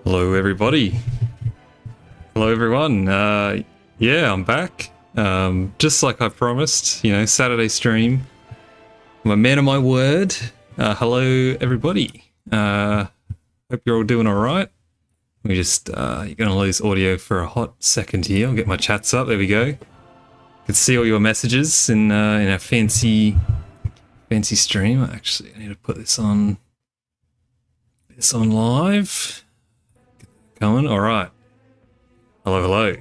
Hello, everybody. Hello, everyone. Yeah, I'm back. Just like I promised, Saturday stream. I'm a man of my word. Hello, everybody. Hope you're all doing all right. Let me just, you're going to lose audio for a hot second here. I'll get my chats up. There we go. You can see all your messages in our fancy stream. Actually, I need to put this on live. Going all right. Hello.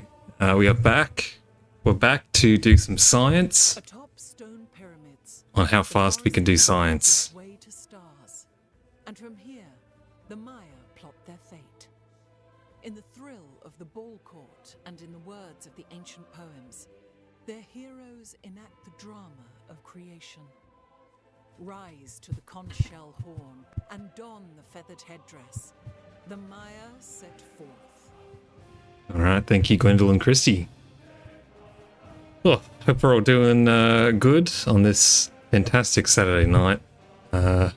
We are back. We're back to do some science on how fast we can do science. And from here, the Maya plot their fate. In the thrill of the ball court and in the words of the ancient poems, their heroes enact the drama of creation. Rise to the conch shell horn and don the feathered headdress. The Maya set forth. All right, thank you, Gwendolyn Christie. Well, hope we're all doing good on this fantastic Saturday night.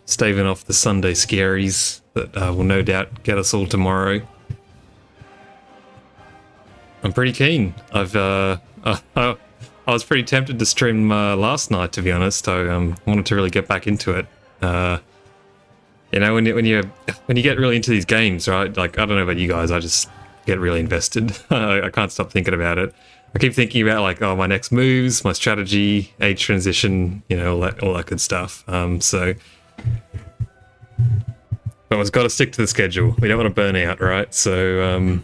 Staving off the Sunday scaries that will no doubt get us all tomorrow. I'm pretty keen. I was pretty tempted to stream last night, to be honest. I wanted to really get back into it. When you get really into these games, right? Like, I don't know about you guys, I just get really invested. I can't stop thinking about it. I keep thinking about my next moves, my strategy, age transition, all that good stuff. But we've got to stick to the schedule. We don't want to burn out, right? So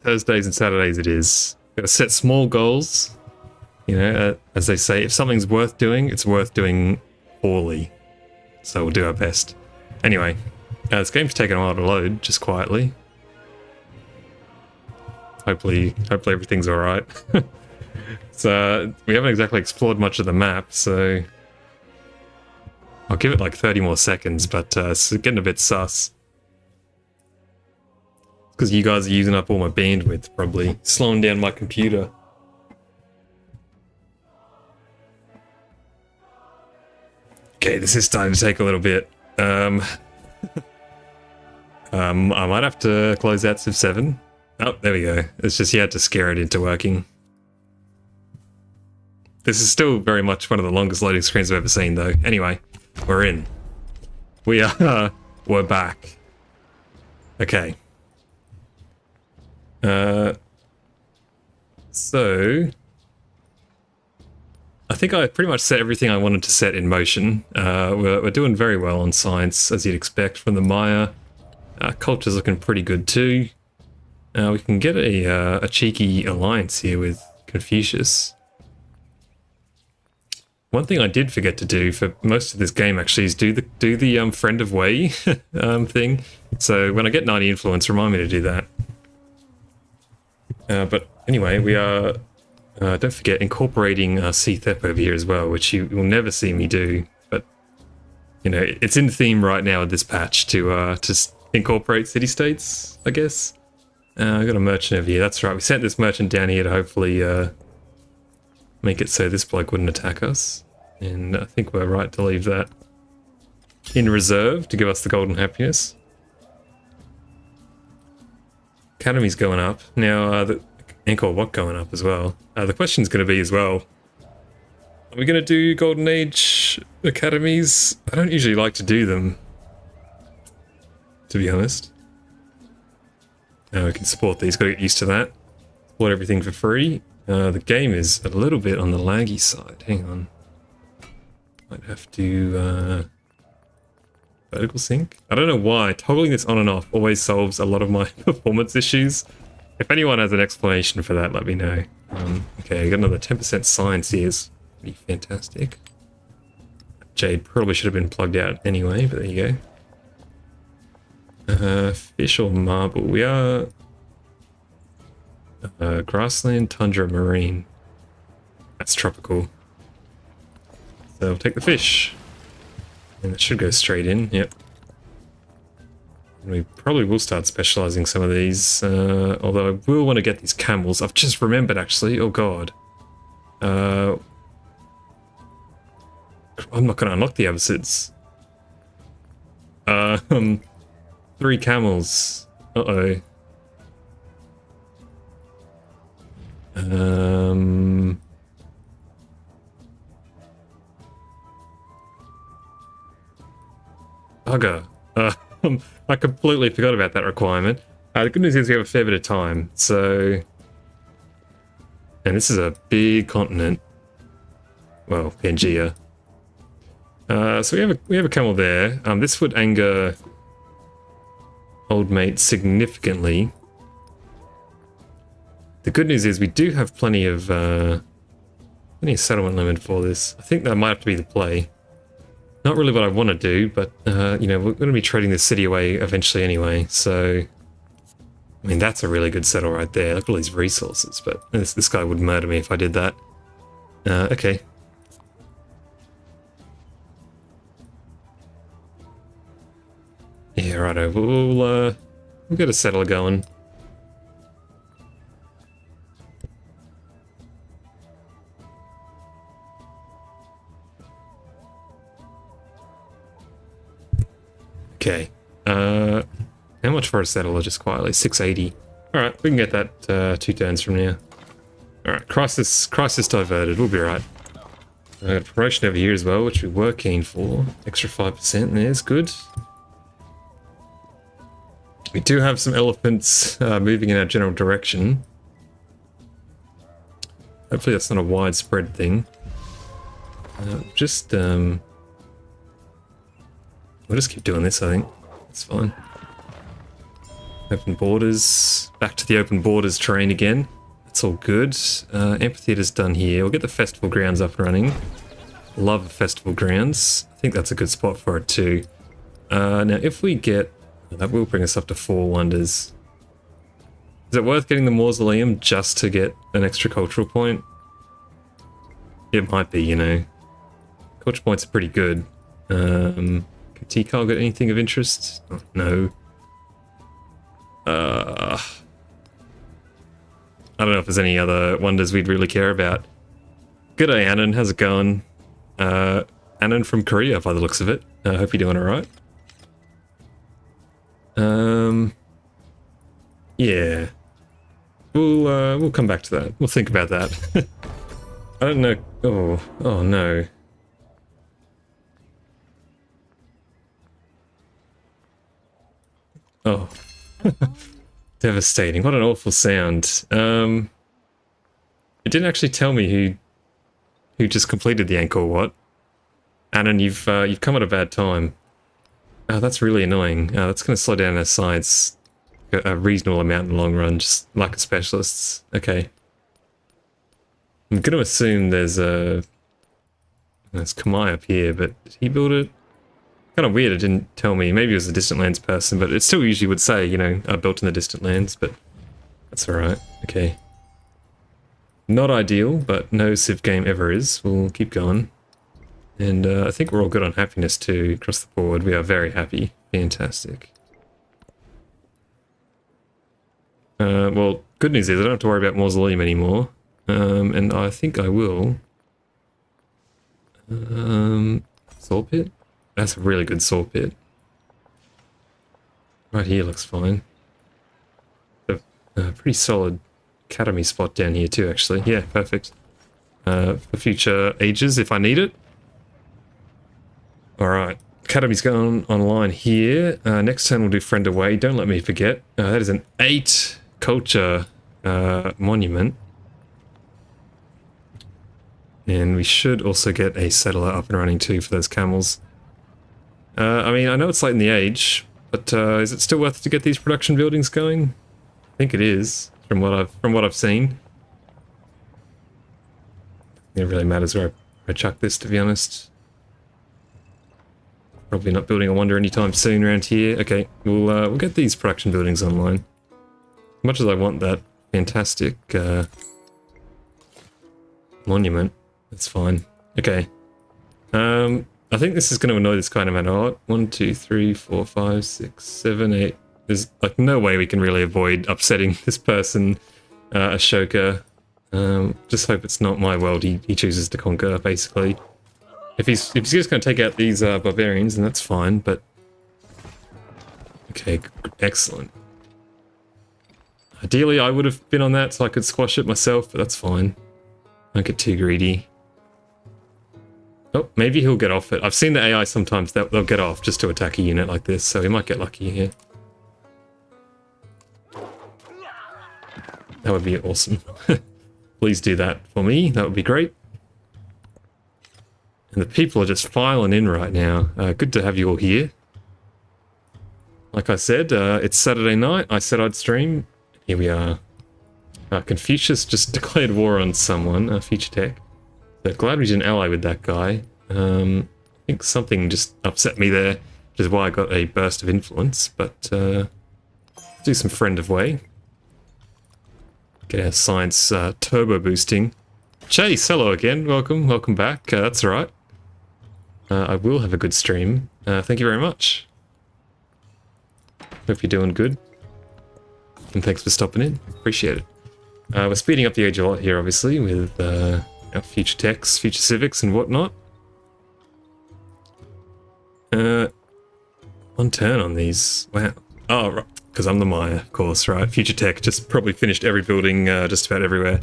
Thursdays and Saturdays it is. Got to set small goals. As they say, if something's worth doing, it's worth doing poorly. So we'll do our best. Anyway, this game's taken a while to load, just quietly. Hopefully everything's all right. So we haven't exactly explored much of the map, so I'll give it like 30 more seconds, but it's getting a bit sus. Because you guys are using up all my bandwidth, probably slowing down my computer. Okay, this is starting to take a little bit. I might have to close out Civ 7. Oh, there we go. It's just you had to scare it into working. This is still very much one of the longest loading screens I've ever seen, though. Anyway, we're in. We're back. Okay. So I think I pretty much set everything I wanted to set in motion. We're doing very well on science, as you'd expect from the Maya. Culture's looking pretty good too. We can get a cheeky alliance here with Confucius. One thing I did forget to do for most of this game actually is do the friend of Wei thing. So when I get 90 influence, remind me to do that. But anyway, we are, don't forget, incorporating C-Thep over here as well, which you will never see me do. But, it's in theme right now with this patch to incorporate city-states, I guess. I've got a merchant over here. That's right, we sent this merchant down here to hopefully make it so this bloke wouldn't attack us. And I think we're right to leave that in reserve to give us the golden happiness. Academy's going up. Now, the Angkor Wat going up as well. The question's going to be as well, are we going to do Golden Age academies? I don't usually like to do them, to be honest. We can support these, got to get used to that. Support everything for free. The game is a little bit on the laggy side. Hang on. Might have to vertical sync. I don't know why. Toggling this on and off always solves a lot of my performance issues. If anyone has an explanation for that, let me know. Okay, I got another 10% science here. It's pretty fantastic. Jade probably should have been plugged out anyway, but there you go. Fish or marble? We are grassland, tundra, marine. That's tropical. So we'll take the fish. And it should go straight in, yep. And we probably will start specializing some of these, although I will want to get these camels. I've just remembered, actually. Oh, God. I'm not going to unlock the Abbasids. 3 camels. Uh-oh. Um... Bugger. I completely forgot about that requirement. The good news is we have a fair bit of time, so... And this is a big continent. Well, Pangea. So we have a camel there. This would anger old mate significantly. The good news is we do have plenty of settlement limit for this. I think that might have to be the play. Not really what I want to do, but you know, we're going to be trading this city away eventually anyway. So, I mean, that's a really good settle right there. Look at all these resources, but this guy would murder me if I did that. Okay. Yeah, righto. We'll get a settler going. Okay. How much for a settler just quietly? 680. Alright, we can get that 2 turns from now. Alright, crisis diverted. We'll be right. Promotion over here as well, which we were keen for. Extra 5% there's good. We do have some elephants moving in our general direction. Hopefully that's not a widespread thing. We'll just keep doing this, I think. It's fine. Open borders. Back to the open borders terrain again. That's all good. Amphitheater's done here. We'll get the festival grounds up and running. Love the festival grounds. I think that's a good spot for it too. Now if we get... That will bring us up to 4 wonders. Is it worth getting the mausoleum just to get an extra cultural point? It might be, you know. Culture points are pretty good. Can Tikal get anything of interest? Oh, no. I don't know if there's any other wonders we'd really care about. G'day, Anon. How's it going? Anon from Korea, by the looks of it. I hope you're doing alright. Yeah. We'll come back to that. We'll think about that. I don't know. Oh no. Oh. Devastating. What an awful sound. It didn't actually tell me who just completed the Angkor Wat. Anon, you've come at a bad time. Oh, that's really annoying. That's going to slow down our sides a reasonable amount in the long run, just lack of specialists. Okay. I'm going to assume there's Kamai up here, but did he build it? Kind of weird it didn't tell me. Maybe it was a Distant Lands person, but it still usually would say, you know, built in the Distant Lands, but that's alright. Okay. Not ideal, but no Civ game ever is. We'll keep going. And I think we're all good on happiness too, across the board. We are very happy. Fantastic. Well, good news is I don't have to worry about Mausoleum anymore. And I think I will. Saw pit? That's a really good saw pit. Right here looks fine. A pretty solid academy spot down here too, actually. Yeah, perfect. For future ages if I need it. Alright, Academy's going online here. Next turn we'll do Friend Away. Don't let me forget. That is an 8 culture monument. And we should also get a settler up and running too for those camels. I mean, I know it's late in the age, but is it still worth it to get these production buildings going? I think it is, from what I've seen. It really matters where I chuck this, to be honest. Probably not building a wonder anytime soon around here. Okay, we'll get these production buildings online. As much as I want that fantastic monument, that's fine. Okay. I think this is going to annoy this guy no matter what. 1, 2, 3, 4, 5, 6, 7, 8. There's like no way we can really avoid upsetting this person, Ashoka. Just hope it's not my world he chooses to conquer, basically. If he's just going to take out these barbarians, then that's fine, but... Okay, excellent. Ideally, I would have been on that so I could squash it myself, but that's fine. Don't get too greedy. Oh, maybe he'll get off it. I've seen the AI sometimes, they'll get off just to attack a unit like this, so he might get lucky here. That would be awesome. Please do that for me, that would be great. And the people are just filing in right now. Good to have you all here. Like I said, it's Saturday night, I said I'd stream. Here we are. Confucius just declared war on someone, Future Tech. So glad we didn't ally with that guy. I think something just upset me there, which is why I got a burst of influence, but do some friend of way. Get our science turbo boosting. Chase, hello again, welcome back, that's alright. I will have a good stream, thank you very much. Hope you're doing good. And thanks for stopping in, appreciate it. We're speeding up the age a lot here, obviously, with our future techs, future civics, and whatnot. 1 turn on these. Wow. Oh, right. Because I'm the Maya, of course, right? Future tech just probably finished every building just about everywhere.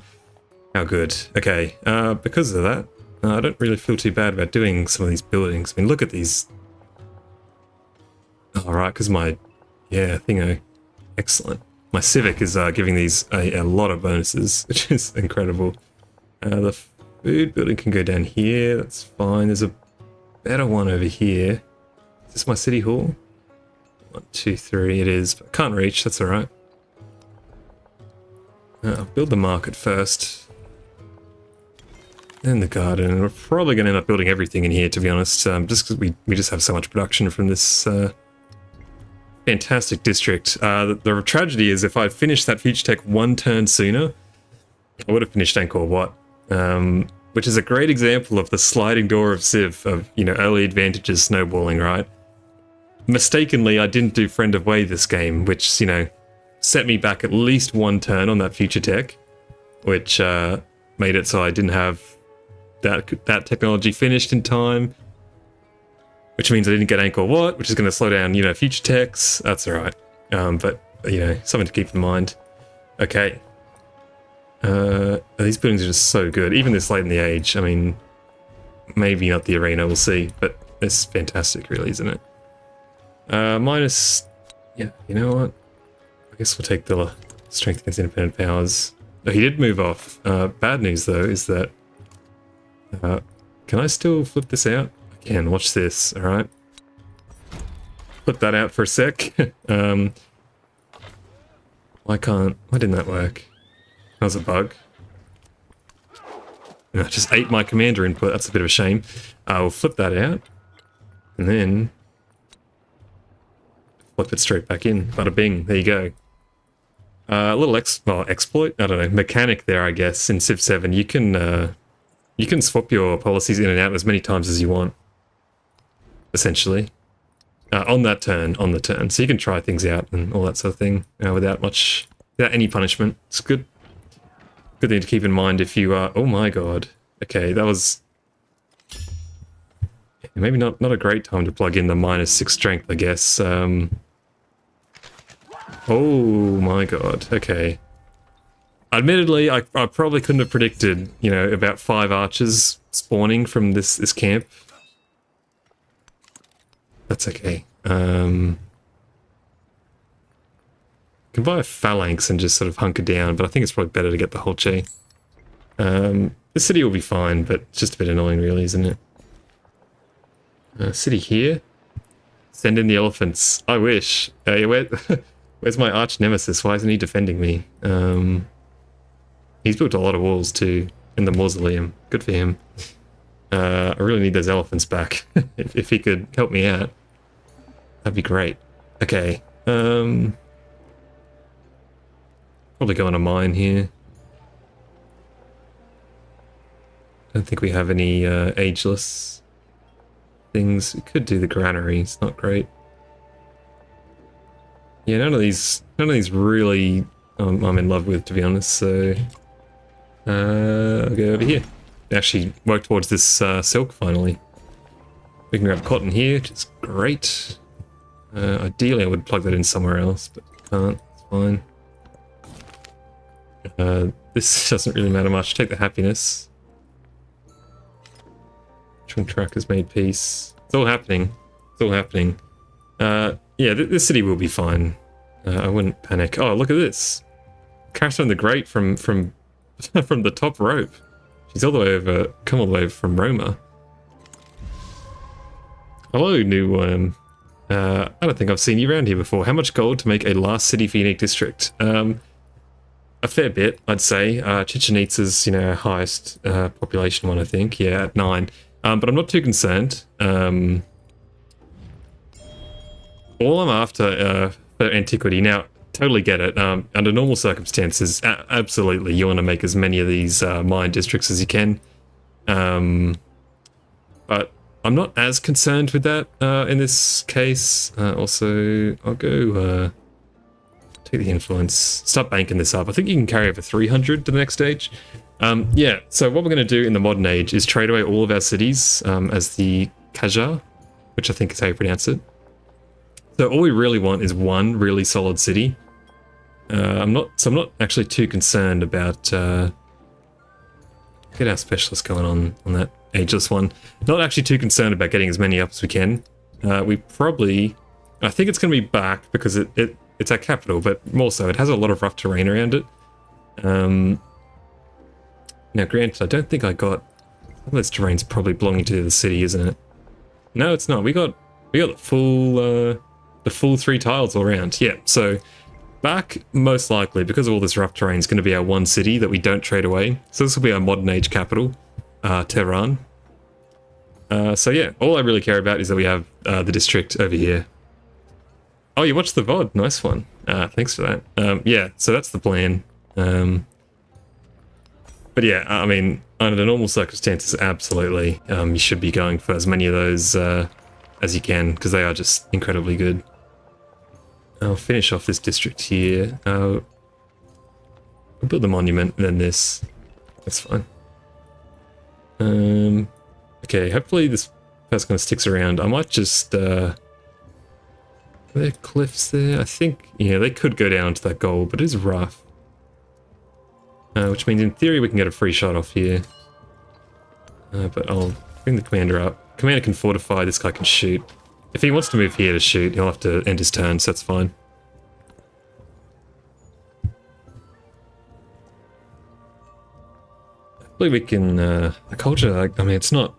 How good. Okay. Because of that, I don't really feel too bad about doing some of these buildings. I mean, look at these. Oh, right, because my... Yeah, thingo. Excellent. My Civic is giving these a lot of bonuses, which is incredible. The food building can go down here, that's fine. There's a better one over here. Is this my city hall? 1, 2, 3, it is. But I can't reach, that's alright. I'll build the market first. Then the garden. We're probably going to end up building everything in here, to be honest. Just because we just have so much production from this... fantastic district. The tragedy is if I finished that Future Tech 1 turn sooner, I would have finished Angkor Wat, which is a great example of the sliding door of Civ, of, you know, early advantages snowballing, right? Mistakenly, I didn't do Friend of Way this game, which, you know, set me back at least 1 turn on that Future Tech, which made it so I didn't have that technology finished in time. Which means I didn't get Angkor Wat, which is going to slow down, you know, future techs. That's alright. But, you know, something to keep in mind. Okay. These buildings are just so good. Even this late in the age. I mean, maybe not the arena, we'll see. But it's fantastic, really, isn't it? Minus... Yeah, you know what? I guess we'll take the strength against independent powers. Oh, he did move off. Bad news, though, is that... can I still flip this out? And watch this, alright? Put that out for a sec. Why didn't that work? That was a bug. I just ate my commander input, that's a bit of a shame. We'll flip that out. And then... flip it straight back in. Bada bing, there you go. A little exploit? I don't know, mechanic there, I guess, in Civ 7. You can swap your policies in and out as many times as you want. Essentially, on the turn, so you can try things out and all that sort of thing without any punishment. It's good thing to keep in mind if you are. Oh my god. Okay, that was maybe not a great time to plug in the -6 strength, I guess. Oh my god. Okay. Admittedly, I probably couldn't have predicted, you know, about 5 archers spawning from this camp. That's okay. Can buy a phalanx and just sort of hunker down, but I think it's probably better to get the whole chain. The city will be fine, but it's just a bit annoying, really, isn't it? City here. Send in the elephants. I wish. Where's my arch nemesis? Why isn't he defending me? He's built a lot of walls too in the mausoleum. Good for him. I really need those elephants back. if he could help me out, that'd be great. Okay. Probably go on a mine here. Don't think we have any ageless things. We could do the granary. It's not great. Yeah, none of these really I'm in love with, to be honest. So I'll go over here. Actually work towards this silk finally. We can grab cotton here, which is great. Ideally I would plug that in somewhere else, but can't. It's fine. This doesn't really matter much. Take the happiness. Chung Truck has made peace. It's all happening. It's all happening. Yeah, this city will be fine. I wouldn't panic. Oh, look at this. Catherine the Great from from the top rope. She's all the way over, come all the way from Roma. Hello, new worm. I don't think I've seen you around here before. How much gold to make a last city for Unique District? A fair bit, I'd say. Chichen Itza's, our highest population one, I think. Yeah, at 9. But I'm not too concerned. All I'm after for antiquity now. Totally get it. Under normal circumstances, absolutely, you want to make as many of these mine districts as you can. But I'm not as concerned with that in this case. Also, I'll go take the influence. Start banking this up. I think you can carry over 300 to the next stage. Yeah, so what we're going to do in the modern age is trade away all of our cities as the Qajar, which I think is how you pronounce it. So all we really want is one really solid city. I'm not actually too concerned about get our specialist going on that ageless one. Not actually too concerned about getting as many up as we can. We probably, I think it's going to be back because it's our capital, but more so it has a lot of rough terrain around it. Now, granted, I don't think I got some of this terrain's probably belonging to the city, isn't it? No, it's not. We got the full 3 tiles all around. Yeah, so. Back, most likely, because of all this rough terrain, is going to be our one city that we don't trade away. So this will be our modern age capital, Tehran. So yeah, all I really care about is that we have the district over here. Oh, you watched the VOD. Nice one. Thanks for that. Yeah, so that's the plan. But yeah, I mean, under normal circumstances, absolutely, you should be going for as many of those as you can, because they are just incredibly good. I'll finish off this district here. I'll build the monument and then this. That's fine. Okay, hopefully this person kind of sticks around. I might just... are there cliffs there? I think, yeah, they could go down to that goal, but it is rough. Which means in theory we can get a free shot off here. But I'll bring the commander up. Commander can fortify, this guy can shoot. If he wants to move here to shoot, he'll have to end his turn, so that's fine. Hopefully we can, the culture, I mean, it's not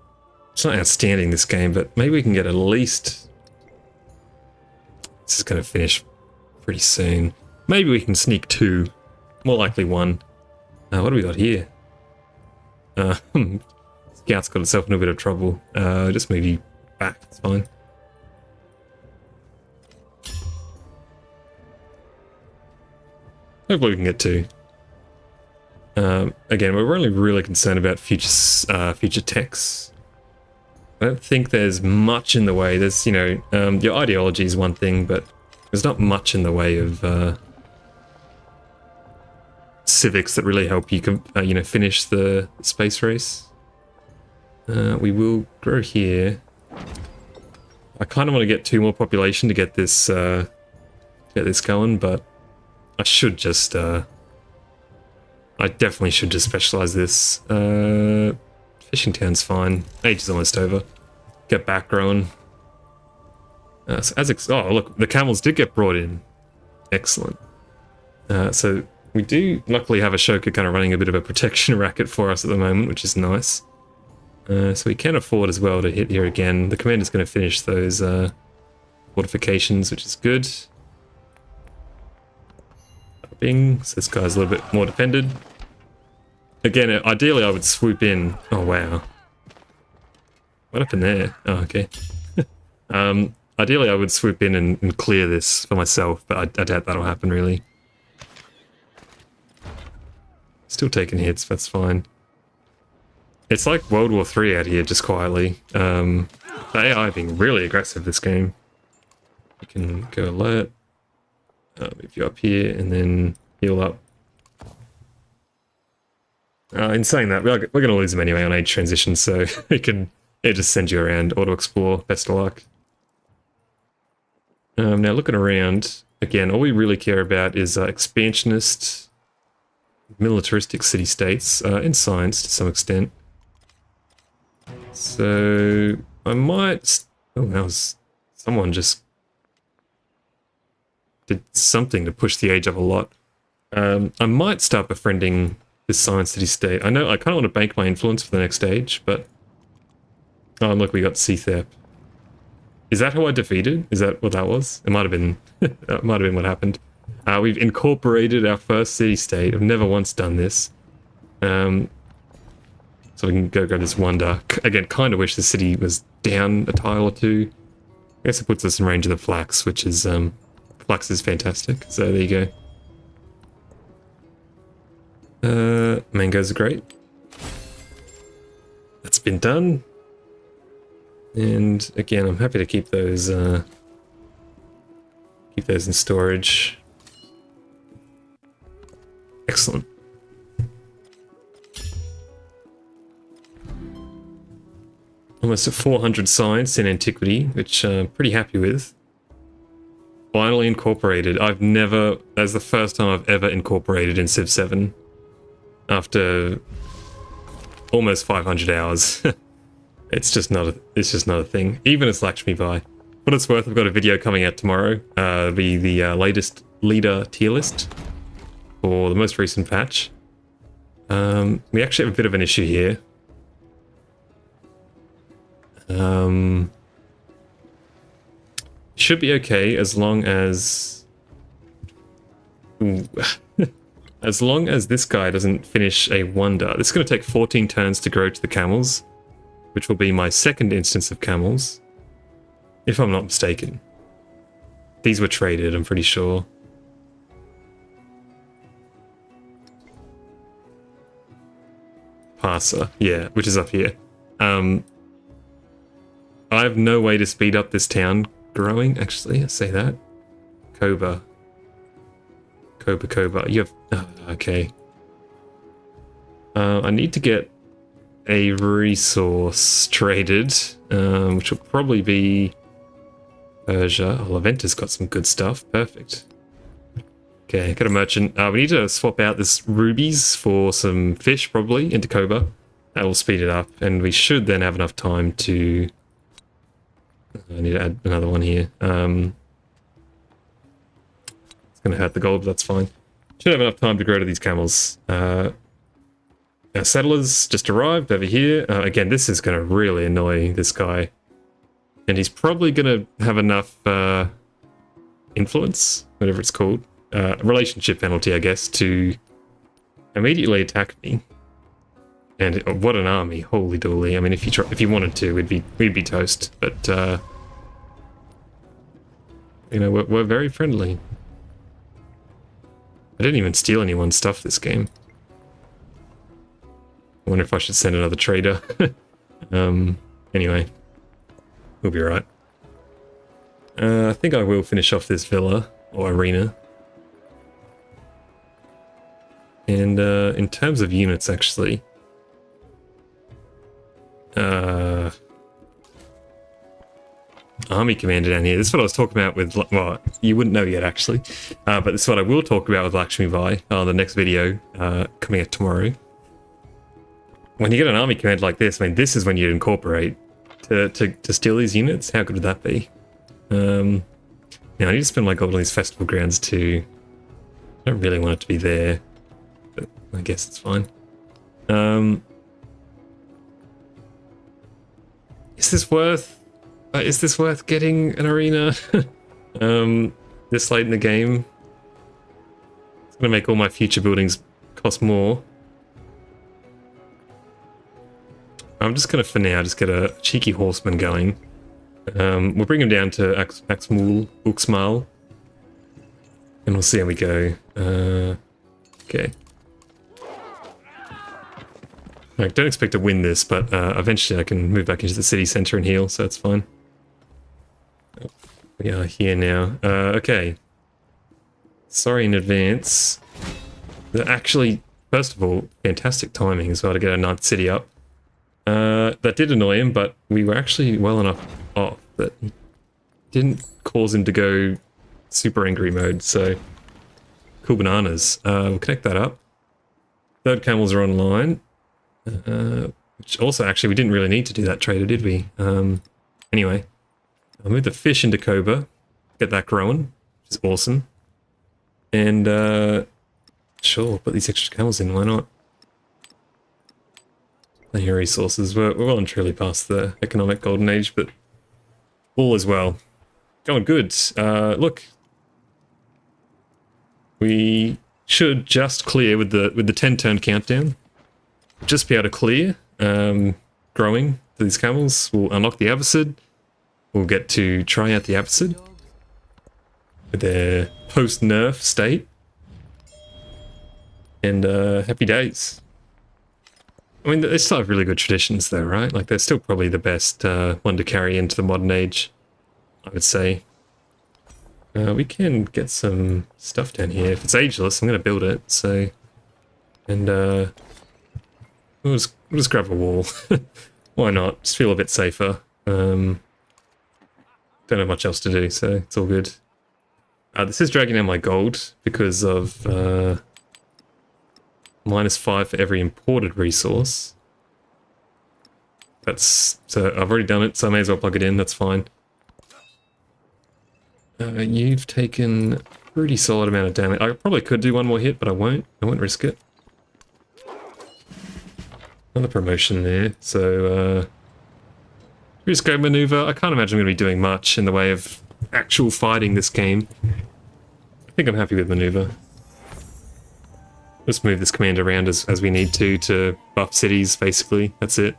outstanding this game, but maybe we can get at least... This is going to finish pretty soon. Maybe we can sneak 2, more likely 1. What do we got here? Scout's got itself in a bit of trouble. Just move you back, it's fine. Hopefully we can get 2. Again, we're only really concerned about future techs. I don't think there's much in the way. There's, your ideology is one thing, but there's not much in the way of civics that really help you, finish the space race. We will grow here. I kind of want to get 2 more population to get this going, but I should just, I definitely should just specialize this. Fishing town's fine. Age is almost over. Get back growing. Oh, look, the camels did get brought in. Excellent. So we do luckily have Ashoka kind of running a bit of a protection racket for us at the moment, which is nice. So we can afford as well to hit here again. The commander's going to finish those fortifications, which is good. Bing, so this guy's a little bit more defended. Again, ideally I would swoop in. Oh wow. What happened there? Oh, okay. Ideally I would swoop in and clear this for myself, but I doubt that'll happen really. Still taking hits, that's fine. It's like World War III out here, just quietly. The AI being really aggressive this game. You can go alert. Move you up here and then heal up. In saying that, we're going to lose them anyway on age transition, so we can just send you around, auto-explore, best of luck. Now looking around, again, all we really care about is expansionist militaristic city-states in science to some extent. So I might... Oh, that was... Someone just did something to push the age up a lot. I might start befriending this science city-state. I know I kind of want to bank my influence for the next stage, but... Oh, and look, we got Cthep. Is that who I defeated? Is that what that was? It might have been... that might have been what happened. We've incorporated our first city-state. I've never once done this. So we can go grab this wonder. Again, kind of wish the city was down a tile or two. I guess it puts us in range of the flax, which is... flax is fantastic. So there you go. Mangoes are great. That's been done. And again, I'm happy to keep those in storage. Excellent. Almost at 400 science in antiquity, which I'm pretty happy with. Finally incorporated. I've never... That's the first time I've ever incorporated in Civ 7. After almost 500 hours. It's just not a thing. Even as Lakshmi Bai. What it's worth, I've got a video coming out tomorrow. The latest leader tier list for the most recent patch. We actually have a bit of an issue here. Should be okay as long as... Ooh. As long as this guy doesn't finish a wonder. This is going to take 14 turns to grow to the camels, which will be my second instance of camels, if I'm not mistaken. These were traded, I'm pretty sure. Parsa, yeah, which is up here. I have no way to speed up this town growing, actually, I say that. Koba. You have... Oh, okay. I need to get a resource traded, which will probably be Persia. Oh, Laventa's got some good stuff. Perfect. Okay, got a merchant. We need to swap out this rubies for some fish, probably, into Koba. That will speed it up, and we should then have enough time to... I need to add another one here. It's going to hurt the gold, but that's fine. Should have enough time to grow to these camels. Our settlers just arrived over here. Again, this is going to really annoy this guy. And he's probably going to have enough influence, whatever it's called. Relationship penalty, I guess, to immediately attack me. And what an army, holy dooly. I mean, if you wanted to, we'd be toast. But you know, we're very friendly. I didn't even steal anyone's stuff this game. I wonder if I should send another trader. Anyway, we'll be right. I think I will finish off this villa or arena. And in terms of units, actually, army commander down here. This is what I was talking about with, well, you wouldn't know yet actually, but this is what I will talk about with Lakshmi Bai on the next video coming out tomorrow. When you get an army commander like this, I mean, this is when you incorporate to steal these units. How good would that be? Now I need to spend my gold on these festival grounds too. I don't really want it to be there, but I guess it's fine. Is this worth getting an arena this late in the game? It's gonna make all my future buildings cost more. I'm just gonna, for now, just get a cheeky horseman going. We'll bring him down to Uxmal, and we'll see how we go. Okay. I don't expect to win this, but eventually I can move back into the city center and heal, so that's fine. We are here now. Okay. Sorry in advance. Actually, first of all, fantastic timing as well to get our 9th city up. That did annoy him, but we were actually well enough off that didn't cause him to go super angry mode, so cool bananas. We'll connect that up. third camels are online. Which also, actually, we didn't really need to do that trader, did we? Anyway, I'll move the fish into Koba. Get that growing, which is awesome. And, sure, put these extra camels in, why not? Plenty of resources. We're well and truly past the economic golden age, but all is well. Going good. Look. We should just clear with the 10-turn countdown. Just be able to clear. Growing for these camels. We'll unlock the Abbasid. We'll get to try out the Abbasid with their post-nerf state. And happy days. I mean, they still have really good traditions though, right? Like, they're still probably the best one to carry into the modern age, I would say. We can get some stuff down here. If it's ageless, I'm going to build it, so... And, we'll just grab a wall. Why not? Just feel a bit safer. Don't have much else to do, so it's all good. This is dragging down my gold because of -5 for every imported resource. So I've already done it, so I may as well plug it in. That's fine. You've taken a pretty solid amount of damage. I probably could do one more hit, but I won't. I won't risk it. Another promotion there. So just go maneuver. I can't imagine I'm going to be doing much in the way of actual fighting this game. I think I'm happy with maneuver. Just move this command around as we need to buff cities, basically. That's it.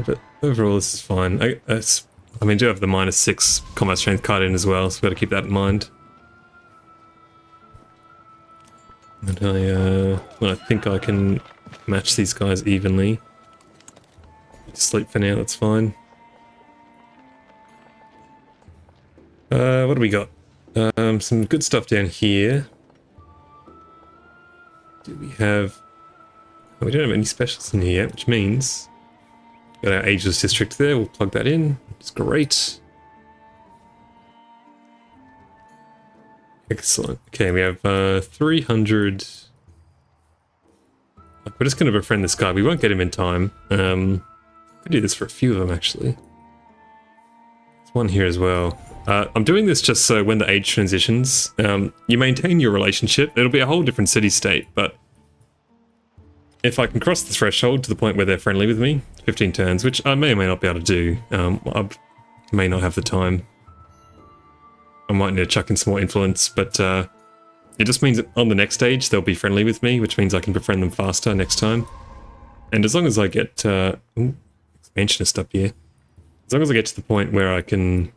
But overall, this is fine. I mean, I do have the -6 combat strength card in as well, so we've got to keep that in mind. And I think I can match these guys evenly. Sleep for now, that's fine. What do we got? Some good stuff down here. Do we have... Oh, we don't have any specials in here yet, which means... Got our Ageless District there, we'll plug that in. It's great. Excellent. Okay, we have 300... We're just going to befriend this guy. We won't get him in time. I could do this for a few of them, actually. There's one here as well. I'm doing this just so when the age transitions, you maintain your relationship. It'll be a whole different city-state, but if I can cross the threshold to the point where they're friendly with me, 15 turns, which I may or may not be able to do. I may not have the time. I might need to chuck in some more influence, but it just means that on the next stage they'll be friendly with me, which means I can befriend them faster next time. And as long as I get... expansionist up here. As long as I get to the point where I can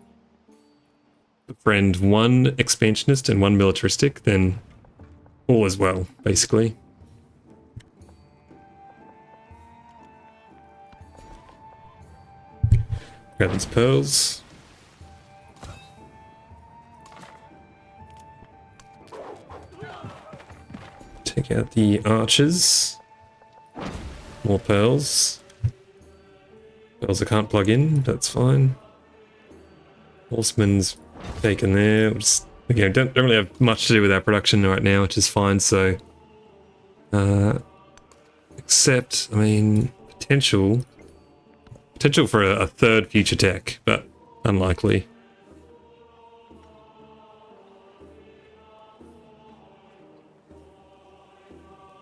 befriend one expansionist and one militaristic, then all is well, basically. Grab these pearls. Take out the archers. More pearls. Pearls I can't plug in, that's fine. Horseman's taken there. Again, don't really have much to do with our production right now, which is fine, so... except, I mean, potential for a third future tech, but unlikely.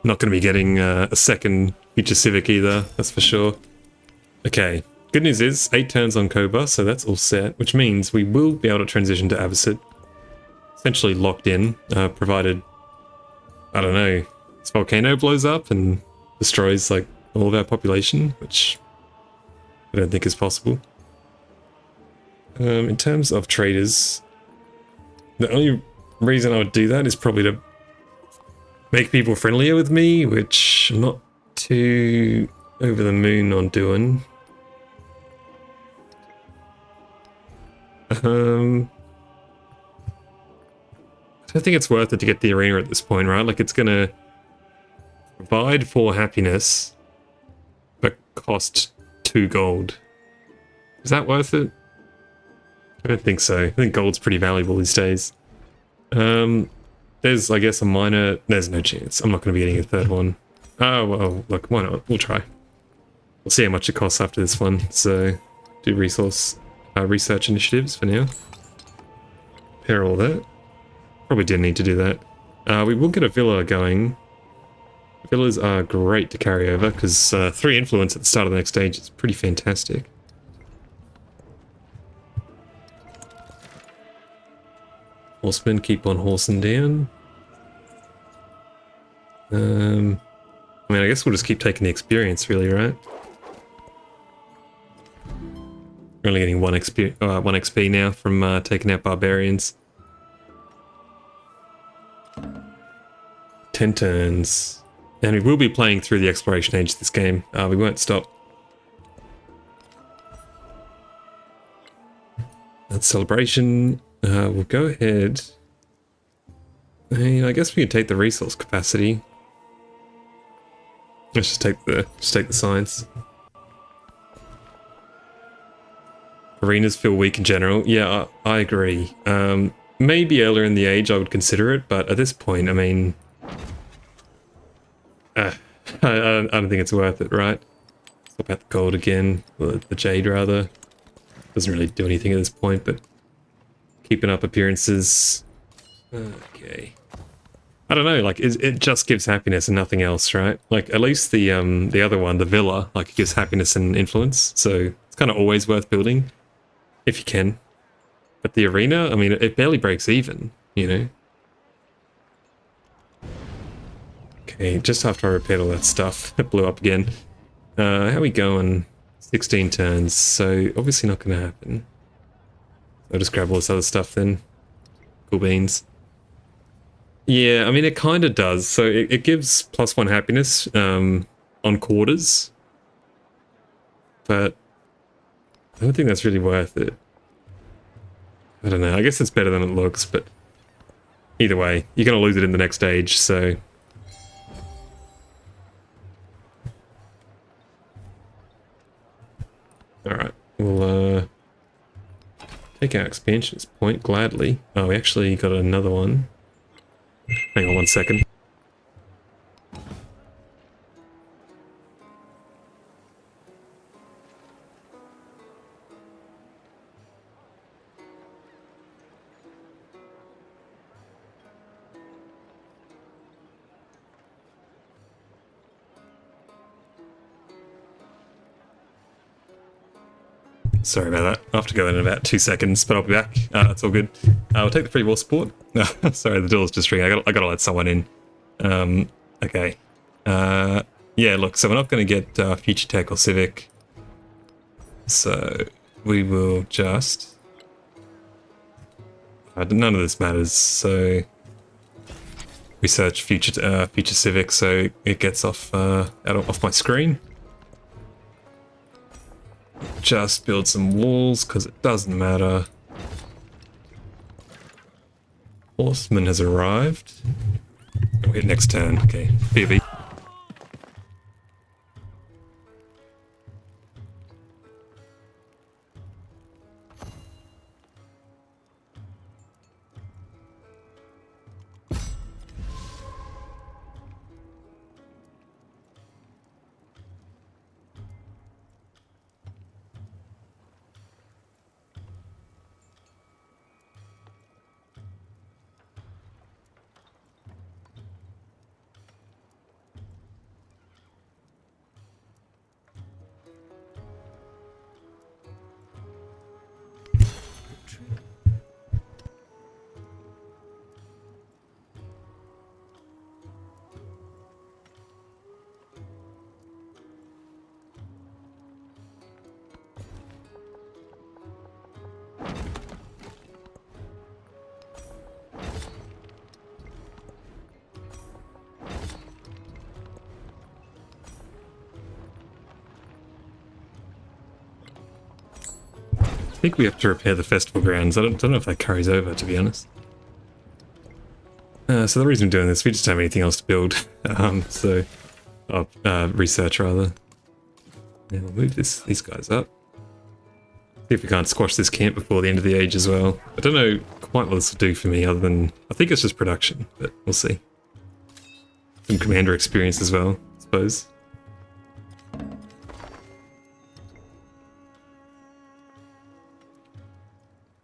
Not going to be getting a second future civic either, that's for sure. Okay, good news is 8 turns on Koba, so that's all set, which means we will be able to transition to Abbasid. Essentially locked in, provided, I don't know, this volcano blows up and destroys like all of our population, which I don't think is possible. In terms of traders, the only reason I would do that is probably to make people friendlier with me, which I'm not too over the moon on doing. I don't think it's worth it to get the arena at this point, right? Like, it's gonna provide 4 happiness, but cost 2 gold. Is that worth it? I don't think so. I think gold's pretty valuable these days. There's, I guess, a minor... There's no chance. I'm not going to be getting a third one. Oh, well, look, why not? We'll try. We'll see how much it costs after this one. So, do resource research initiatives for now. Repair all that. Probably didn't need to do that. We will get a villa going. Villas are great to carry over, because 3 influence at the start of the next stage is pretty fantastic. Horsemen keep on horsing down. I mean, I guess we'll just keep taking the experience, really, right? We're only getting 1 XP now from taking out barbarians. 10 turns. And we will be playing through the exploration age this game. We won't stop. That's celebration. We'll go ahead. I guess we could take the resource capacity. Let's just take the science. Arenas feel weak in general. Yeah, I agree. Maybe earlier in the age I would consider it, but at this point, I mean, I don't think it's worth it, right? Swap out the gold again, the jade rather. Doesn't really do anything at this point, but keeping up appearances. Okay. I don't know, like, it just gives happiness and nothing else, right? Like, at least the other one, the villa, like, it gives happiness and influence, so it's kind of always worth building, if you can. But the arena, I mean, it barely breaks even, you know? Okay, just after I repaired all that stuff, it blew up again. How are we going? 16 turns, so obviously not going to happen. I'll just grab all this other stuff then. Cool beans. Yeah, I mean, it kind of does. So it gives +1 happiness on quarters. But I don't think that's really worth it. I don't know. I guess it's better than it looks, but either way, you're going to lose it in the next stage, so... Alright, we'll take our expansions point gladly. Oh, we actually got another one. Hang on 1 second. Sorry about that. I'll have to go in about 2 seconds, but I'll be back. That's all good. I'll take the free war support. No, sorry, the door's just ringing. I gotta let someone in. Okay. Yeah, look, so we're not going to get Future Tech or Civic. So we will just... none of this matters, so... We search Future Civic so it gets off my screen. Just build some walls, because it doesn't matter. Horseman has arrived. Wait, next turn. Okay, BB. I think we have to repair the festival grounds. I don't know if that carries over, to be honest. So the reason we're doing this, we just don't have anything else to build. Research rather. Yeah, we'll move these guys up. See if we can't squash this camp before the end of the age as well. I don't know quite what this will do for me other than... I think it's just production, but we'll see. Some commander experience as well, I suppose.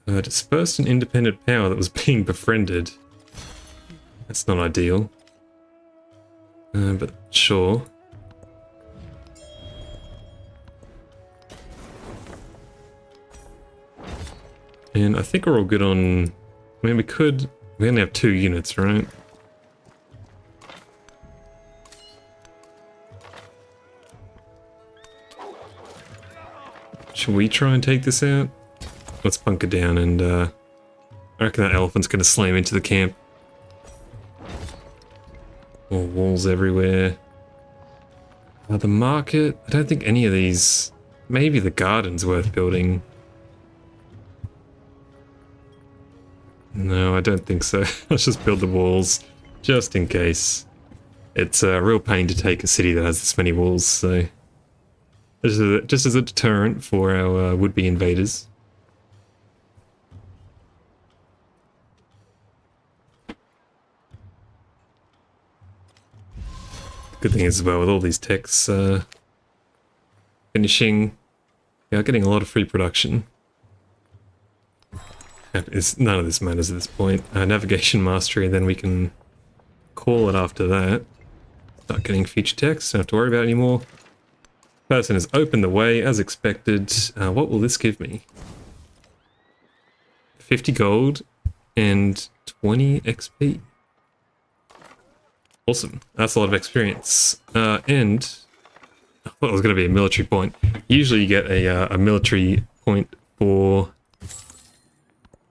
Dispersed an independent power that was being befriended. That's not ideal. But sure. And I think we're all good on... I mean, we only have 2 units, right? Should we try and take this out? Let's bunker down and I reckon that elephant's going to slam into the camp. More walls everywhere. The market, I don't think any of these... Maybe the garden's worth building. No, I don't think so. Let's just build the walls, just in case. It's a real pain to take a city that has this many walls, so... Just as a deterrent for our would-be invaders. Good thing as well, with all these techs finishing, yeah, getting a lot of free production. None of this matters at this point. Navigation mastery, then we can call it after that. Start getting future techs, don't have to worry about it anymore. Person has opened the way, as expected. What will this give me? 50 gold and 20 XP. Awesome. That's a lot of experience. And I thought it was going to be a military point. Usually you get a military point for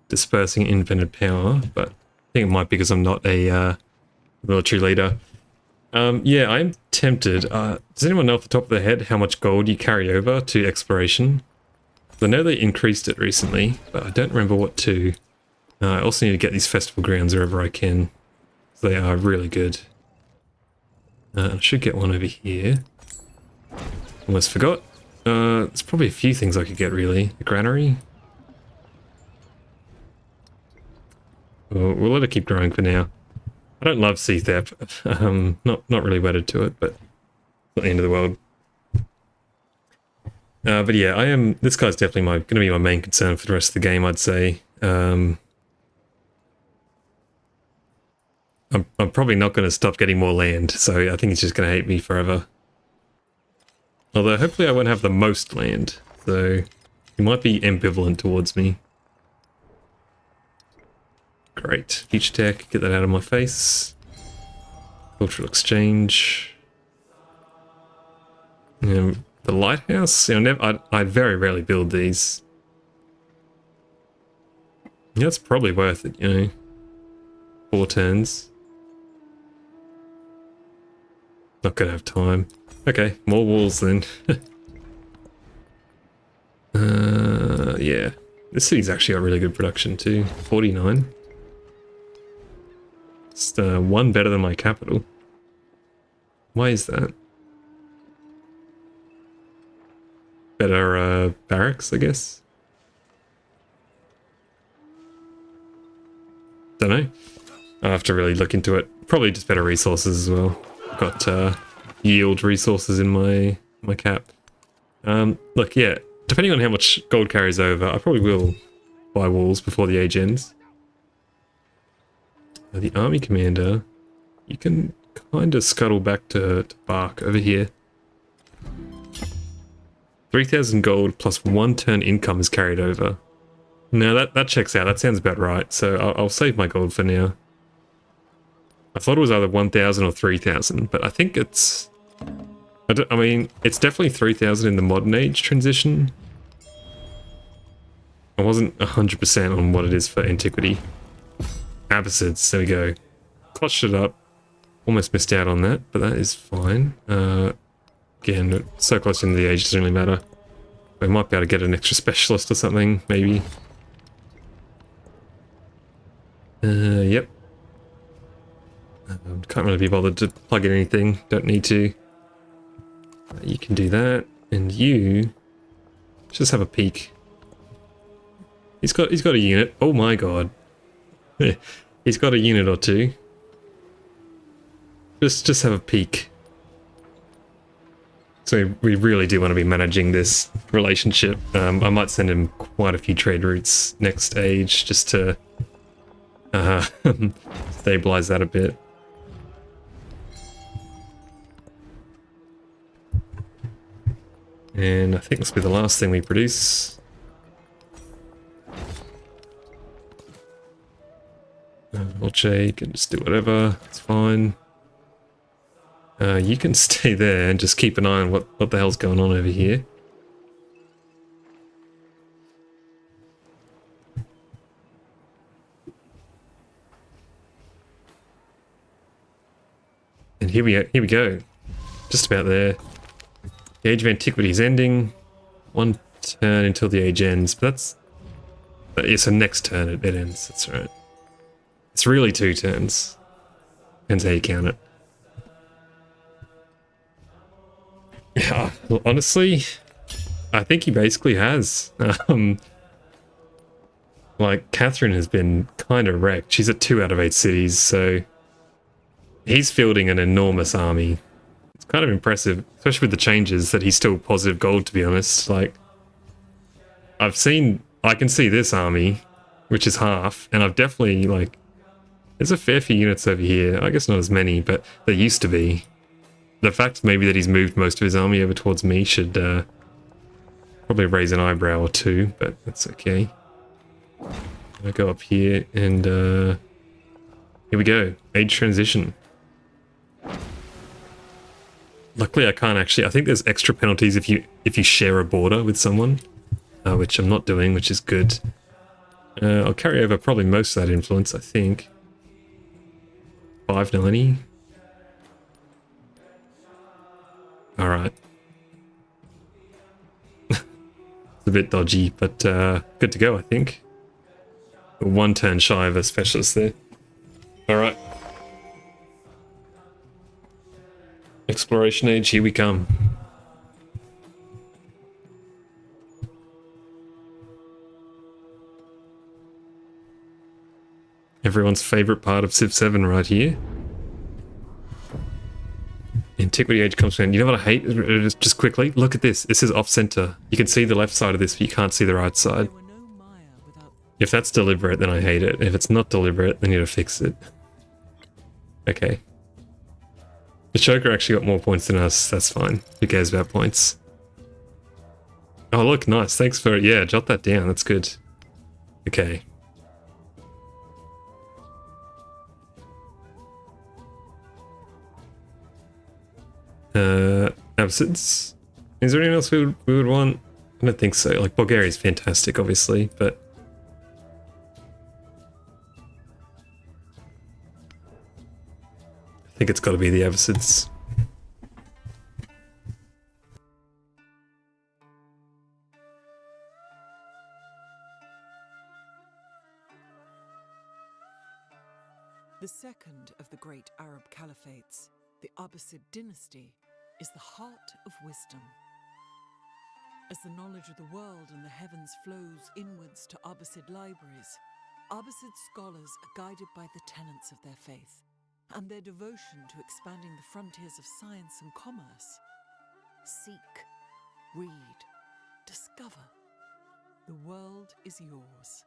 dispersing independent power, but I think it might be because I'm not a military leader. Yeah, I'm tempted. Does anyone know off the top of their head how much gold you carry over to exploration? I know they increased it recently, but I don't remember what to. I also need to get these festival grounds wherever I can. They are really good. I should get one over here. Almost forgot. There's probably a few things I could get, really. The granary. We'll let it keep growing for now. I don't love sea theft. Not really wedded to it, but not the end of the world. But yeah, I am. This guy's definitely going to be my main concern for the rest of the game, I'd say. I'm probably not going to stop getting more land, so I think he's just going to hate me forever. Although hopefully I won't have the most land, so he might be ambivalent towards me. Great. Future tech, get that out of my face. Cultural exchange. The lighthouse, I'd very rarely build these. Yeah, it's probably worth it, 4 turns. Not gonna have time. Okay, more walls then. Yeah. This city's actually got really good production too. 49. It's 1 better than my capital. Why is that? Better barracks, I guess? Don't know. I'll have to really look into it. Probably just better resources as well. Got yield resources in my cap. Look, yeah, depending on how much gold carries over, I probably will buy walls before the age ends. The army commander, you can kind of scuttle back to Bark over here. 3,000 gold plus 1 turn income is carried over. No, that checks out. That sounds about right. So I'll save my gold for now. I thought it was either 1,000 or 3,000, but I think it's... I mean, it's definitely 3,000 in the modern age transition. I wasn't 100% on what it is for antiquity. Abbasids, there we go. Clutched it up. Almost missed out on that, but that is fine. Again, so close into the age, doesn't really matter. We might be able to get an extra specialist or something, maybe. Yep. Can't really be bothered to plug in anything, don't need to. You can do that, and you just have a peek. He's got a unit. Oh my god. He's got a unit or two. Just have a peek. So we really do want to be managing this relationship. I might send him quite a few trade routes next stage just to stabilize that a bit. And I think this will be the last thing we produce. Jay can just do whatever, it's fine. You can stay there and just keep an eye on what the hell's going on over here. And here we go. Just about there. The Age of Antiquity is ending. One turn until the age ends, but that's... yeah, so next turn it ends, that's right. It's really 2 turns. Depends how you count it. Yeah, well, honestly, I think he basically has. Like, Catherine has been kind of wrecked. She's at 2 out of 8 cities, so... he's fielding an enormous army. It's kind of impressive, especially with the changes, that he's still positive gold, to be honest. Like, I can see this army, which is half, and I've definitely, like... there's a fair few units over here. I guess not as many, but there used to be. The fact maybe that he's moved most of his army over towards me should probably raise an eyebrow or two, but that's okay. I'll go up here and here we go. Age transition. Luckily I can't actually... I think there's extra penalties if you share a border with someone, which I'm not doing, which is good. I'll carry over probably most of that influence, I think. 590. Alright. It's a bit dodgy, but good to go, I think. 1 turn shy of a specialist there. Alright. Exploration age, here we come. Everyone's favourite part of Civ 7 right here. Antiquity age comes in. You know what I hate? Just quickly, look at this. This is off-center. You can see the left side of this, but you can't see the right side. If that's deliberate, then I hate it. If it's not deliberate, then you need to fix it. Okay. The Choker actually got more points than us. That's fine. Who cares about points? Oh, look, nice. Thanks for... yeah, jot that down. That's good. Okay. Absence. Is there anyone else we would want? I don't think so. Like, Bulgaria's fantastic, obviously, but... I think it's got to be the Abbasids. The second of the great Arab caliphates, the Abbasid dynasty, is the heart of wisdom. As the knowledge of the world and the heavens flows inwards to Abbasid libraries, Abbasid scholars are guided by the tenets of their faith and their devotion to expanding the frontiers of science and commerce. Seek, read, discover. The world is yours.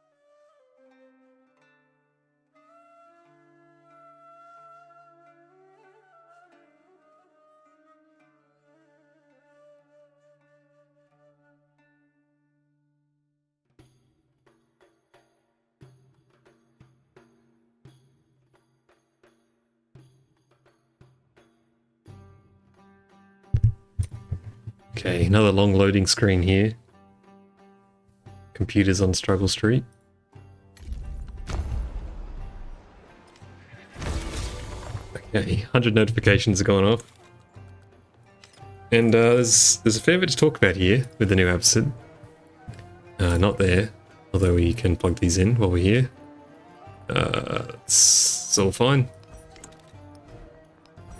Okay, another long loading screen here. Computers on Struggle Street. Okay, 100 notifications are going off. And there's a fair bit to talk about here with the new Abbasid. Not there, although we can plug these in while we're here. It's all fine.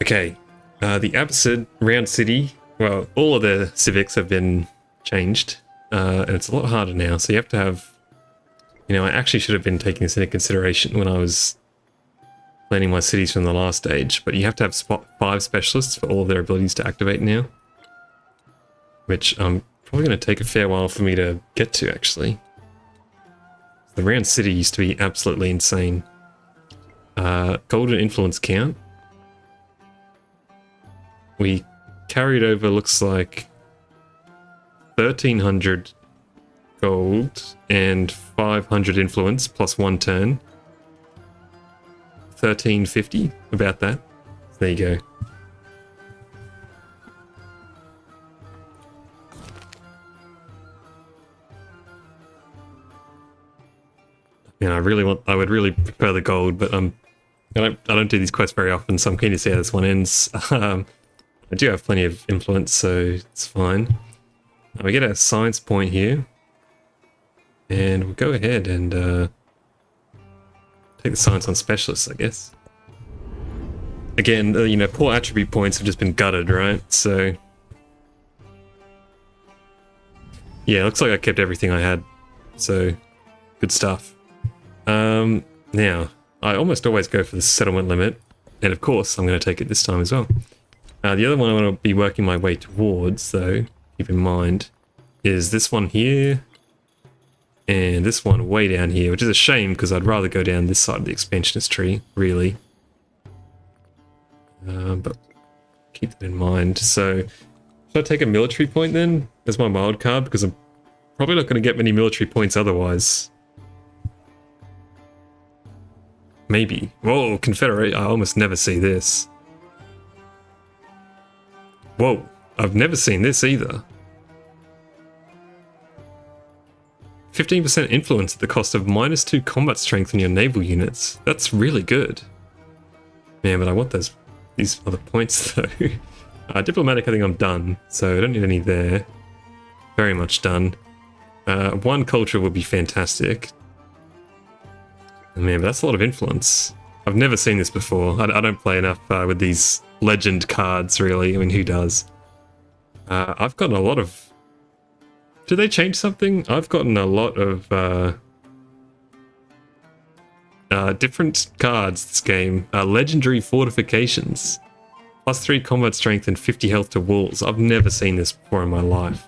Okay, the Abbasid Round City. Well, all of the civics have been changed, and it's a lot harder now, so you have to have You know, I actually should have been taking this into consideration when I was planning my cities from the last stage, but you have to have 5 specialists for all of their abilities to activate now. Which probably going to take a fair while for me to get to, actually. The round city used to be absolutely insane. Golden influence count. We carried over, looks like 1,300 gold and 500 influence plus 1 turn. 1,350, about that. There you go. You know, I would really prefer the gold, but I don't do these quests very often, so I'm keen to see how this one ends. I do have plenty of influence, so it's fine. We get a science point here, and we'll go ahead and take the science on specialists, I guess. Again, you know, poor attribute points have just been gutted, right? So yeah, looks like I kept everything I had, so good stuff. Now, I almost always go for the settlement limit, and of course I'm going to take it this time as well. The other one I want to be working my way towards, though, keep in mind, is this one here, and this one way down here, which is a shame because I'd rather go down this side of the expansionist tree, really. But keep that in mind. So, should I take a military point then as my wild card? Because I'm probably not going to get many military points otherwise. Maybe. Whoa, Confederate. I almost never see this. Whoa, I've never seen this either. 15% influence at the cost of -2 combat strength in your naval units. That's really good. Man, but I want these other points though. Diplomatic, I think I'm done, so I don't need any there. Very much done. 1 culture would be fantastic. Man, but that's a lot of influence. I've never seen this before. I don't play enough with these legend cards, really. I mean, who does? I've gotten a lot of... Did they change something? I've gotten a lot of different cards this game. Legendary fortifications. +3 combat strength and 50 health to walls. I've never seen this before in my life.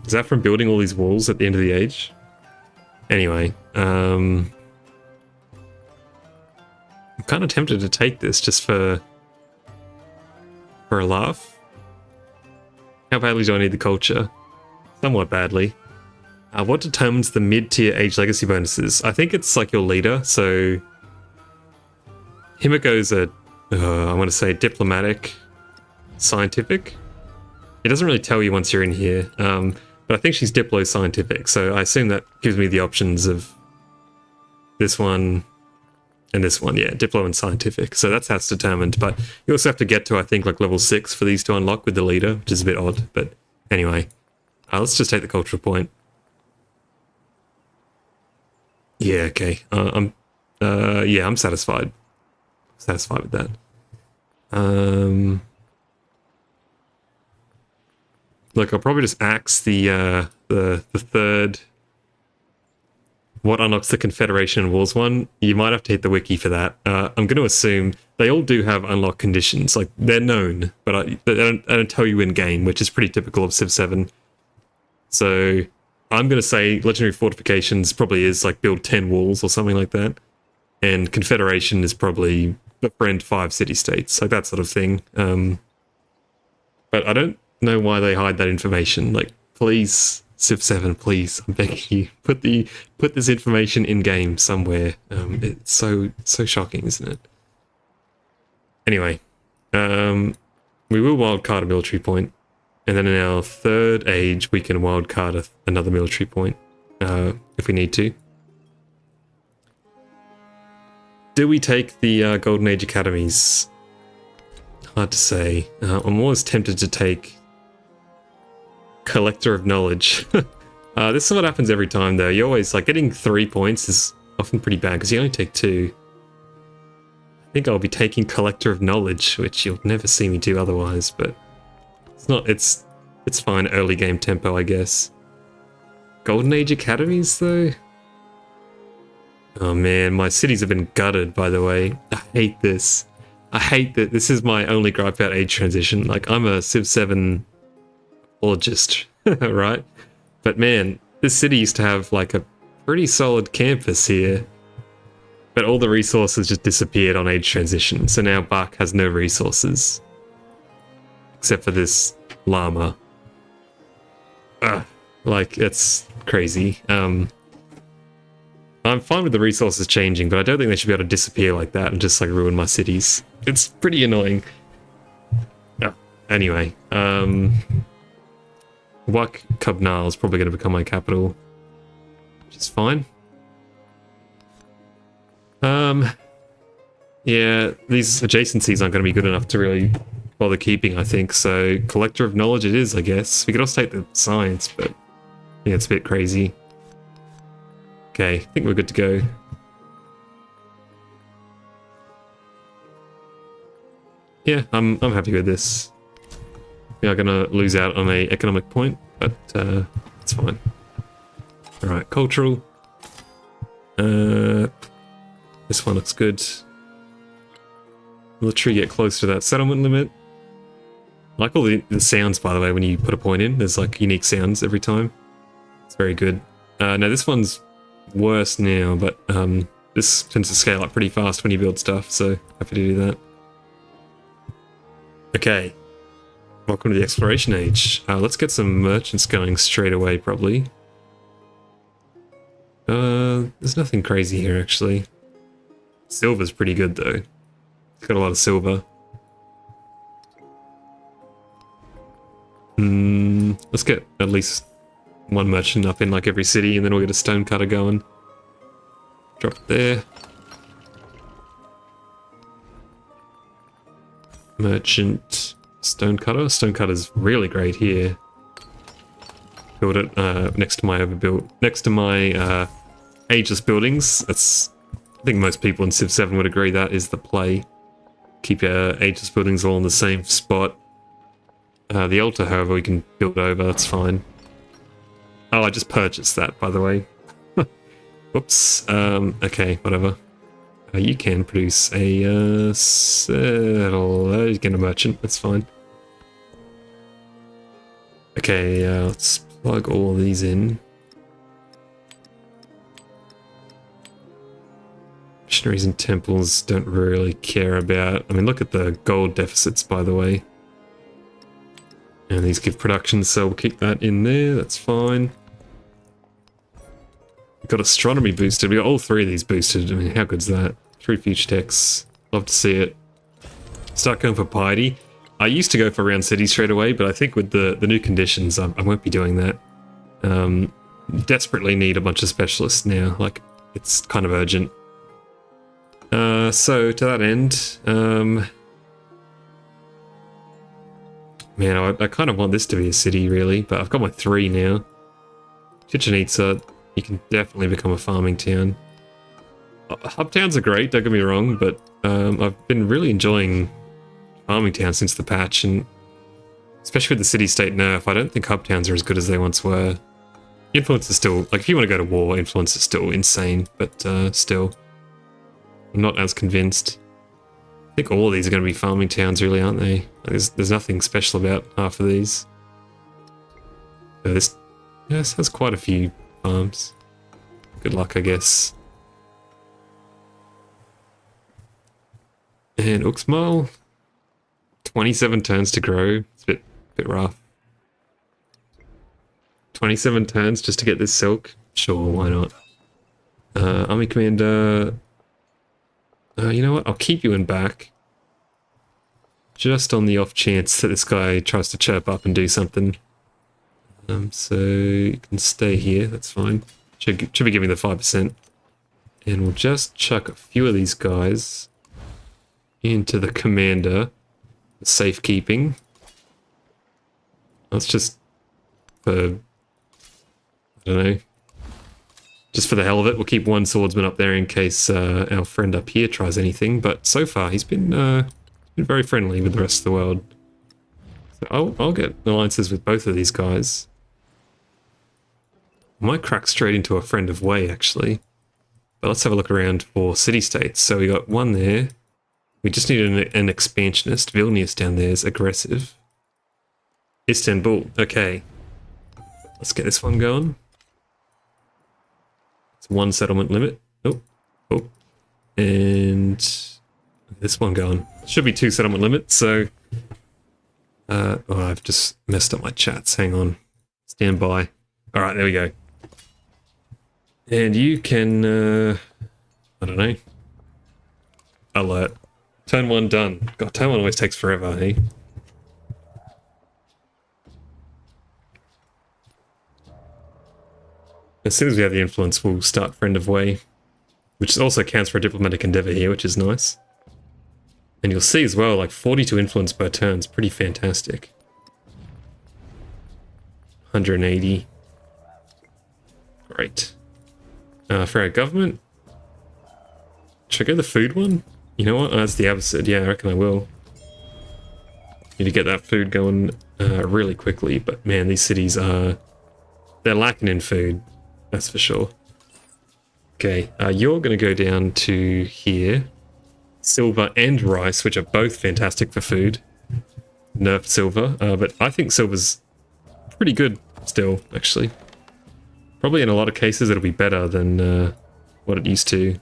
Is that from building all these walls at the end of the age? Anyway, I'm kind of tempted to take this just for a laugh. How badly do I need the culture? Somewhat badly. What determines the mid-tier age legacy bonuses? I think it's like your leader, so Himiko's a, I want to say diplomatic, scientific. It doesn't really tell you once you're in here, but I think she's diplo-scientific, so I assume that gives me the options of this one and this one, yeah, diplo and scientific. So that's how it's determined, but you also have to get to, I think, like level 6 for these to unlock with the leader, which is a bit odd, but anyway. Let's just take the cultural point. Yeah, okay. Yeah, I'm satisfied. Satisfied with that. Look, I'll probably just axe the third. What unlocks the Confederation and Walls one? You might have to hit the wiki for that. I'm going to assume they all do have unlock conditions. Like, they're known, but they don't tell you in game, which is pretty typical of Civ 7. So I'm going to say Legendary Fortifications probably is like build 10 walls or something like that. And Confederation is probably befriend 5 city-states, like that sort of thing. But I don't know why they hide that information. Like, please, Civ 7, please, I'm begging you, put this information in game somewhere. It's so shocking, isn't it? Anyway, we will wildcard a military point. And then in our third age, we can wildcard another military point, if we need to. Do we take the Golden Age Academies? Hard to say. I'm always tempted to take Collector of Knowledge. This is what happens every time, though. You always, like, getting 3 points is often pretty bad, because you only take 2. I think I'll be taking Collector of Knowledge, which you'll never see me do otherwise, but... It's fine, early game tempo, I guess. Golden Age Academies, though? Oh man, my cities have been gutted, by the way. I hate this. I hate that this is my only gripe about age transition. Like, I'm a Civ 7 apologist, right? But man, this city used to have like a pretty solid campus here. But all the resources just disappeared on age transition, so now Buck has no resources. Except for this llama. Like, it's crazy. I'm fine with the resources changing, but I don't think they should be able to disappear like that and just like ruin my cities. It's pretty annoying. Oh, anyway, Wak Kubnal is probably going to become my capital, which is fine. Yeah, these adjacencies aren't going to be good enough to really bother keeping, I think, so Collector of Knowledge it is, I guess. We could also take the Science, but yeah, it's a bit crazy. Okay, I think we're good to go. Yeah, I'm happy with this. We are gonna lose out on a economic point, but it's fine. Alright, cultural. This one looks good. Military, get close to that settlement limit. I like all the sounds, by the way, when you put a point in. There's like unique sounds every time. It's very good. Now this one's worse now, but this tends to scale up pretty fast when you build stuff, so happy to do that. Okay, welcome to the exploration age. Let's get some merchants going straight away, probably. There's nothing crazy here, actually. Silver's pretty good, though. It's got a lot of silver. Let's get at least one merchant up in like every city, and then we'll get a stonecutter going. Drop it there. Merchant, stonecutter. Stonecutter's really great here. Build it next to my overbuilt, next to my ageless buildings. That's, I think most people in Civ 7 would agree that is the play. Keep your ageless buildings all in the same spot. The altar, however, we can build over. That's fine. Oh, I just purchased that, by the way. Whoops. Okay, whatever. You can produce a settler. You get a merchant. That's fine. Okay, let's plug all these in. Missionaries and temples don't really care about. I mean, look at the gold deficits, by the way. And these give production, so we'll keep that in there. That's fine. We've got astronomy boosted. We got all three of these boosted. I mean, how good's that? 3 future techs. Love to see it. Start going for piety. I used to go for round city straight away, but I think with the new conditions, I won't be doing that. Desperately need a bunch of specialists now. Like, it's kind of urgent. So to that end, man, I kind of want this to be a city, really, but I've got my 3 now. Chichen Itza, you can definitely become a farming town. Hub towns are great, don't get me wrong, but I've been really enjoying farming towns since the patch, and especially with the city-state nerf, I don't think hub towns are as good as they once were. Influence is still, like, if you want to go to war, influence is still insane, but still, I'm not as convinced. I think all of these are going to be farming towns, really, aren't they? There's nothing special about half of these. So this has quite a few farms. Good luck, I guess. And Uxmal, 27 turns to grow. It's a bit rough. 27 turns just to get this silk? Sure, why not? Army Commander... you know what? I'll keep you in back. Just on the off chance that this guy tries to chirp up and do something. So you can stay here, that's fine. Should be giving the 5%. And we'll just chuck a few of these guys into the commander. Safekeeping. That's just for... I don't know. Just for the hell of it, we'll keep one swordsman up there in case our friend up here tries anything. But so far, he's been very friendly with the rest of the world. So I'll get alliances with both of these guys. I might crack straight into a friend of Wei, actually. But let's have a look around for city-states. So we got one there. We just need an expansionist. Vilnius down there is aggressive. Istanbul. Okay. Let's get this one going. It's one settlement limit. Oh. Oh. And this one going. Should be 2 settlement limits, so... oh, I've just messed up my chats. Hang on. Stand by. Alright, there we go. And you can... I don't know. Alert. Turn 1 done. God, turn 1 always takes forever, hey? As soon as we have the influence, we'll start Friend of Way. Which also counts for a diplomatic endeavor here, which is nice. And you'll see as well, like 42 influence per turn is pretty fantastic. 180. Great. For our government, should I go the food one? You know what? Oh, that's the Abbasid. Yeah, I reckon I will. Need to get that food going really quickly, but man, these cities are... they're lacking in food, that's for sure. Okay, you're going to go down to here. Silver and rice, which are both fantastic for food. Nerf silver, but I think silver's pretty good still, actually. Probably in a lot of cases it'll be better than what it used to.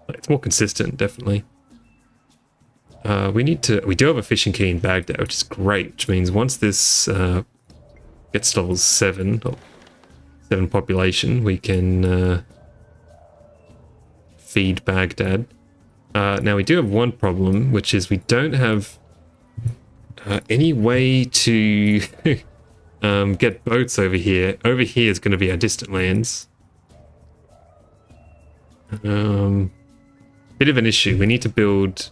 It's more consistent, definitely. We do have a fishing key in Baghdad, which is great, which means once this gets to level 7, or 7 population, we can feed Baghdad. Now we do have one problem, which is we don't have any way to get boats over here. Over here is going to be our distant lands. Bit of an issue. We need to build...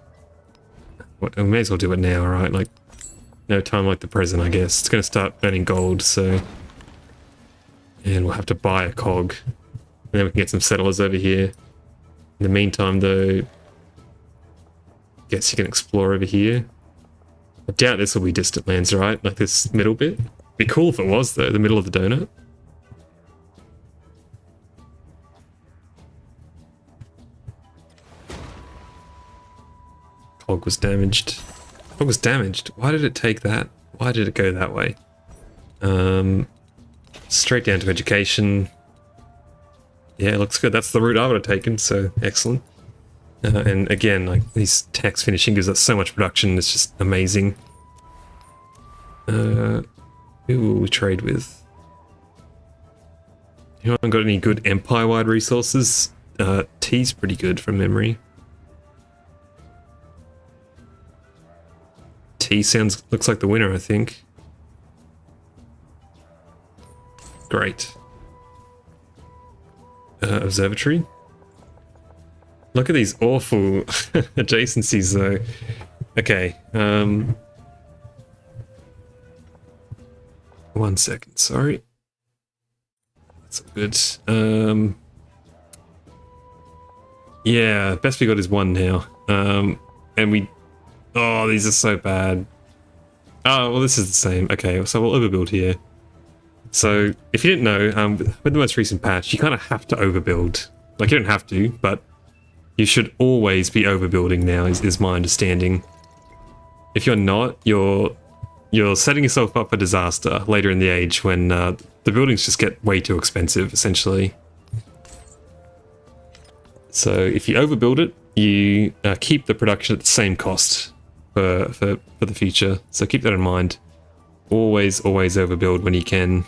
we may as well do it now, right? Like, no time like the present, I guess. It's going to start earning gold, so... and we'll have to buy a cog. And then we can get some settlers over here. In the meantime, though... guess you can explore over here. I doubt this will be distant lands, right? Like this middle bit. Be cool if it was, though, the middle of the donut. Cog was damaged. Cog was damaged? Why did it take that? Why did it go that way? Straight down to education. Yeah, it looks good. That's the route I would have taken, so excellent. And again, like these tax finishing gives us so much production, it's just amazing. Who will we trade with? Anyone got any good empire-wide resources? T's pretty good from memory. T looks like the winner, I think. Great. Observatory. Look at these awful adjacencies, though. Okay. 1 second, sorry. That's good. Yeah, best we got is 1 now. And we... oh, these are so bad. Oh, well, this is the same. Okay, so we'll overbuild here. So, if you didn't know, with the most recent patch, you kind of have to overbuild. Like, you don't have to, but you should always be overbuilding now, is my understanding. If you're not, you're setting yourself up for disaster later in the age when the buildings just get way too expensive, essentially. So if you overbuild it, you keep the production at the same cost for the future. So keep that in mind. Always overbuild when you can.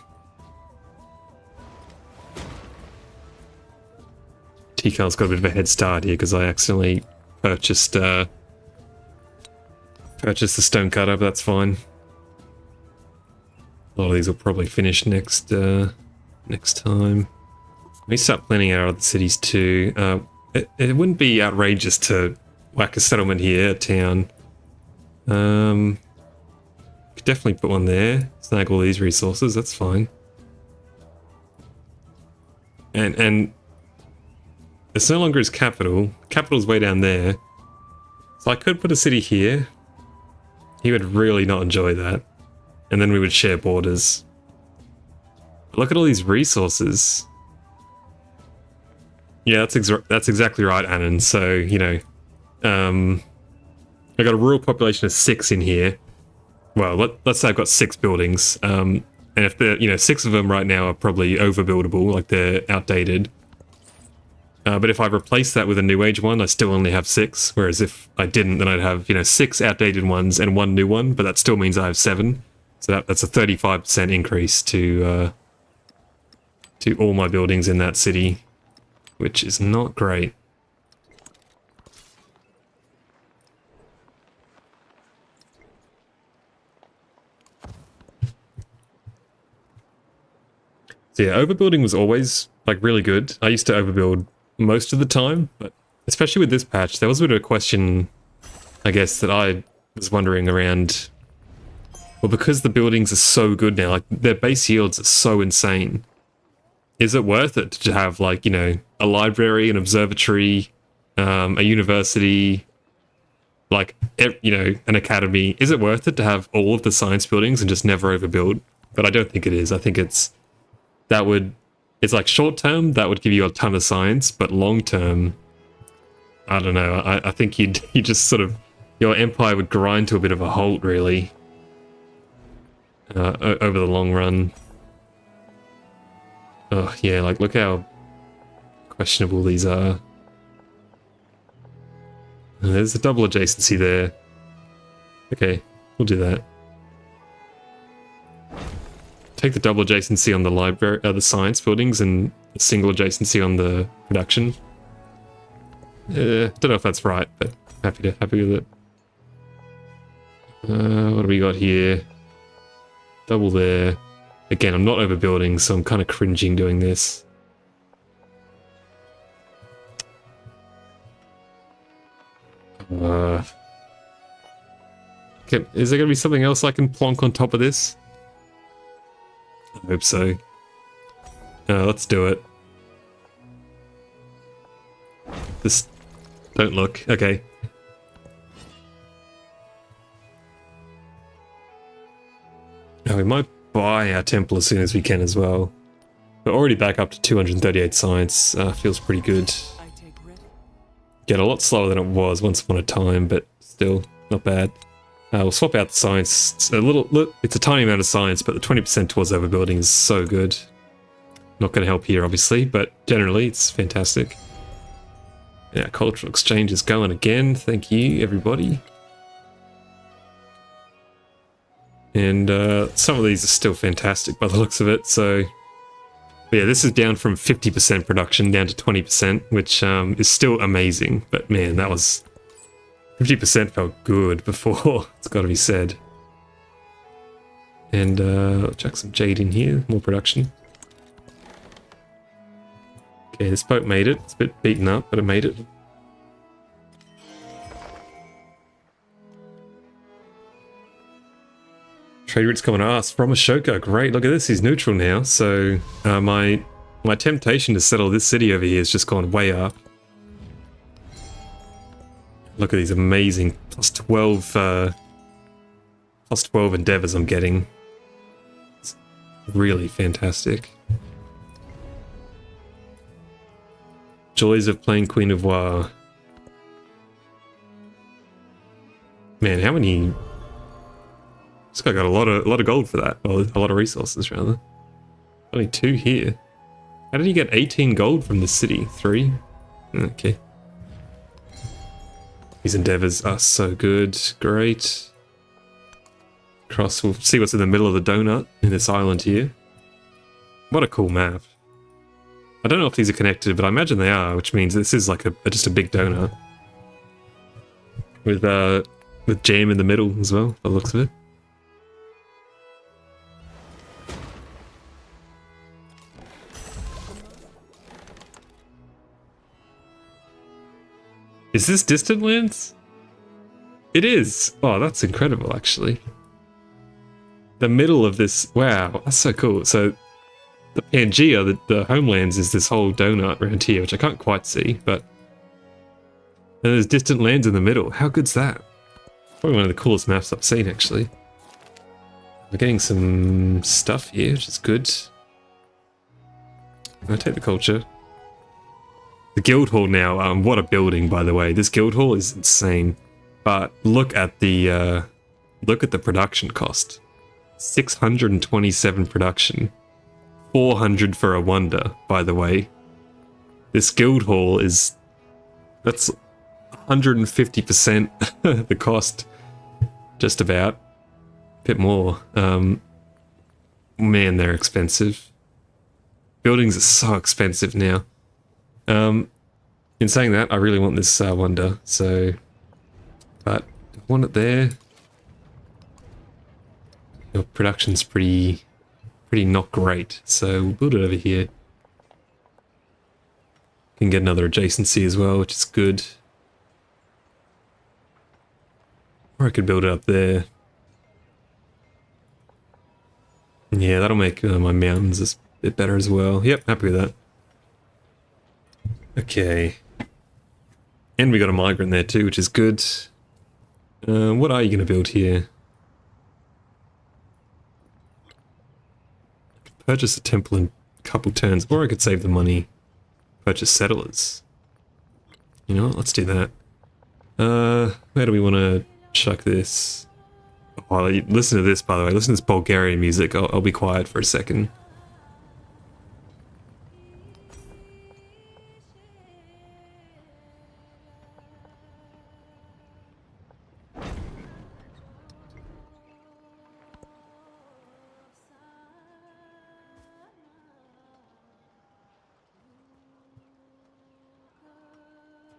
TCal's got a bit of a head start here because I accidentally purchased the stone cutter, but that's fine. A lot of these will probably finish next time. Let me start planning out other cities too. It wouldn't be outrageous to whack a settlement here, a town. Could definitely put one there. Snag all these resources, that's fine. And it's no longer his capital. Capital's way down there. So I could put a city here. He would really not enjoy that. And then we would share borders. But look at all these resources. Yeah, that's exactly right, Annan. So, you know, I got a rural population of 6 in here. Well, let's say I've got 6 buildings. And if they're, you know, 6 of them right now are probably overbuildable, like they're outdated. But if I replace that with a new age one, I still only have 6. Whereas if I didn't, then I'd have, you know, 6 outdated ones and 1 new one. But that still means I have 7. So that's a 35% increase to all my buildings in that city, which is not great. So yeah, overbuilding was always like really good. I used to overbuild most of the time, but especially with this patch, there was a bit of a question, I guess, that I was wondering around. Well, because the buildings are so good now, like their base yields are so insane. Is it worth it to have, like, you know, a library, an observatory, a university, like, you know, an academy? Is it worth it to have all of the science buildings and just never overbuild? But I don't think it is. I think it's like short term, that would give you a ton of science, but long term, I don't know. I think you just sort of, your empire would grind to a bit of a halt, really, over the long run. Oh, yeah, like, look how questionable these are. There's a double adjacency there. Okay, we'll do that. Take the double adjacency on the library, the science buildings, and a single adjacency on the production. Don't know if that's right, but happy with it. What do we got here? Double there. Again, I'm not overbuilding, so I'm kind of cringing doing this. Okay, is there going to be something else I can plonk on top of this? I hope so. Let's do it. Just don't look. Okay. Now we might buy our temple as soon as we can as well. We're already back up to 238 science. Feels pretty good. Get a lot slower than it was once upon a time, but still not bad. We'll swap out the science. It's a tiny amount of science, but the 20% towards overbuilding is so good. Not going to help here, obviously, but generally it's fantastic. Yeah, cultural exchange is going again. Thank you, everybody. And some of these are still fantastic by the looks of it. So, but yeah, this is down from 50% production down to 20%, which is still amazing. But man, that was 50% felt good before. It's got to be said. And I'll chuck some jade in here, more production. Okay, this boat made it. It's a bit beaten up, but it made it. Trade route's coming to us from Ashoka. Great, look at this. He's neutral now. So my temptation to settle this city over here has just gone way up. Look at these amazing plus 12 endeavors I'm getting. It's really fantastic. Joys of playing Queen of War. Man, how many? This guy got a lot of gold for that. Well, a lot of resources rather. Only 2 here. How did he get 18 gold from this city? 3? Okay. These endeavors are so good. Great. We'll see what's in the middle of the donut in this island here. What a cool map. I don't know if these are connected, but I imagine they are, which means this is like just a big donut. With jam in the middle as well, by the looks of it. Is this Distant Lands? It is! Oh, that's incredible, actually. The middle of this... Wow, that's so cool. So, the Pangea, the homelands, is this whole donut around here, which I can't quite see, but... And there's Distant Lands in the middle. How good's that? Probably one of the coolest maps I've seen, actually. We're getting some stuff here, which is good. I'll take the culture. The guild hall now, what a building, by the way. This guild hall is insane. But look at the production cost. 627 production. 400 for a wonder, by the way. This guild hall that's 150% the cost. Just about. Bit more. Man, they're expensive. Buildings are so expensive now. In saying that, I really want this wonder, so... But, I want it there. Your production's pretty not great, so we'll build it over here. Can get another adjacency as well, which is good. Or I could build it up there. Yeah, that'll make my mountains a bit better as well. Yep, happy with that. Okay. And we got a migrant there too, which is good. What are you going to build here? I could purchase a temple in a couple turns, or I could save the money. Purchase settlers. You know what? Let's do that. Where do we want to chuck this? Oh, listen to this, by the way. Listen to this Bulgarian music. I'll be quiet for a second.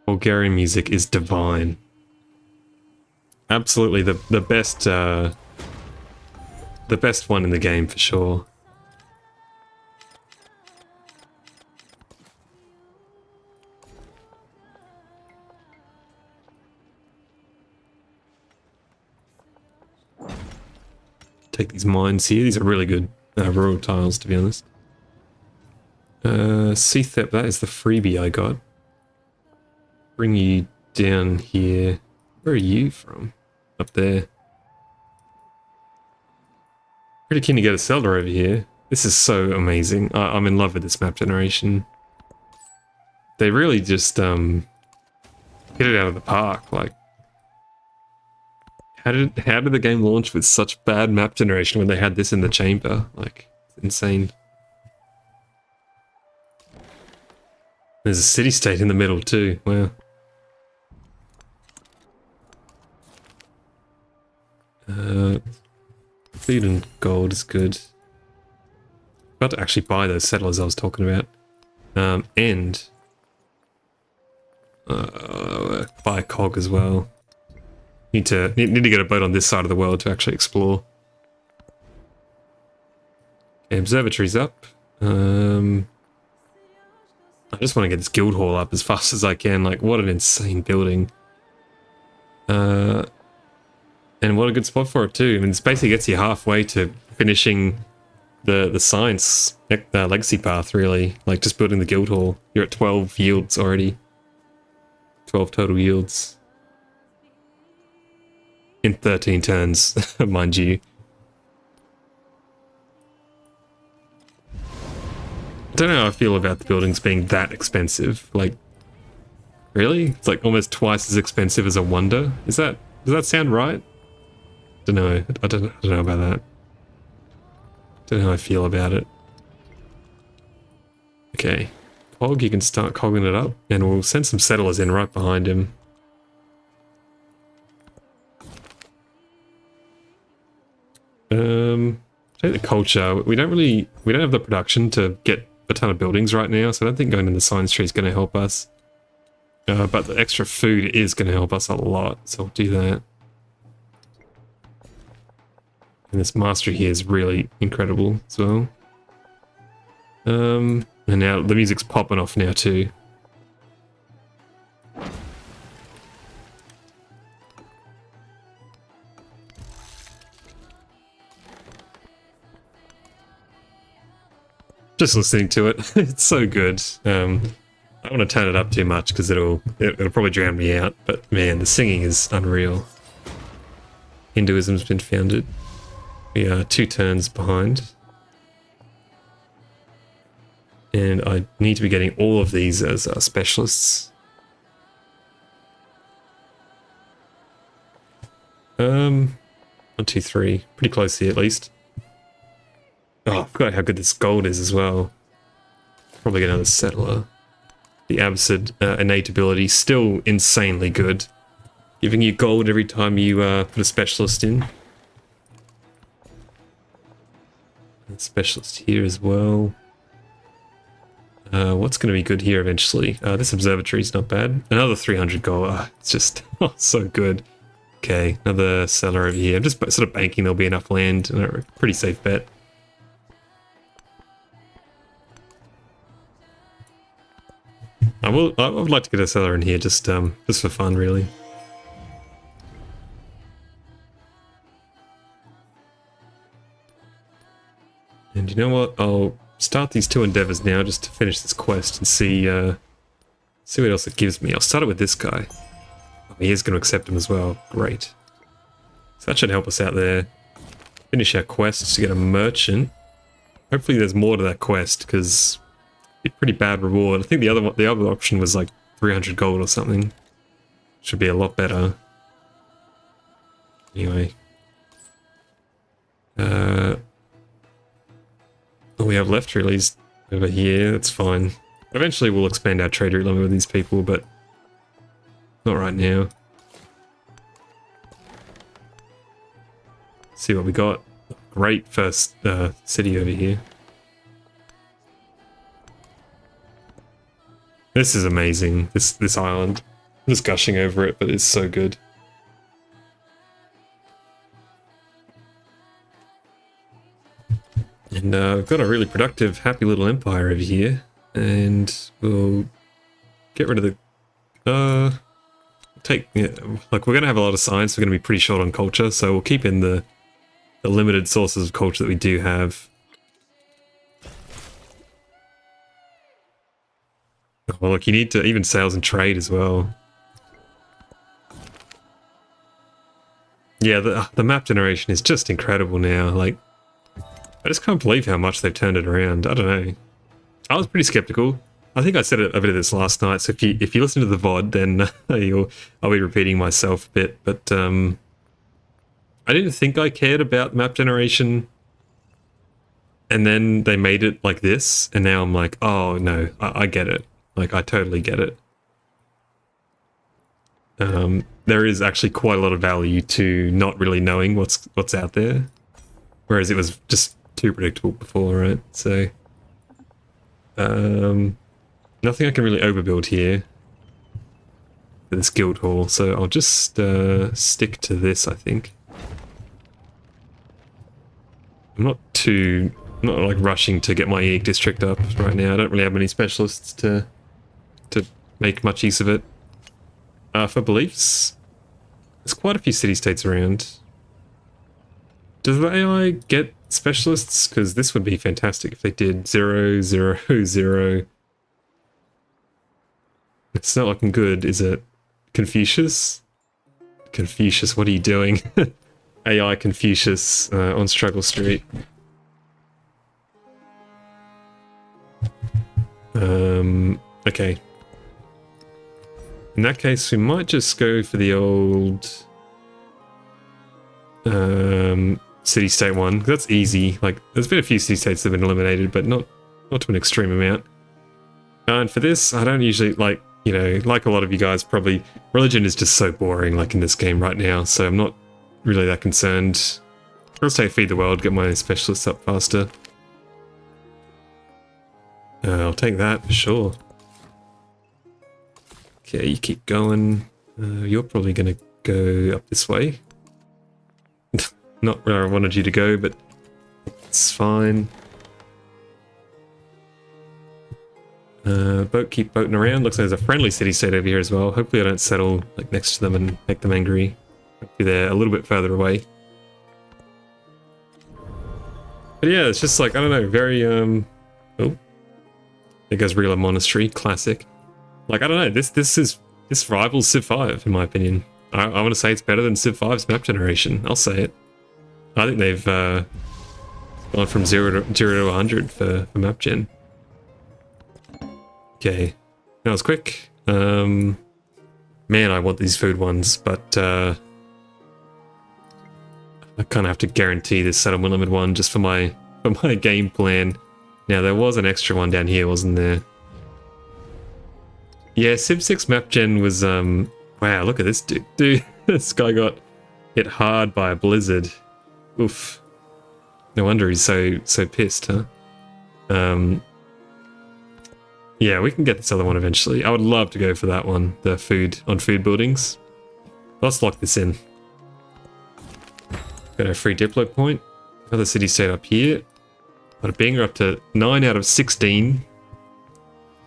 Bulgarian music is divine. Absolutely the best one in the game for sure. Take these mines here. These are really good rural tiles, to be honest. Seathep, that is the freebie I got. Bring you down here. Where are you from? Up there. Pretty keen to get a settler over here. This is so amazing. I'm in love with this map generation. They really just hit it out of the park. Like, how did the game launch with such bad map generation when they had this in the chamber? Like, it's insane. There's a city-state in the middle too. Wow. Food and gold is good. Got to actually buy those settlers I was talking about. And buy a cog as well. Need to get a boat on this side of the world to actually explore. Okay, observatory's up. I just want to get this guild hall up as fast as I can. Like, what an insane building. And what a good spot for it too. I mean, this basically gets you halfway to finishing the science legacy path, really. Like, just building the guild hall. You're at 12 yields already. 12 total yields. In 13 turns, mind you. I don't know how I feel about the buildings being that expensive. Like, really? It's like almost twice as expensive as a wonder? Does that sound right? Don't know. I don't know about that. Don't know how I feel about it. Okay. Cog, you can start cogging it up, and we'll send some settlers in right behind him. Take the culture. We don't have the production to get a ton of buildings right now, so I don't think going in the science tree is going to help us. But the extra food is going to help us a lot, so we'll do that. And this mastery here is really incredible as well. And now the music's popping off now too. Just listening to it, it's so good. I don't want to turn it up too much because it'll probably drown me out. But man, the singing is unreal. Hinduism's been founded. We are 2 turns behind. And I need to be getting all of these as specialists. 1, 2, 3. Pretty close here at least. Oh, I forgot how good this gold is as well. Probably get another settler. The Absid innate ability, still insanely good. Giving you gold every time you put a specialist in. And specialist here as well. What's going to be good here eventually? This observatory is not bad. Another 300 gold. It's just so good. Okay, another settler over here. I'm just sort of banking there'll be enough land. Pretty safe bet. I would like to get a settler in here just for fun, really. And you know what? I'll start these 2 endeavors now just to finish this quest and see what else it gives me. I'll start it with this guy. Oh, he is going to accept him as well. Great. So that should help us out there. Finish our quest to get a merchant. Hopefully there's more to that quest, because it's a pretty bad reward. I think the other option was like 300 gold or something. Should be a lot better. Anyway. All we have left really is over here. That's fine. Eventually we'll expand our trade route limit with these people, but not right now. See what we got. Great first city over here. This is amazing. This island. I'm just gushing over it, but it's so good. And we've got a really productive, happy little empire over here. And we'll get rid of the... like, we're going to have a lot of science. We're going to be pretty short on culture, so we'll keep in the limited sources of culture that we do have. Well, look, you need to... even sales and trade as well. Yeah, the map generation is just incredible now. Like, I just can't believe how much they've turned it around. I don't know. I was pretty skeptical. I think I said a bit of this last night, so if you listen to the VOD, then I'll be repeating myself a bit, but I didn't think I cared about map generation, and then they made it like this, and now I'm like, oh no, I get it. Like, I totally get it. There is actually quite a lot of value to not really knowing what's out there, whereas it was just too predictable before, right? So, nothing I can really overbuild here for this guild hall, so I'll just stick to this, I think. I'm not like rushing to get my Eek district up right now. I don't really have many specialists to make much use of it. For beliefs, there's quite a few city-states around. Does the AI get specialists? Because this would be fantastic if they did 0, 0, 0. It's not looking good, is it? Confucius? Confucius, what are you doing? AI Confucius on Struggle Street. Okay. In that case, we might just go for the old city-state one. That's easy. Like, there's been a few city-states that have been eliminated, but not to an extreme amount. And for this, I don't usually, like, you know, like a lot of you guys probably, religion is just so boring, like, in this game right now, so I'm not really that concerned. I'll say feed the world, get my specialists up faster. I'll take that for sure. Okay, you keep going. You're probably going to go up this way. Not where I wanted you to go, but it's fine. Keep boating around. Looks like there's a friendly city-state over here as well. Hopefully I don't settle like next to them and make them angry. Hopefully they're a little bit further away. But yeah, it's just like, I don't know, very, oh. There goes Rila Monastery, classic. Like, I don't know, this rivals Civ 5, in my opinion. I want to say it's better than Civ 5's map generation. I'll say it. I think they've gone from 0 to 100 for map gen. Okay, that was quick. Man, I want these food ones, but I kind of have to guarantee this settlement limit one just for my game plan. Now there was an extra one down here, wasn't there? Yeah, Civ 6 map gen was wow, look at this dude. This guy got hit hard by a blizzard. Oof. No wonder he's so pissed, huh? Yeah, we can get this other one eventually. I would love to go for that one, the food buildings. Let's lock this in. Got a free Diplo point. Another city state up here. Bada bing, we're up to 9 out of 16.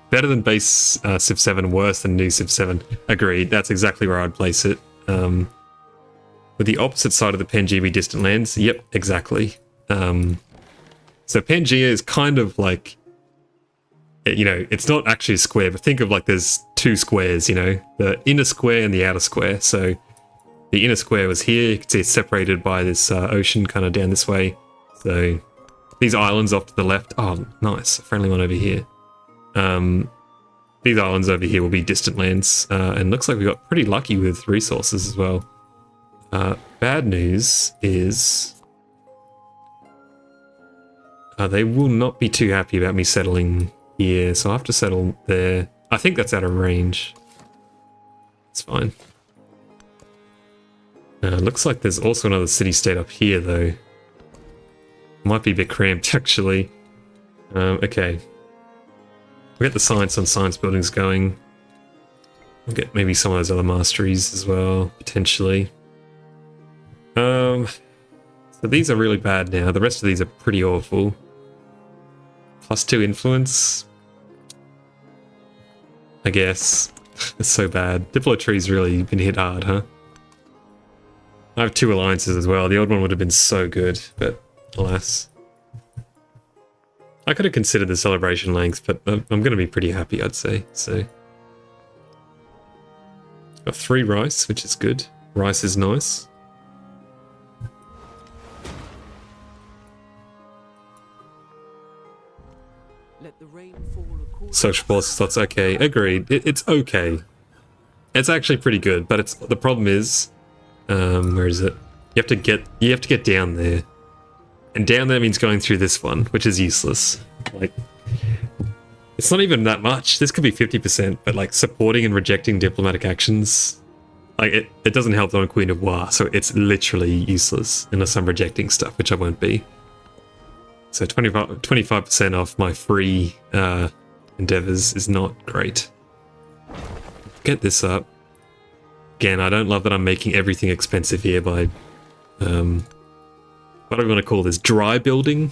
Better than base Civ 7, worse than new Civ 7. Agreed, that's exactly where I'd place it. With the opposite side of the Pangaea Distant Lands. Yep, exactly. So Pangaea is kind of like, you know, it's not actually a square, but think of like there's two squares, you know, the inner square and the outer square. So the inner square was here. You can see it's separated by this ocean kind of down this way. So these islands off to the left. Oh, nice. A friendly one over here. These islands over here will be distant lands. And looks like we got pretty lucky with resources as well. Bad news is they will not be too happy about me settling here, so I have to settle there. I think that's out of range. It's fine. Looks like there's also another city-state up here, though. Might be a bit cramped, actually. Okay. We'll get the science on science buildings going. We'll get maybe some of those other masteries as well, potentially. So these are really bad now. The rest of these are pretty awful. +2 influence. I guess. It's so bad. Diplo Tree's really been hit hard, huh? I have 2 alliances as well. The old one would have been so good, but alas. I could have considered the celebration length, but I'm going to be pretty happy, I'd say. So, got 3 rice, which is good. Rice is nice. Social policy slots, okay, agreed. It's okay. It's actually pretty good, but it's the problem is, where is it? You have to get down there, and down there means going through this one, which is useless. Like, it's not even that much. This could be 50%, but like supporting and rejecting diplomatic actions, like it doesn't help that I'm Queen of War, so it's literally useless unless I'm rejecting stuff, which I won't be. So 25% off my free endeavors is not great. Get this up. Again, I don't love that I'm making everything expensive here by, what do we want to call this? Dry building?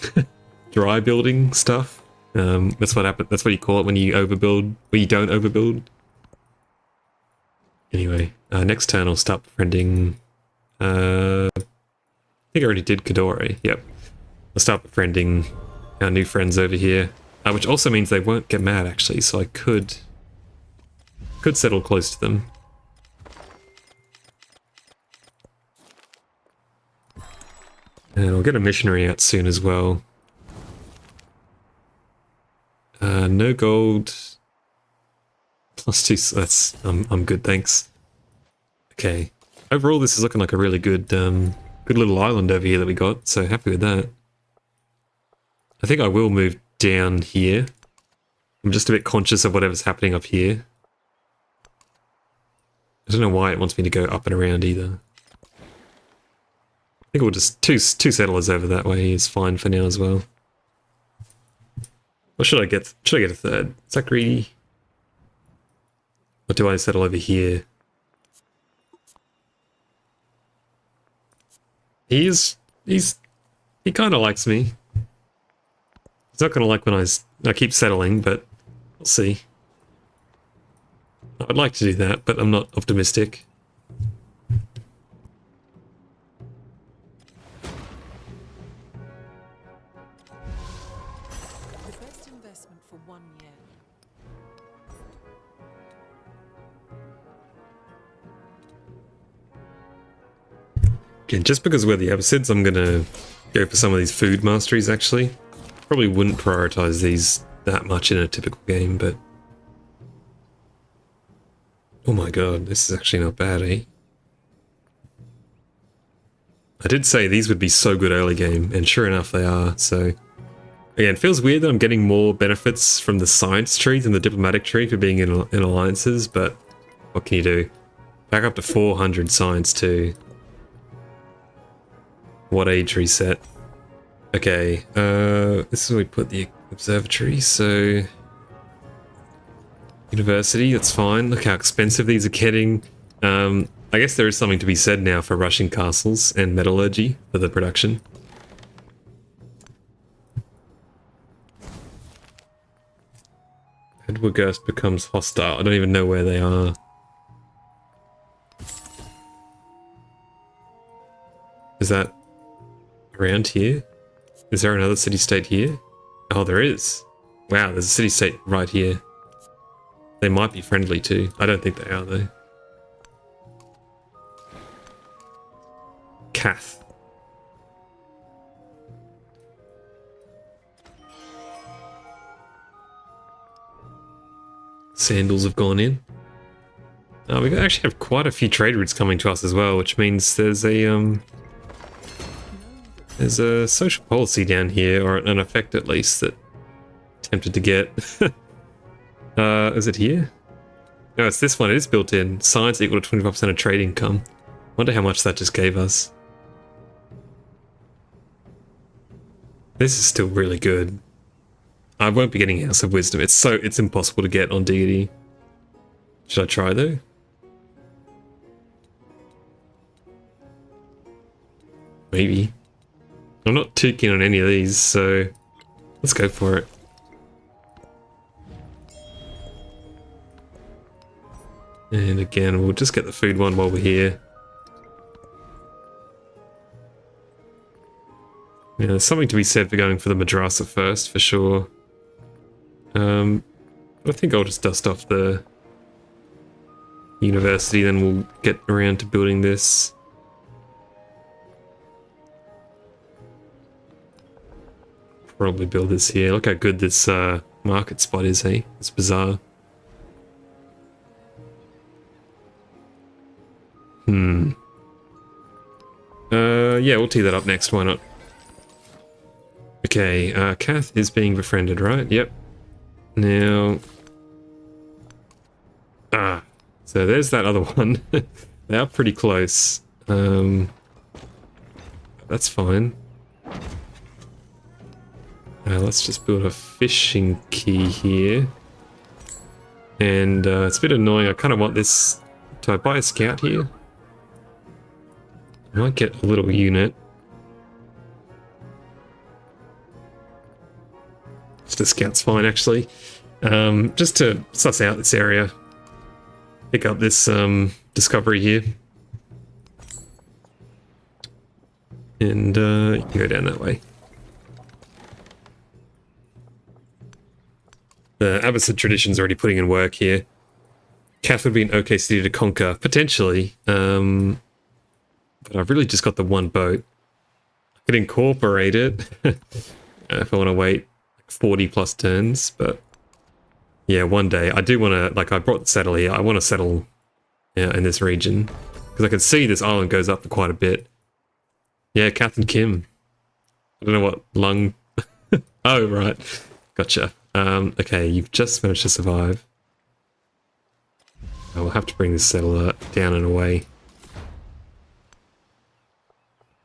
Dry building stuff. That's what happens. That's what you call it when you overbuild, when you don't overbuild. Anyway, next turn I'll start befriending. I think I already did Kadore. Yep. I'll start befriending our new friends over here, which also means they won't get mad actually. So I could settle close to them. And I'll get a missionary out soon as well. No gold. +2, so that's I'm good, thanks. Okay. Overall, this is looking like a really good good little island over here that we got. So happy with that. I think I will move down here. I'm just a bit conscious of whatever's happening up here. I don't know why it wants me to go up and around either. I think we'll just two settlers over that way is fine for now as well. Or should I get a third? Is that greedy? Or do I settle over here? He kind of likes me. He's not going to like when I keep settling, but we'll see. I'd like to do that, but I'm not optimistic. The best investment for 1 year. Again, just because we're the Abbasids, I'm going to go for some of these food masteries, actually. Probably wouldn't prioritize these that much in a typical game, but Oh my god, this is actually not bad, eh? I did say these would be so good early game, and sure enough they are, so... Again, it feels weird that I'm getting more benefits from the science tree than the diplomatic tree for being in alliances, but what can you do? Back up to 400 science too. What age reset? Okay, this is where we put the observatory, so... University, that's fine. Look how expensive these are getting. I guess there is something to be said now for rushing castles and metallurgy for the production. Edwardgurst becomes hostile. I don't even know where they are. Is that around here? Is there another city-state here? Oh, there is. Wow, there's a city-state right here. They might be friendly too. I don't think they are though. Cath. Sandals have gone in. We actually have quite a few trade routes coming to us as well, which means there's a social policy down here, or an effect at least, that I'm tempted to get. Is it here? No, it's this one. It is built in. Science equal to 25% of trade income. Wonder how much that just gave us. This is still really good. I won't be getting House of Wisdom. It's impossible to get on deity. Should I try though? Maybe. I'm not too keen on any of these, so let's go for it. And again, we'll just get the food one while we're here. Yeah, there's something to be said for going for the madrasa first, for sure. I think I'll just dust off the university, then we'll get around to building this. Probably build this here. Look how good this market spot is, hey? It's bizarre. Yeah, we'll tee that up next, why not? Okay, Cath is being befriended, right? Yep. Now... so there's that other one. They are pretty close. That's fine. Let's just build a fishing quay here. And it's a bit annoying, I kind of want this... Do I buy a scout here? I might get a little unit. Just a scout's fine, actually. Just to suss out this area. Pick up this discovery here. And you can go down that way. The Abbasid tradition's already putting in work here. Cath would be an okay city to conquer, potentially. But I've really just got the one boat. I could incorporate it if I want to wait 40 plus turns, but yeah, one day. I do want to, like, I brought the settle here. I want to settle in this region because I can see this island goes up for quite a bit. Yeah, Cath and Kim. I don't know what lung. Oh, right. Gotcha. Okay, you've just managed to survive. I will have to bring this settler down and away.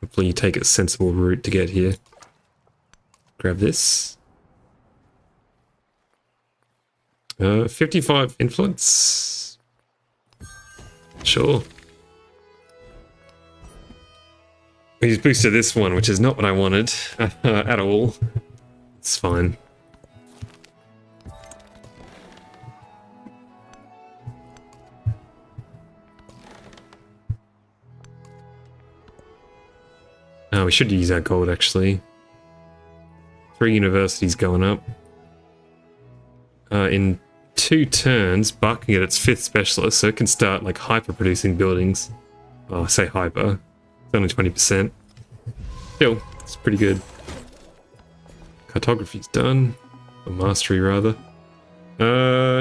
Hopefully you take a sensible route to get here. Grab this. 55 influence. Sure. He's boosted this one, which is not what I wanted at all. It's fine. Oh, we should use our gold, actually. 3 universities going up. In 2 turns, Buck can get its 5th specialist, so it can start, like, hyper-producing buildings. Oh, I say hyper. It's only 20%. Still, it's pretty good. Cartography's done. Or mastery, rather.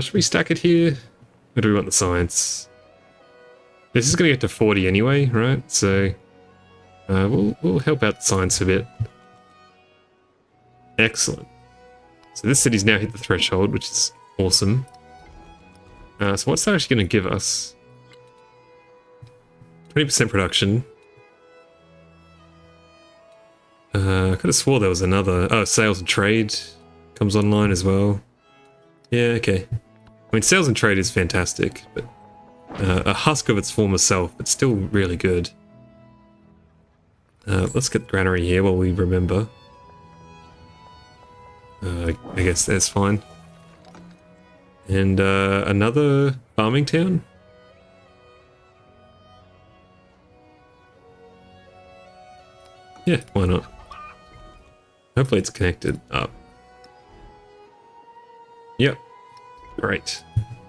Should we stack it here? Or do we want the science? This is going to get to 40 anyway, right? So we'll help out the science a bit. Excellent. So this city's now hit the threshold, which is awesome. So what's that actually going to give us? 20% production. I could have swore there was another. Oh, sales and trade comes online as well. Yeah, okay. I mean, sales and trade is fantastic, but a husk of its former self, but still really good. Let's get the granary here while we remember. I guess that's fine. And another farming town? Yeah, why not? Hopefully it's connected up. Yep. Great.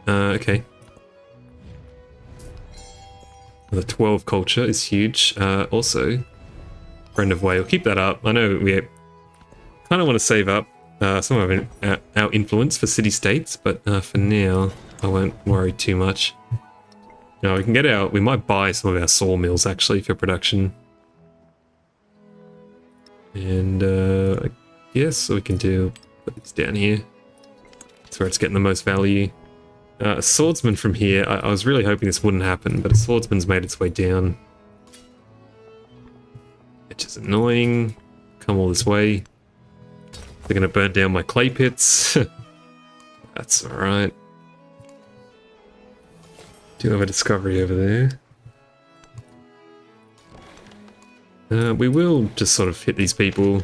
Okay. The 12 culture is huge. Also, Friend of Whale. Keep that up. I know we kind of want to save up some of our influence for city-states, but for now, I won't worry too much. Now, we can get out. We might buy some of our sawmills, actually, for production. And I guess what we can do, put this down here. That's where it's getting the most value. A swordsman from here, I was really hoping this wouldn't happen, but a swordsman's made its way down. Which is annoying. Come all this way. They're gonna burn down my clay pits. That's alright. Do have a discovery over there. We will just sort of hit these people.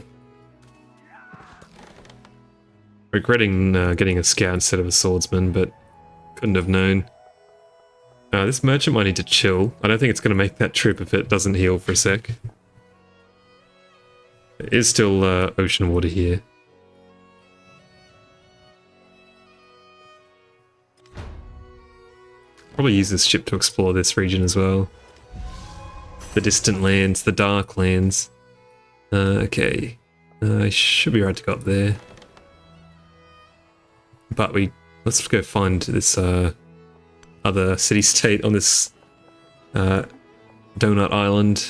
Regretting getting a scout instead of a swordsman, but couldn't have known. This merchant might need to chill. I don't think it's going to make that trip if it doesn't heal for a sec. There is still ocean water here. Probably use this ship to explore this region as well. The distant lands, the dark lands. Okay. I should be right to go up there. But let's go find this other city-state on this donut island.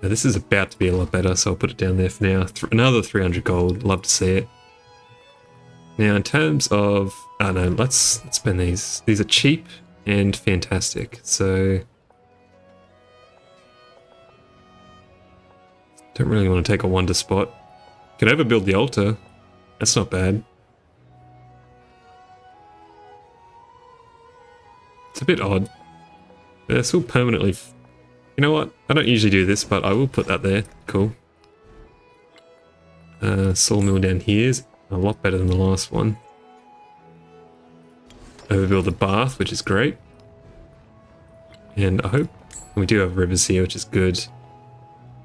Now, this is about to be a lot better, so I'll put it down there for now. Another 300 gold. Love to see it. Now, in terms of... Oh no, let's spend these. These are cheap and fantastic, so... Don't really want to take a wonder spot. Can overbuild the altar. That's not bad. It's a bit odd. But they're still permanently... You know what? I don't usually do this, but I will put that there. Cool. Sawmill down here is a lot better than the last one. Overbuild the bath, which is great. And I hope we do have rivers here, which is good.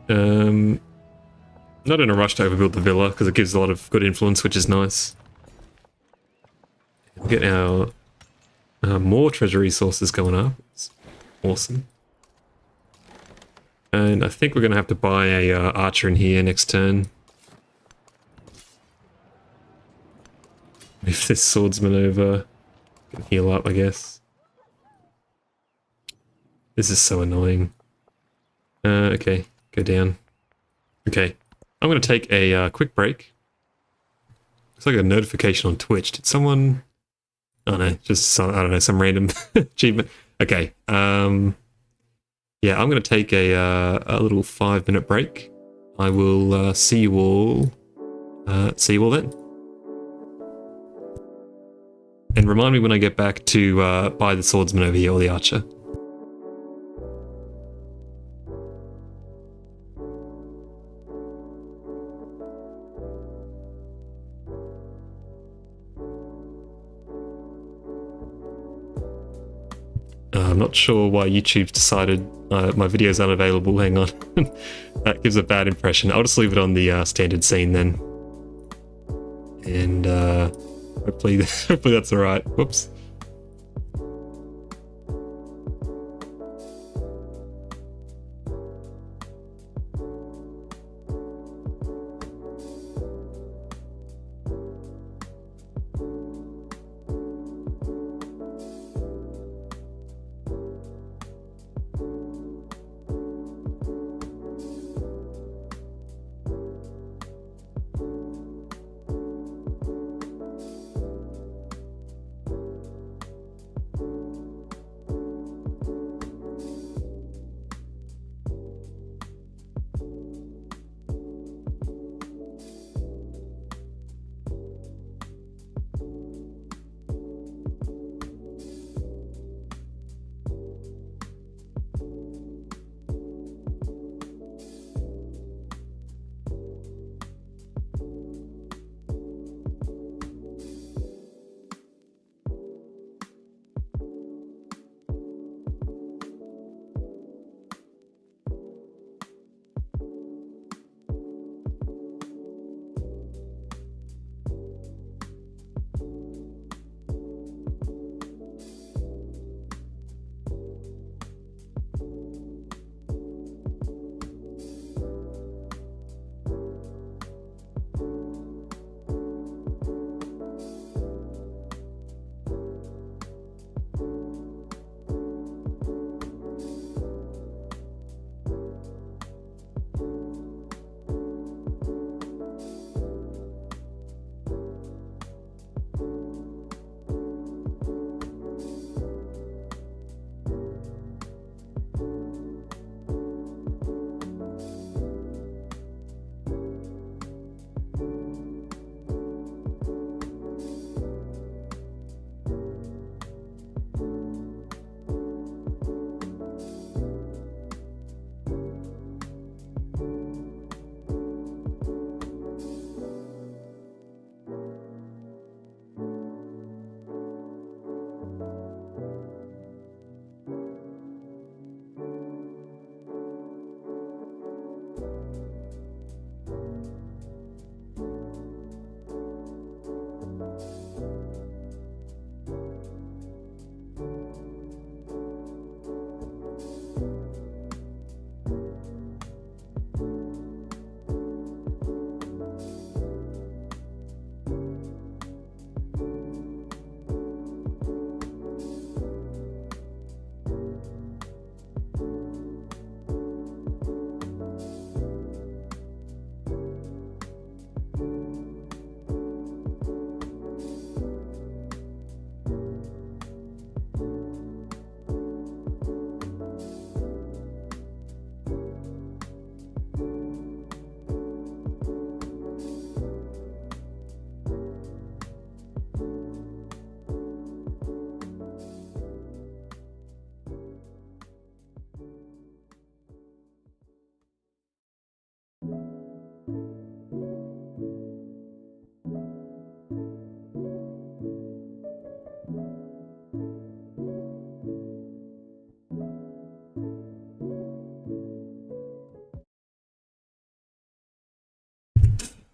Not in a rush to overbuild the villa, because it gives a lot of good influence, which is nice. We'll get our more treasure resources going up. It's awesome. And I think we're going to have to buy a archer in here next turn. Move this swordsman over. Can heal up, I guess. This is so annoying. Okay, go down. Okay, I'm going to take a quick break. Looks like a notification on Twitch. Did someone... Oh no, just some, I don't know, some random achievement. Okay, yeah, I'm going to take a little 5-minute break. I will see you all then. And remind me when I get back to buy the swordsman over here, or the archer. I'm not sure why YouTube's decided my video's unavailable. Hang on. That gives a bad impression. I'll just leave it on the standard scene then. And hopefully that's alright. Whoops.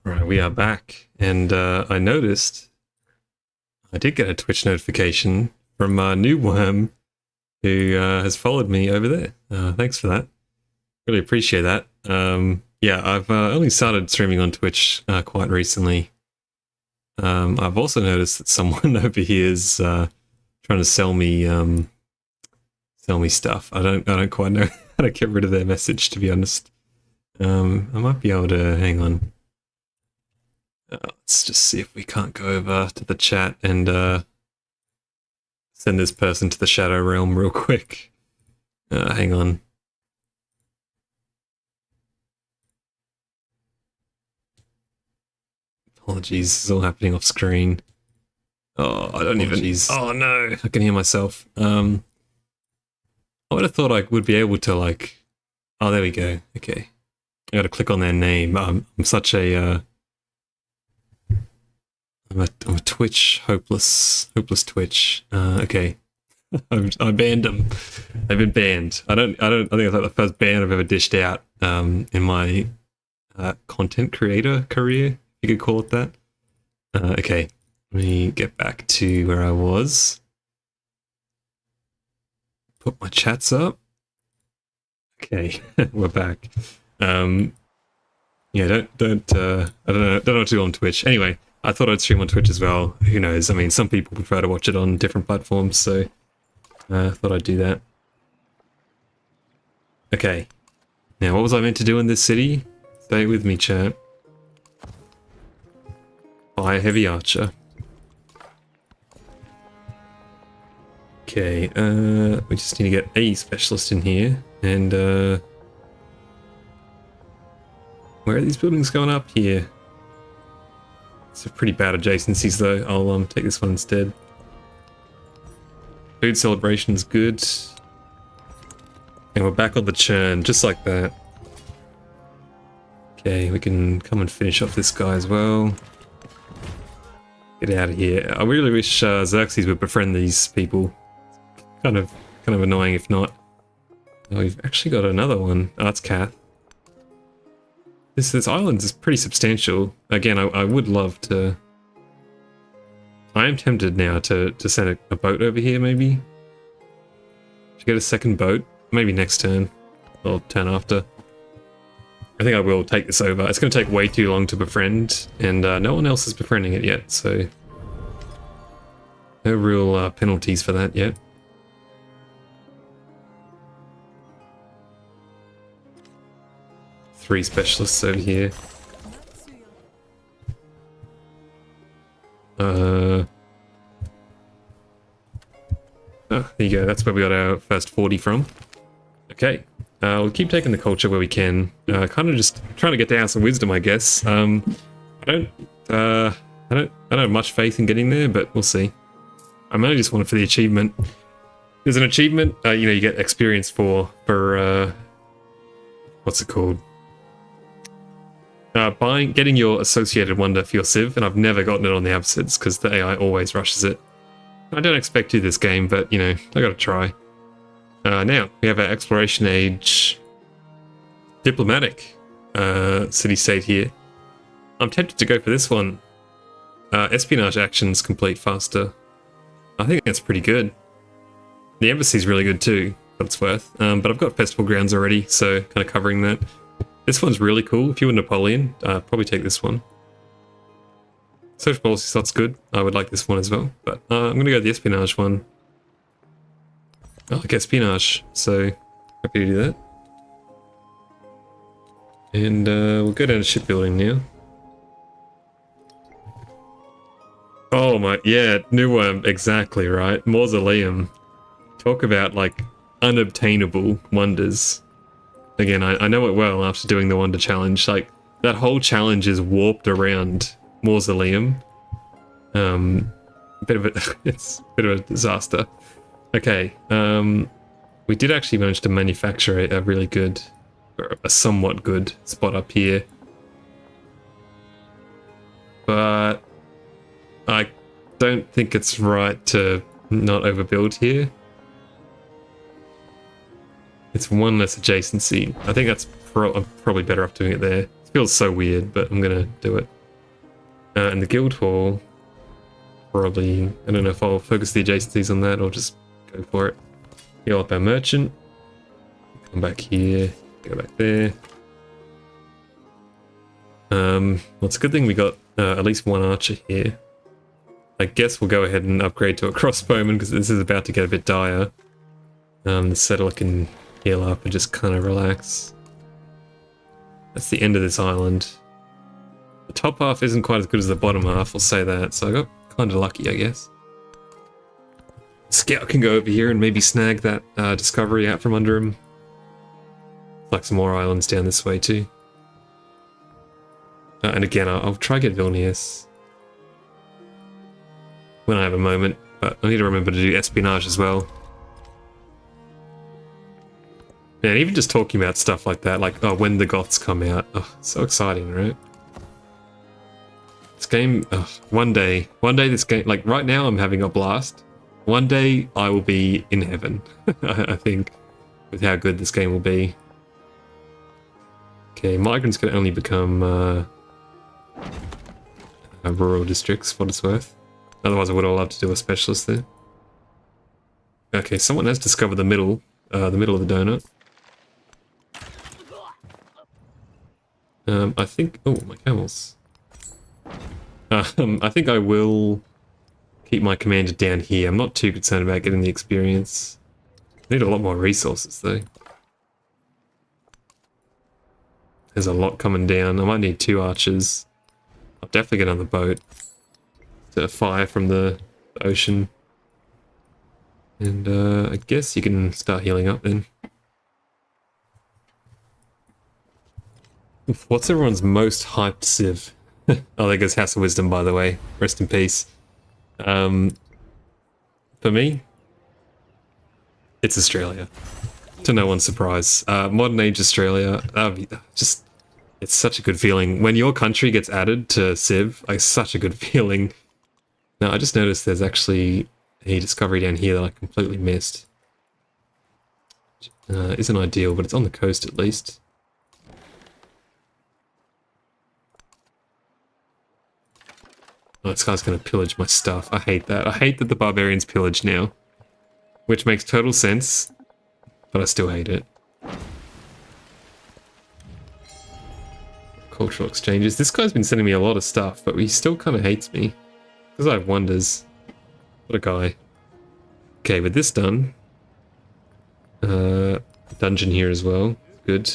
Right, we are back, and I noticed I did get a Twitch notification from New Worm, who has followed me over there. Thanks for that. Really appreciate that. Yeah, I've only started streaming on Twitch quite recently. I've also noticed that someone over here is trying to sell me stuff. I don't quite know how to get rid of their message, to be honest. I might be able to hang on. Let's just see if we can't go over to the chat and send this person to the Shadow Realm real quick. Hang on. Apologies, this is all happening off screen. Oh, I don't even... Oh no, I can hear myself. I would have thought I would be able to, like... Oh, there we go. Okay. I gotta click on their name. I'm such a... I'm a Twitch hopeless Twitch. Okay, I banned them. They've been banned. I think it's like the first ban I've ever dished out in my content creator career, if you could call it that. Okay, let me get back to where I was. Put my chats up. Okay, we're back. Yeah, I don't know what to do on Twitch. Anyway. I thought I'd stream on Twitch as well. Who knows? I mean, some people prefer to watch it on different platforms, so I thought I'd do that. Okay. Now, what was I meant to do in this city? Stay with me, chat. Buy a heavy archer. Okay, we just need to get a specialist in here, and where are these buildings going up here? It's a pretty bad adjacencies though. I'll take this one instead. Food celebration's good. And we're back on the churn, just like that. Okay, we can come and finish off this guy as well. Get out of here. I really wish Xerxes would befriend these people. Kind of annoying if not. Oh, we've actually got another one. Oh, that's Kath. This island is pretty substantial. Again, I would love to... I am tempted now to send a boat over here, maybe? Should get a second boat? Maybe next turn. Or turn after. I think I will take this over. It's going to take way too long to befriend, and no one else is befriending it yet, so... No real penalties for that yet. Three specialists over here. Oh, there you go. That's where we got our first 40 from. Okay. We'll keep taking the culture where we can. Kind of just trying to get down some wisdom, I guess. I don't have much faith in getting there, but we'll see. I mainly just want it for the achievement. There's an achievement, you get experience for what's it called? Getting your associated wonder for your civ, and I've never gotten it on the Abbasids because the AI always rushes it. I don't expect to this game, but I gotta try. Now we have our exploration age diplomatic city-state here. I'm tempted to go for this one. Espionage actions complete faster. I think that's pretty good. The embassy's really good too, what it's worth. But I've got festival grounds already, so kind of covering that. This one's really cool. If you were Napoleon, probably take this one. Social policy slot's good. I would like this one as well. But I'm going to go with the espionage one. I like espionage, so happy to do that. And we'll go down to shipbuilding now. Oh my, yeah, New Worm, exactly right. Mausoleum. Talk about, like, unobtainable wonders. Again, I know it well after doing the Wonder Challenge. Like, that whole challenge is warped around Mausoleum. It's a bit of a disaster. Okay, we did actually manage to manufacture a really good, or a somewhat good spot up here. But I don't think it's right to not overbuild here. It's one less adjacency. I think that's probably better off doing it there. It's feels so weird, but I'm gonna do it. And the guild hall, probably, I don't know if I'll focus the adjacencies on that or just go for it. Heal up our merchant. Come back here, go back there. Well, it's a good thing we got at least one archer here. I guess we'll go ahead and upgrade to a crossbowman because this is about to get a bit dire. The settler can heal up and just kind of relax. That's the end of this island. The top half isn't quite as good as the bottom half, I'll say that, so I got kind of lucky, I guess. Scout can go over here and maybe snag that discovery out from under him. Like some more islands down this way too. And again, I'll try to get Vilnius when I have a moment, but I need to remember to do espionage as well. Man, even just talking about stuff like that, like, oh, when the Goths come out, oh, so exciting, right? This game, one day this game, like right now I'm having a blast. One day I will be in heaven, I think, with how good this game will be. Okay, migrants can only become rural districts, for what it's worth. Otherwise I would have loved to do a specialist there. Okay, someone has discovered the middle of the donut. I think... Oh, my camels. I think I will keep my commander down here. I'm not too concerned about getting the experience. I need a lot more resources, though. There's a lot coming down. I might need 2 archers. I'll definitely get on the boat to fire from the ocean. And I guess you can start healing up then. What's everyone's most hyped civ? Oh, there goes House of Wisdom, by the way. Rest in peace. For me, it's Australia. To no one's surprise. Modern Age Australia, just, it's such a good feeling. When your country gets added to Civ, it's such a good feeling. Now, I just noticed there's actually a discovery down here that I completely missed. Isn't ideal, but it's on the coast at least. Oh, this guy's going to pillage my stuff. I hate that. I hate that the barbarians pillage now. Which makes total sense, but I still hate it. Cultural exchanges. This guy's been sending me a lot of stuff, but he still kind of hates me. Because I have wonders. What a guy. Okay, with this done. Dungeon here as well. Good.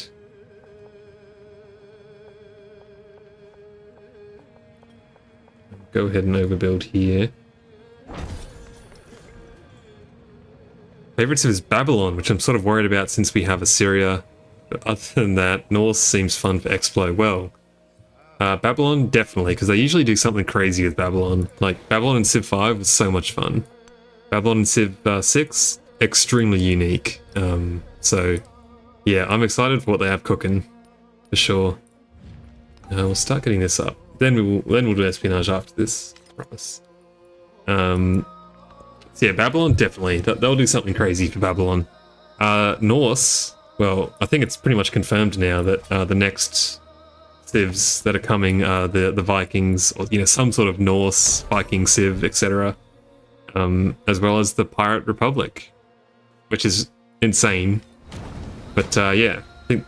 Go ahead and overbuild here. Favorites is Babylon, which I'm sort of worried about since we have Assyria. But other than that, Norse seems fun for Explo. Well, Babylon, definitely, because they usually do something crazy with Babylon. Like, Babylon in Civ 5 was so much fun. Babylon in Civ 6, extremely unique. So, yeah, I'm excited for what they have cooking, for sure. We'll start getting this up. Then we'll do espionage after this, I promise. So yeah, Babylon, definitely. They'll do something crazy for Babylon. Norse, well, I think it's pretty much confirmed now that the next civs that are coming are the Vikings, or some sort of Norse, Viking civ, etc. As well as the Pirate Republic, which is insane. But yeah, I think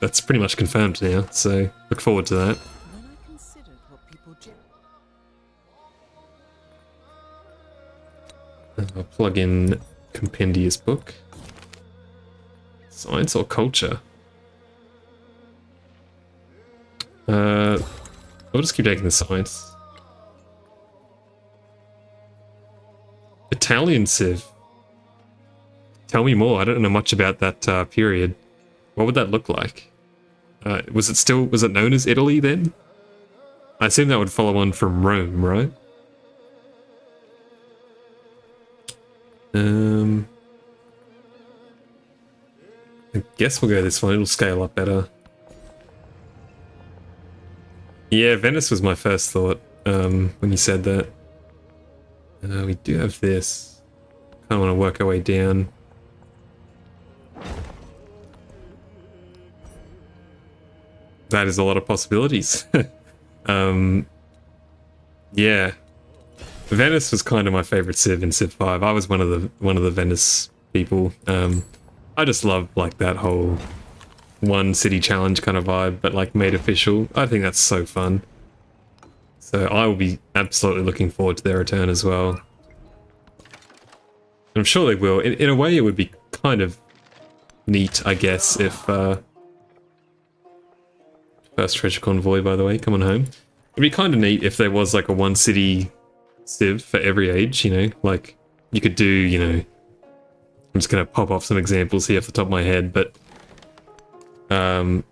that's pretty much confirmed now, so look forward to that. I'll plug in Compendious Book. Science or culture? I'll just keep taking the science. Italian Civ. Tell me more. I don't know much about that period. What would that look like? Was it known as Italy then? I assume that would follow on from Rome, right? I guess we'll go this one. It'll scale up better. Yeah, Venice was my first thought when you said that. We do have this. Kind of want to work our way down. that is a lot of possibilities. Yeah, Venice was kind of my favorite civ in Civ 5. I was one of the Venice people. I just love like that whole one city challenge kind of vibe, but like made official. I think that's so fun. So I will be absolutely looking forward to their return as well. I'm sure they will. In a way, it would be kind of neat, I guess, if first treasure convoy, by the way, come on home. It'd be kind of neat if there was like a one city civ for every age, you know, like you could do, you know, I'm just gonna pop off some examples here off the top of my head, but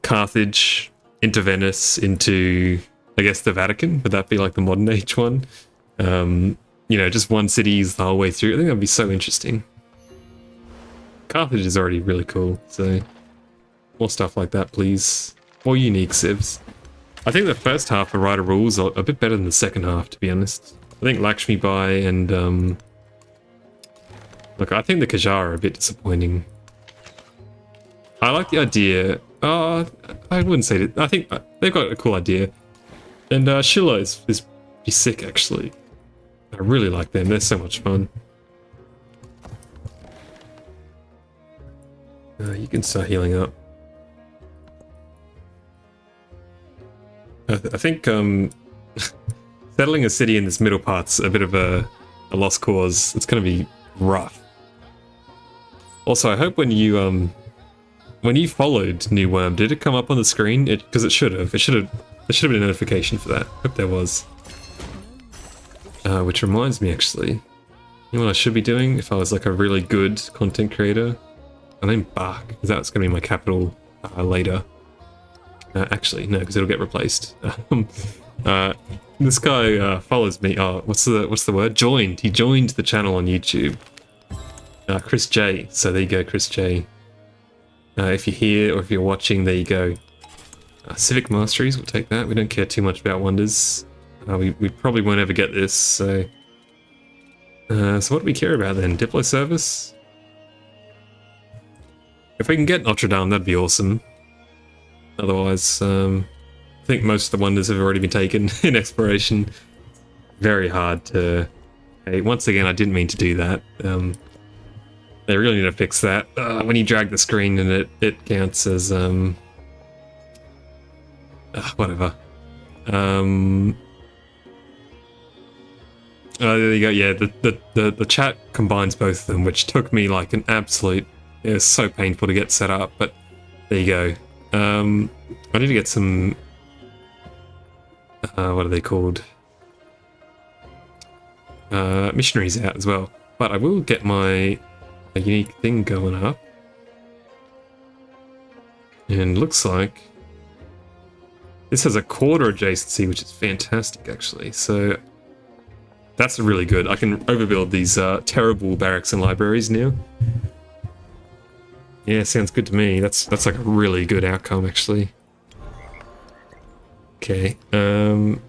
Carthage into Venice into, I guess, the Vatican. Would that be like the modern age one? You know, just one cities the whole way through. I think that'd be so interesting. Carthage is already really cool, so more stuff like that, please. More unique civs. I think the first half of Rider Rules are a bit better than the second half, to be honest. I think Lakshmi Bai and look, I think the Qajar are a bit disappointing. I like the idea. I wouldn't say that. I think they've got a cool idea, and Shilla is pretty sick actually. I really like them. They're so much fun. You can start healing up. I think settling a city in this middle part's a bit of a lost cause. It's going to be rough. Also, I hope when you followed New Worm, did it come up on the screen? Because it should have. There should have been a notification for that. Hope there was. Which reminds me, actually, you know what I should be doing if I was like a really good content creator? My name Bach, because that's going to be my capital later. Actually, no, because it'll get replaced. This guy follows me. Oh, what's the word? Joined. He joined the channel on YouTube. Chris J. So there you go, Chris J. If you're here or if you're watching, there you go. Civic Masteries, we'll take that. We don't care too much about wonders. We probably won't ever get this, so... so what do we care about then? Diplo service? If we can get Notre Dame, that'd be awesome. Otherwise, I think most of the wonders have already been taken in exploration. Very hard to... Hey, once again, I didn't mean to do that. They really need to fix that. When you drag the screen and it counts as... whatever. There you go. Yeah, the chat combines both of them, which took me like an absolute... It was so painful to get set up, but there you go. I need to get some... what are they called? Missionaries out as well. But I will get my unique thing going up. And looks like... This has a quarter adjacency, which is fantastic, actually. So... That's really good. I can overbuild these terrible barracks and libraries now. Yeah, sounds good to me. That's like a really good outcome, actually. Okay. I'm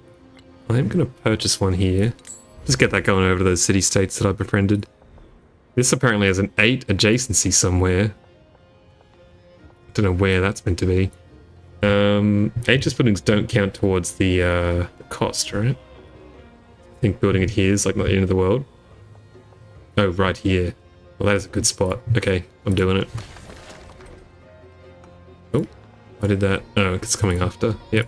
gonna purchase one here. Just get that going over to those city-states that I befriended. This apparently has an 8 adjacency somewhere. Don't know where that's meant to be. Aegis buildings don't count towards the cost, right? I think building it here is like not the end of the world. Oh, right here. Well, that is a good spot. Okay, I'm doing it. Oh, I did that. Oh, it's coming after. Yep.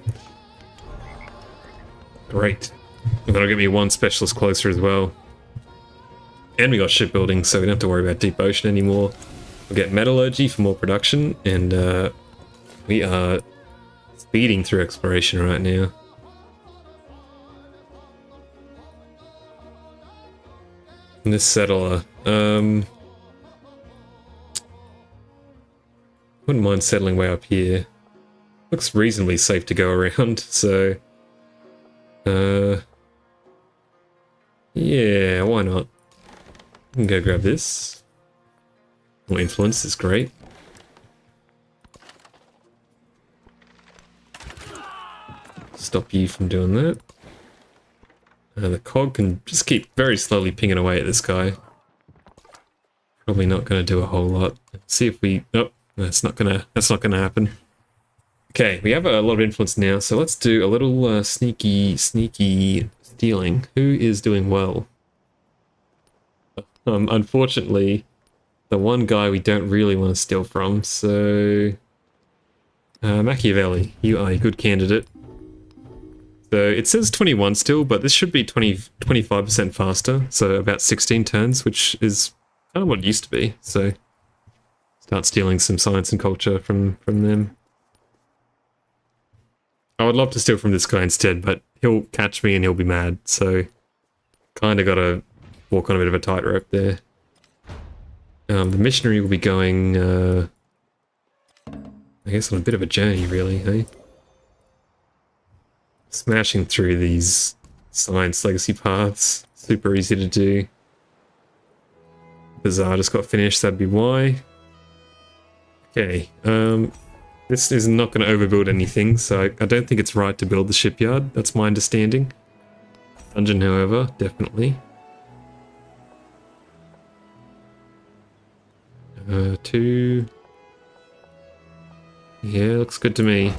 Great. And that'll get me one specialist closer as well. And we got shipbuilding, so we don't have to worry about deep ocean anymore. We'll get metallurgy for more production, and we are speeding through exploration right now. And this settler, wouldn't mind settling way up here. Looks reasonably safe to go around, so... yeah, why not? We can go grab this. More influence is great. Stop you from doing that. The cog can just keep very slowly pinging away at this guy. Probably not going to do a whole lot. See if we... Oh, that's not gonna happen. Okay, we have a lot of influence now, so let's do a little sneaky stealing. Who is doing well? Unfortunately, the one guy we don't really want to steal from, so... Machiavelli, you are a good candidate. So it says 21 still, but this should be 25% faster, so about 16 turns, which is kind of what it used to be, so... Start stealing some science and culture from them. I would love to steal from this guy instead, but he'll catch me and he'll be mad, so kind of got to walk on a bit of a tightrope there. The missionary will be going, I guess on a bit of a journey, really, hey? Smashing through these science legacy paths, super easy to do. Bazaar just got finished, that'd be why. Okay, this is not going to overbuild anything, so I don't think it's right to build the shipyard. That's my understanding. Dungeon, however, definitely. 2. Yeah, looks good to me.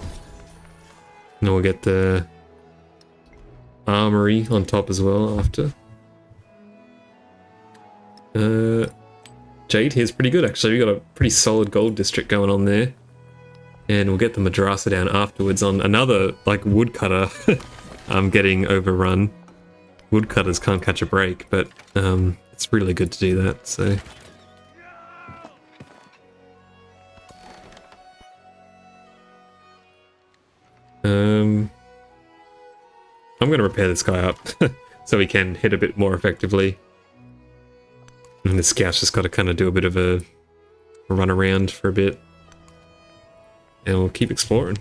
And we'll get the armory on top as well after. Jade here's pretty good, actually. We got a pretty solid gold district going on there. And we'll get the Madrasa down afterwards on another, like, woodcutter getting overrun. Woodcutters can't catch a break, but it's really good to do that, so... I'm going to repair this guy up so we can hit a bit more effectively. And the scout's just got to kind of do a bit of a run around for a bit. And we'll keep exploring.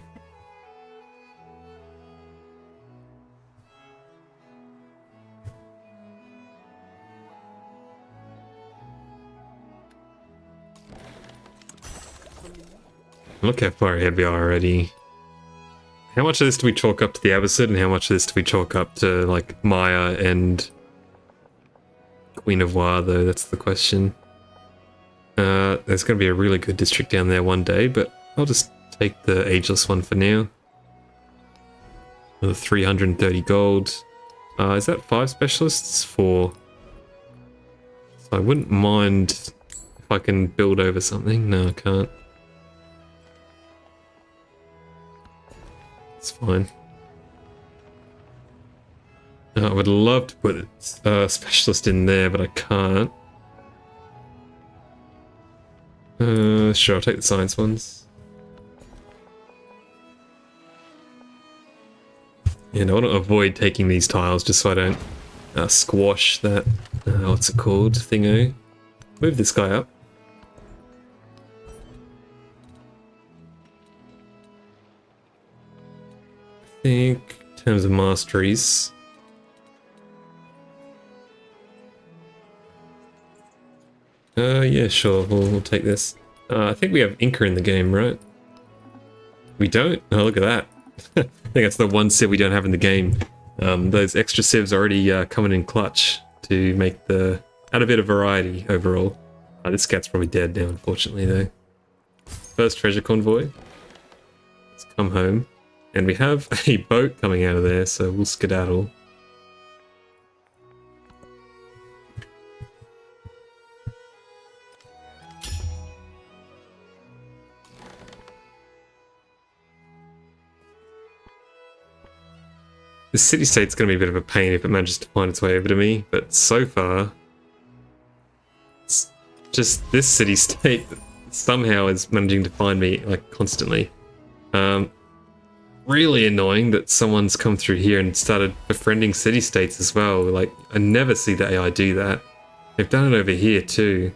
Look how far ahead we are already. How much of this do we chalk up to the Abbasid, and how much of this do we chalk up to, like, Maya and Queen of War, though? That's the question. There's going to be a really good district down there one day, but I'll just take the Ageless one for now. Another 330 gold. Is that 5 specialists? 4. So I wouldn't mind if I can build over something. No, I can't. It's fine. I would love to put a specialist in there, but I can't. Sure, I'll take the science ones. And I want to avoid taking these tiles just so I don't squash that, what's it called, thingo. Move this guy up. I think in terms of masteries, yeah, sure, we'll take this. I think we have Inca in the game, right? We don't? Oh, look at that. I think that's the one civ we don't have in the game. Those extra civs already coming in clutch to make add a bit of variety overall. This scat's probably dead now, unfortunately, though. First treasure convoy. Let's come home. And we have a boat coming out of there, so we'll skedaddle. This city-state's going to be a bit of a pain if it manages to find its way over to me, but so far, it's just this city-state somehow is managing to find me, like, constantly. Really annoying that someone's come through here and started befriending city-states as well. Like, I never see the AI do that. They've done it over here too.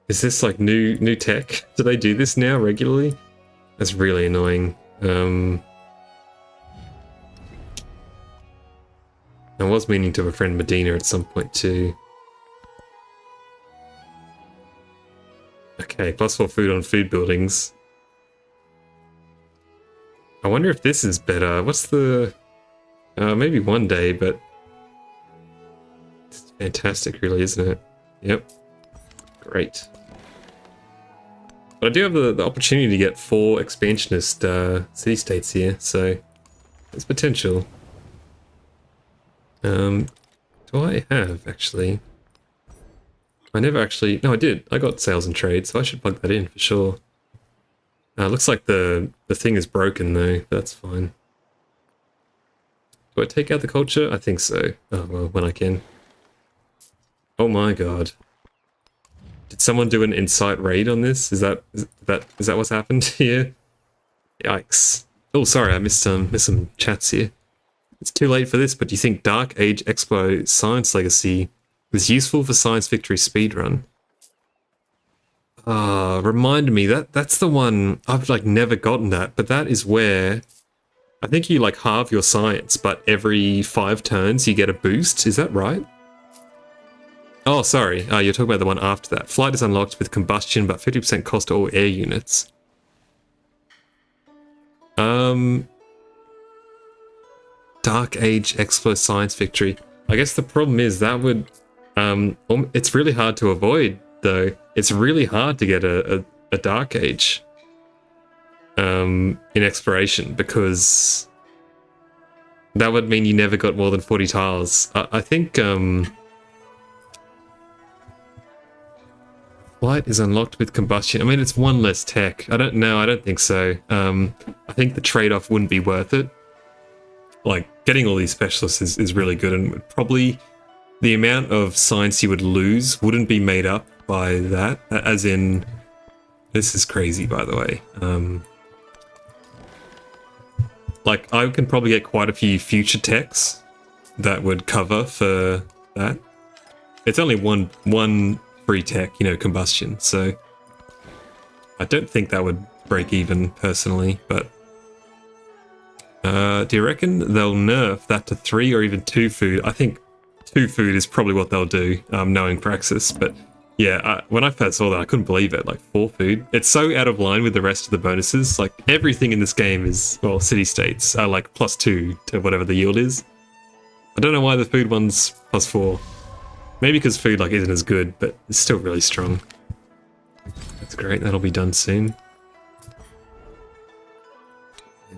Is this like new tech? Do they do this now regularly? That's really annoying. I was meaning to befriend Medina at some point too. Okay, +4 food on food buildings. I wonder if this is better. What's the... maybe one day, but... It's fantastic, really, isn't it? Yep. Great. But I do have the opportunity to get 4 expansionist city-states here, so there's potential. Do I have, actually? I never actually... No, I did. I got sales and trade, so I should plug that in for sure. Looks like the thing is broken, though. That's fine. Do I take out the culture? I think so. Oh, well, when I can. Oh my god. Did someone do an Insight raid on this? Is that what's happened here? Yikes. Oh, sorry, I missed some chats here. It's too late for this, but do you think Dark Age Expo Science Legacy was useful for Science Victory speedrun? Remind me, that's the one, I've like never gotten that, but that is where I think you like halve your science, but every 5 turns you get a boost, is that right? Oh, sorry, you're talking about the one after that. Flight is unlocked with combustion, but 50% cost to all air units. Dark Age Expo Science Victory. I guess the problem is that would... it's really hard to avoid, though. It's really hard to get a Dark Age in exploration, because that would mean you never got more than 40 tiles. I think flight is unlocked with combustion. I mean, it's 1 less tech. I don't think so. I think the trade-off wouldn't be worth it. Like, getting all these specialists is really good, and probably the amount of science you would lose wouldn't be made up by that. As in, this is crazy, by the way. Like, I can probably get quite a few future techs that would cover for that. It's only one free tech, you know, combustion, so I don't think that would break even, personally, but do you reckon they'll nerf that to 3 or even 2 food? I think 2 food is probably what they'll do, knowing Praxis, but yeah, when I first saw that, I couldn't believe it. Like, 4 food. It's so out of line with the rest of the bonuses. Like, everything in this game is, well, city-states are like +2 to whatever the yield is. I don't know why the food one's +4. Maybe because food, like, isn't as good, but it's still really strong. That's great, that'll be done soon.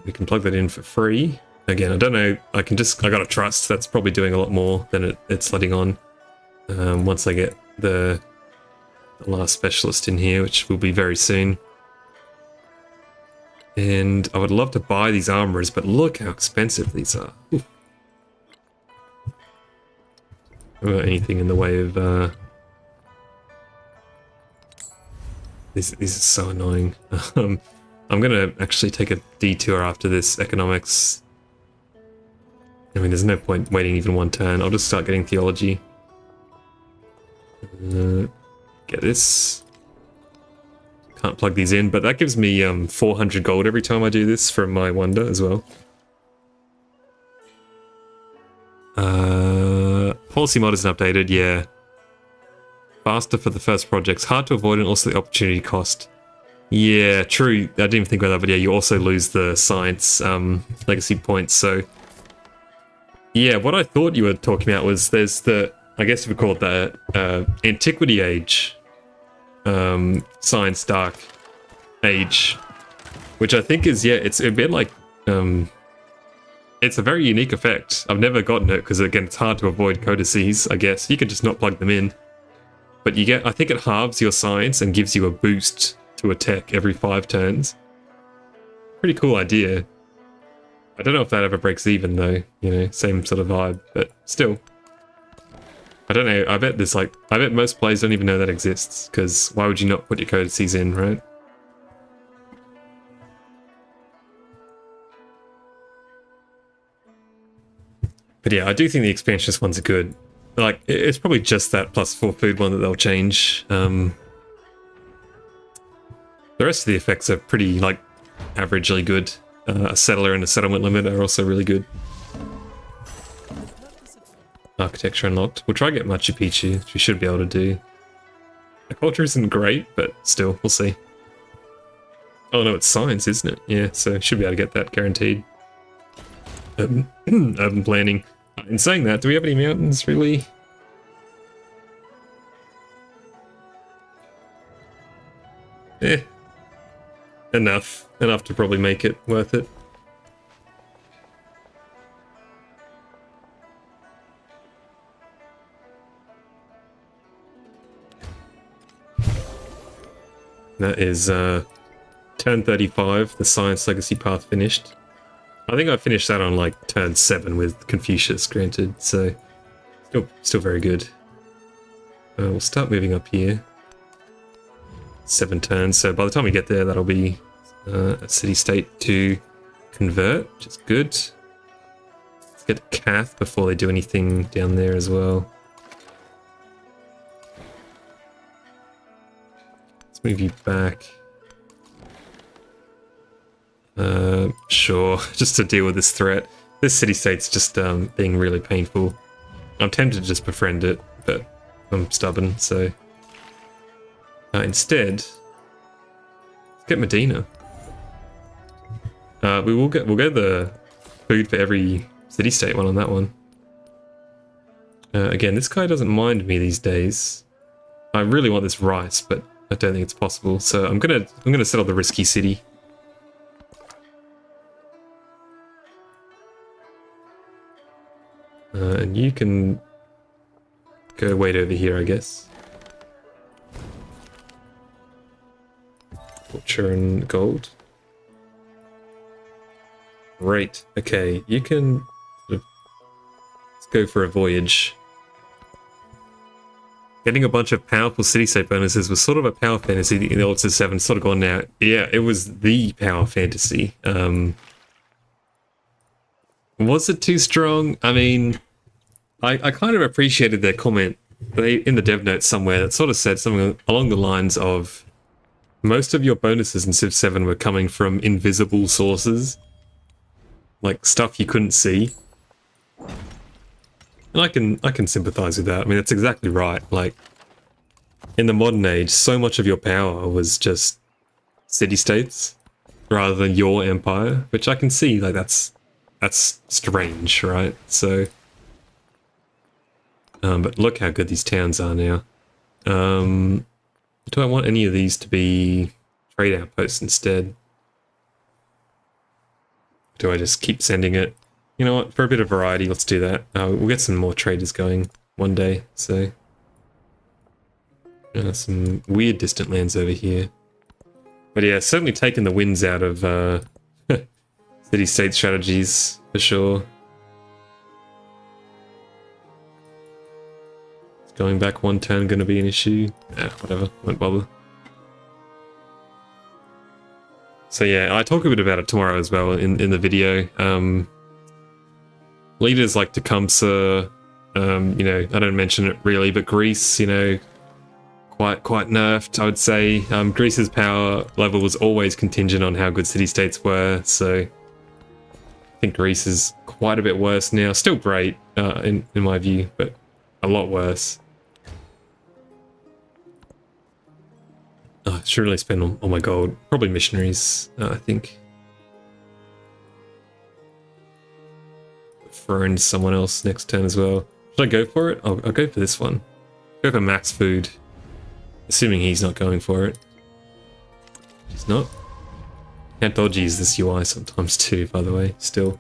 We can plug that in for free. Again, I don't know, I gotta trust that's probably doing a lot more than it's letting on. Once I get the last specialist in here, which will be very soon. And I would love to buy these armorers, but look how expensive these are. Oof. Anything in the way of these are so annoying. I'm gonna actually take a detour after this economics. I mean, there's no point waiting even 1 turn. I'll just start getting theology. Get this. Can't plug these in, but that gives me 400 gold every time I do this from my wonder as well. Policy mod isn't updated, yeah. Faster for the first projects. Hard to avoid, and also the opportunity cost. Yeah, true. I didn't even think about that, but yeah, you also lose the science legacy points, so... Yeah, what I thought you were talking about was there's the... I guess you would call it the Antiquity Age Science Dark Age, which I think is, yeah, it's a bit like... it's a very unique effect. I've never gotten it because, again, it's hard to avoid codices, I guess. You could just not plug them in. But you get... I think it halves your science and gives you a boost to a tech every 5 turns. Pretty cool idea. I don't know if that ever breaks even, though. You know, same sort of vibe, but still. I don't know, I bet there's like... I bet most players don't even know that exists, because why would you not put your codices in, right? But yeah, I do think the expansionist ones are good. Like, it's probably just that +4 food one that they'll change. The rest of the effects are pretty, like, averagely good. A settler and a settlement limit are also really good. Architecture unlocked. We'll try to get Machu Picchu, which we should be able to do. The culture isn't great, but still, we'll see. Oh no, it's science, isn't it? Yeah, so should be able to get that guaranteed. Urban planning. In saying that, do we have any mountains, really? enough to probably make it worth it. That is turn 35, the Science Legacy path finished. I think I finished that on like turn 7 with Confucius, granted, so still very good. We'll start moving up here. 7 turns, so by the time we get there, that'll be a city-state to convert, which is good. Let's get Kath before they do anything down there as well. Let's move you back. Sure, just to deal with this threat. This city-state's just being really painful. I'm tempted to just befriend it, but I'm stubborn, so... instead, let's get Medina. We'll get the food for every city-state one on that one. Again, this guy doesn't mind me these days. I really want this rice, but I don't think it's possible. So I'm gonna settle the risky city. And you can go wait over here, I guess. Culture and gold. Right, okay, you can let's go for a voyage. Getting a bunch of powerful city-state bonuses was sort of a power fantasy in the old Civ 7, sort of gone now. Yeah, it was the power fantasy. Was it too strong? I mean, I kind of appreciated their comment in the dev notes somewhere that sort of said something along the lines of most of your bonuses in Civ 7 were coming from invisible sources. Like stuff you couldn't see. And I can sympathize with that. I mean, that's exactly right. Like, in the modern age, so much of your power was just city-states rather than your empire, which I can see, like, that's strange, right? So, but look how good these towns are now. Do I want any of these to be trade outposts instead? Do I just keep sending it? You know what, for a bit of variety, let's do that. We'll get some more traders going one day, so... some weird distant lands over here. But yeah, certainly taking the wins out of city-state strategies, for sure. Is going back one turn going to be an issue? Whatever, won't bother. So yeah, I talk a bit about it tomorrow as well in the video. Leaders like Tecumseh, you know, I don't mention it really, but Greece, you know, quite nerfed, I would say. Greece's power level was always contingent on how good city-states were, so I think Greece is quite a bit worse now. Still great, in my view, but a lot worse. I should really spend all my gold. Probably missionaries, I think. Friend someone else next turn as well. Should I go for it? I'll go for this one. Go for max food. Assuming he's not going for it. He's not. Can't dodge use this UI sometimes too, by the way, still.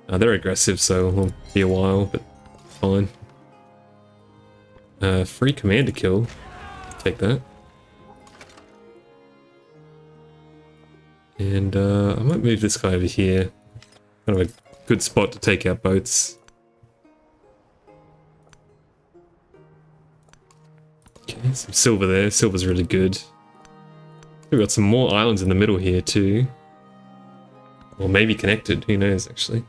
They're aggressive, so it'll be a while, but fine. Free commander kill. Take that. And I might move this guy over here. Kind of a good spot to take out boats. Okay, some silver there. Silver's really good. We've got some more islands in the middle here too. Or maybe connected, who knows actually.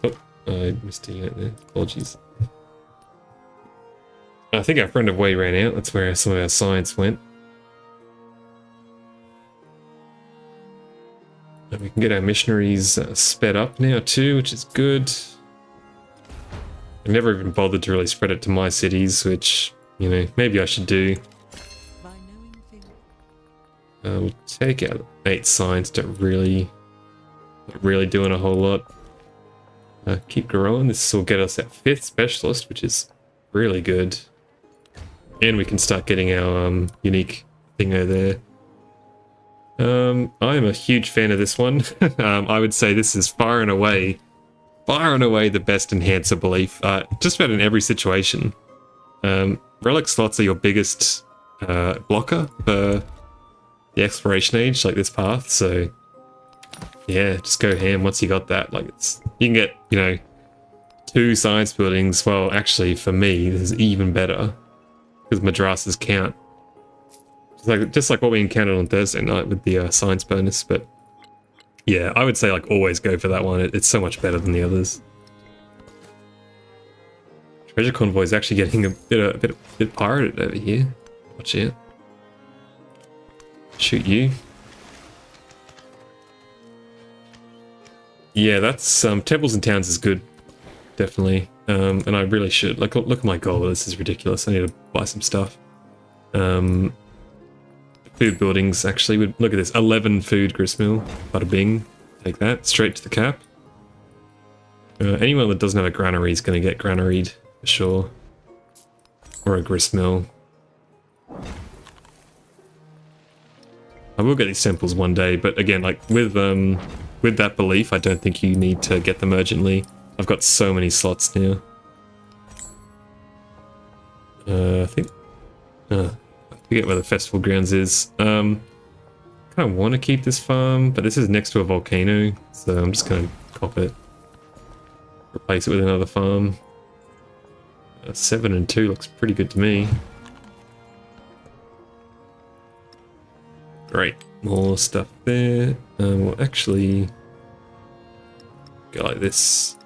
Oh, I missed a unit there. Apologies. I think our friend of Way ran out. That's where some of our science went. And we can get our missionaries sped up now too, which is good. I never even bothered to really spread it to my cities, which, you know, maybe I should do. We'll take out 8 science, not really doing a whole lot. Keep growing. This will get us our 5th specialist, which is really good. And we can start getting our unique thingo there. I am a huge fan of this one. I would say this is far and away the best enhancer belief, just about in every situation. Relic slots are your biggest blocker for the exploration age, like this path, so yeah, just go ham once you got that. Like, you can get, you know, 2 science buildings. Well, actually, for me, this is even better, because madrasas count. Just like what we encountered on Thursday night with the science bonus, but yeah, I would say like always go for that one. It's so much better than the others. Treasure convoy is actually getting a bit pirated over here. Watch it. Shoot you. Yeah, that's temples and towns is good, definitely. And I really should look at my goal. This is ridiculous. I need to buy some stuff. Food buildings, actually. Look at this. 11 food gristmill. Bada bing. Take that. Straight to the cap. Anyone that doesn't have a granary is going to get granaried, for sure. Or a gristmill. I will get these temples one day, but again, like, with that belief, I don't think you need to get them urgently. I've got so many slots now. I think... I forget where the festival grounds is. Kind of want to keep this farm, but this is next to a volcano, so I'm just going to cop it. Replace it with another farm. 7 and 2 looks pretty good to me. Great, more stuff there. We'll actually go like this.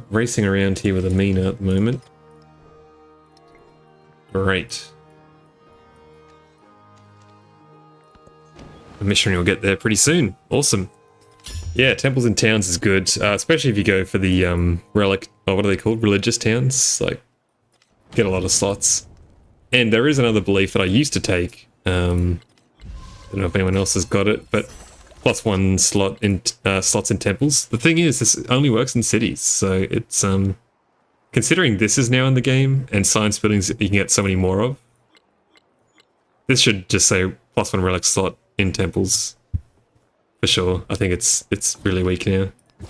Racing around here with Amina at the moment. Great. The missionary will get there pretty soon. Awesome. Yeah, temples and towns is good, especially if you go for the relic, or what are they called? Religious towns. Like, get a lot of slots. And there is another belief that I used to take. Don't know if anyone else has got it, but +1 slot in slots in temples. The thing is, this only works in cities, so it's considering this is now in the game and science buildings you can get so many more of. This should just say +1 relic slot in temples for sure. I think it's really weak now. I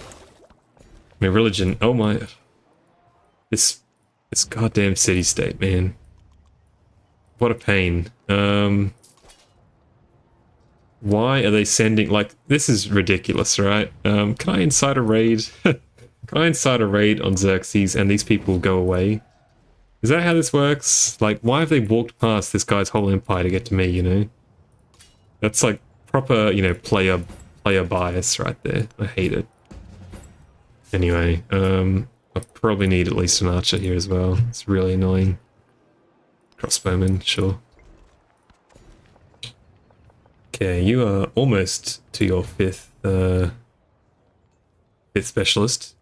mean, religion. Oh my, this goddamn city state, man. What a pain. Why are they sending, like, this is ridiculous, right? Can I incite a raid? Can I incite a raid on Xerxes and these people go away? Is that how this works? Like, why have they walked past this guy's whole empire to get to me, you know? That's like proper, you know, player bias right there. I hate it. Anyway, I probably need at least an archer here as well. It's really annoying. Crossbowman, sure. Okay, you are almost to your 5th specialist.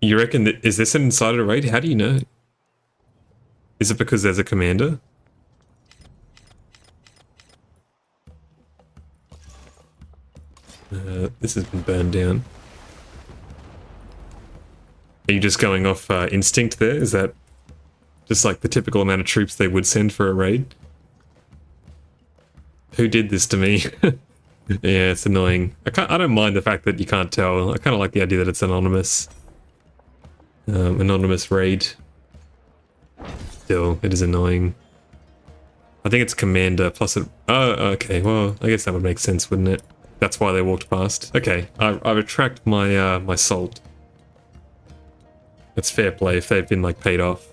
You reckon that, is this an insider raid? How do you know? Is it because there's a commander? This has been burned down. Are you just going off instinct there? Is that just like the typical amount of troops they would send for a raid? Who did this to me? Yeah, it's annoying. I don't mind the fact that you can't tell. I kind of like the idea that it's anonymous. Anonymous raid. Still, it is annoying. I think it's commander plus it. Oh, okay. Well, I guess that would make sense, wouldn't it? That's why they walked past. Okay, I retract my my salt. That's fair play if they've been like paid off.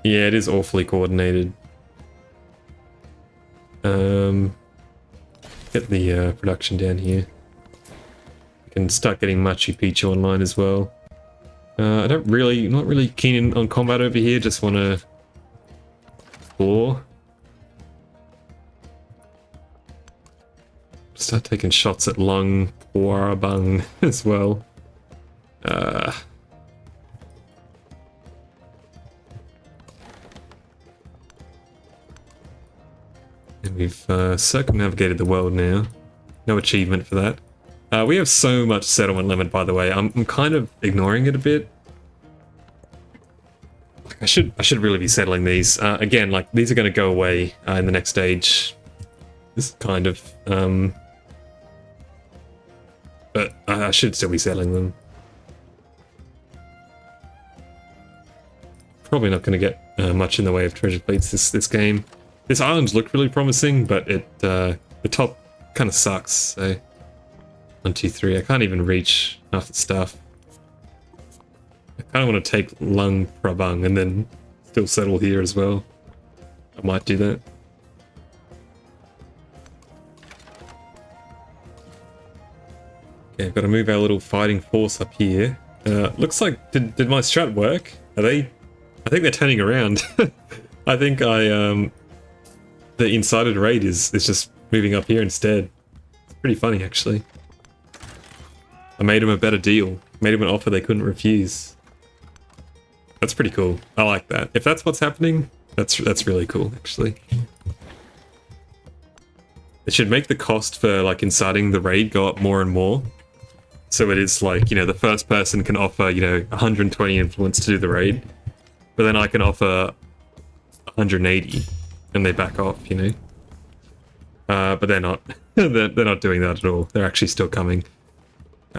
Yeah, it is awfully coordinated. Get the production down here. We can start getting Machu Picchu online as well. Not really keen on combat over here. Just want to explore. Start taking shots at Lung Prabang as well. We've circumnavigated the world now. No achievement for that. We have so much settlement limit, by the way. I'm kind of ignoring it a bit. I should really be settling these. Again, like, these are going to go away in the next stage. This is kind of... but I should still be settling them. Probably not going to get much in the way of treasure plates this game. This island's looked really promising, but the top kind of sucks, so... 1, 2, 3. I can't even reach half the stuff. I kind of want to take Lung Prabang and then still settle here as well. I might do that. Okay, I've got to move our little fighting force up here. Looks like... Did my strat work? Are they... I think they're turning around. I think the incited raid is just moving up here instead. It's pretty funny, actually. I made him a better deal. Made him an offer they couldn't refuse. That's pretty cool. I like that. If that's what's happening, that's really cool, actually. It should make the cost for, like, inciting the raid go up more and more. So it is like, you know, the first person can offer, you know, 120 influence to do the raid. But then I can offer 180 and they back off, you know. But they're not. they're not doing that at all. They're actually still coming.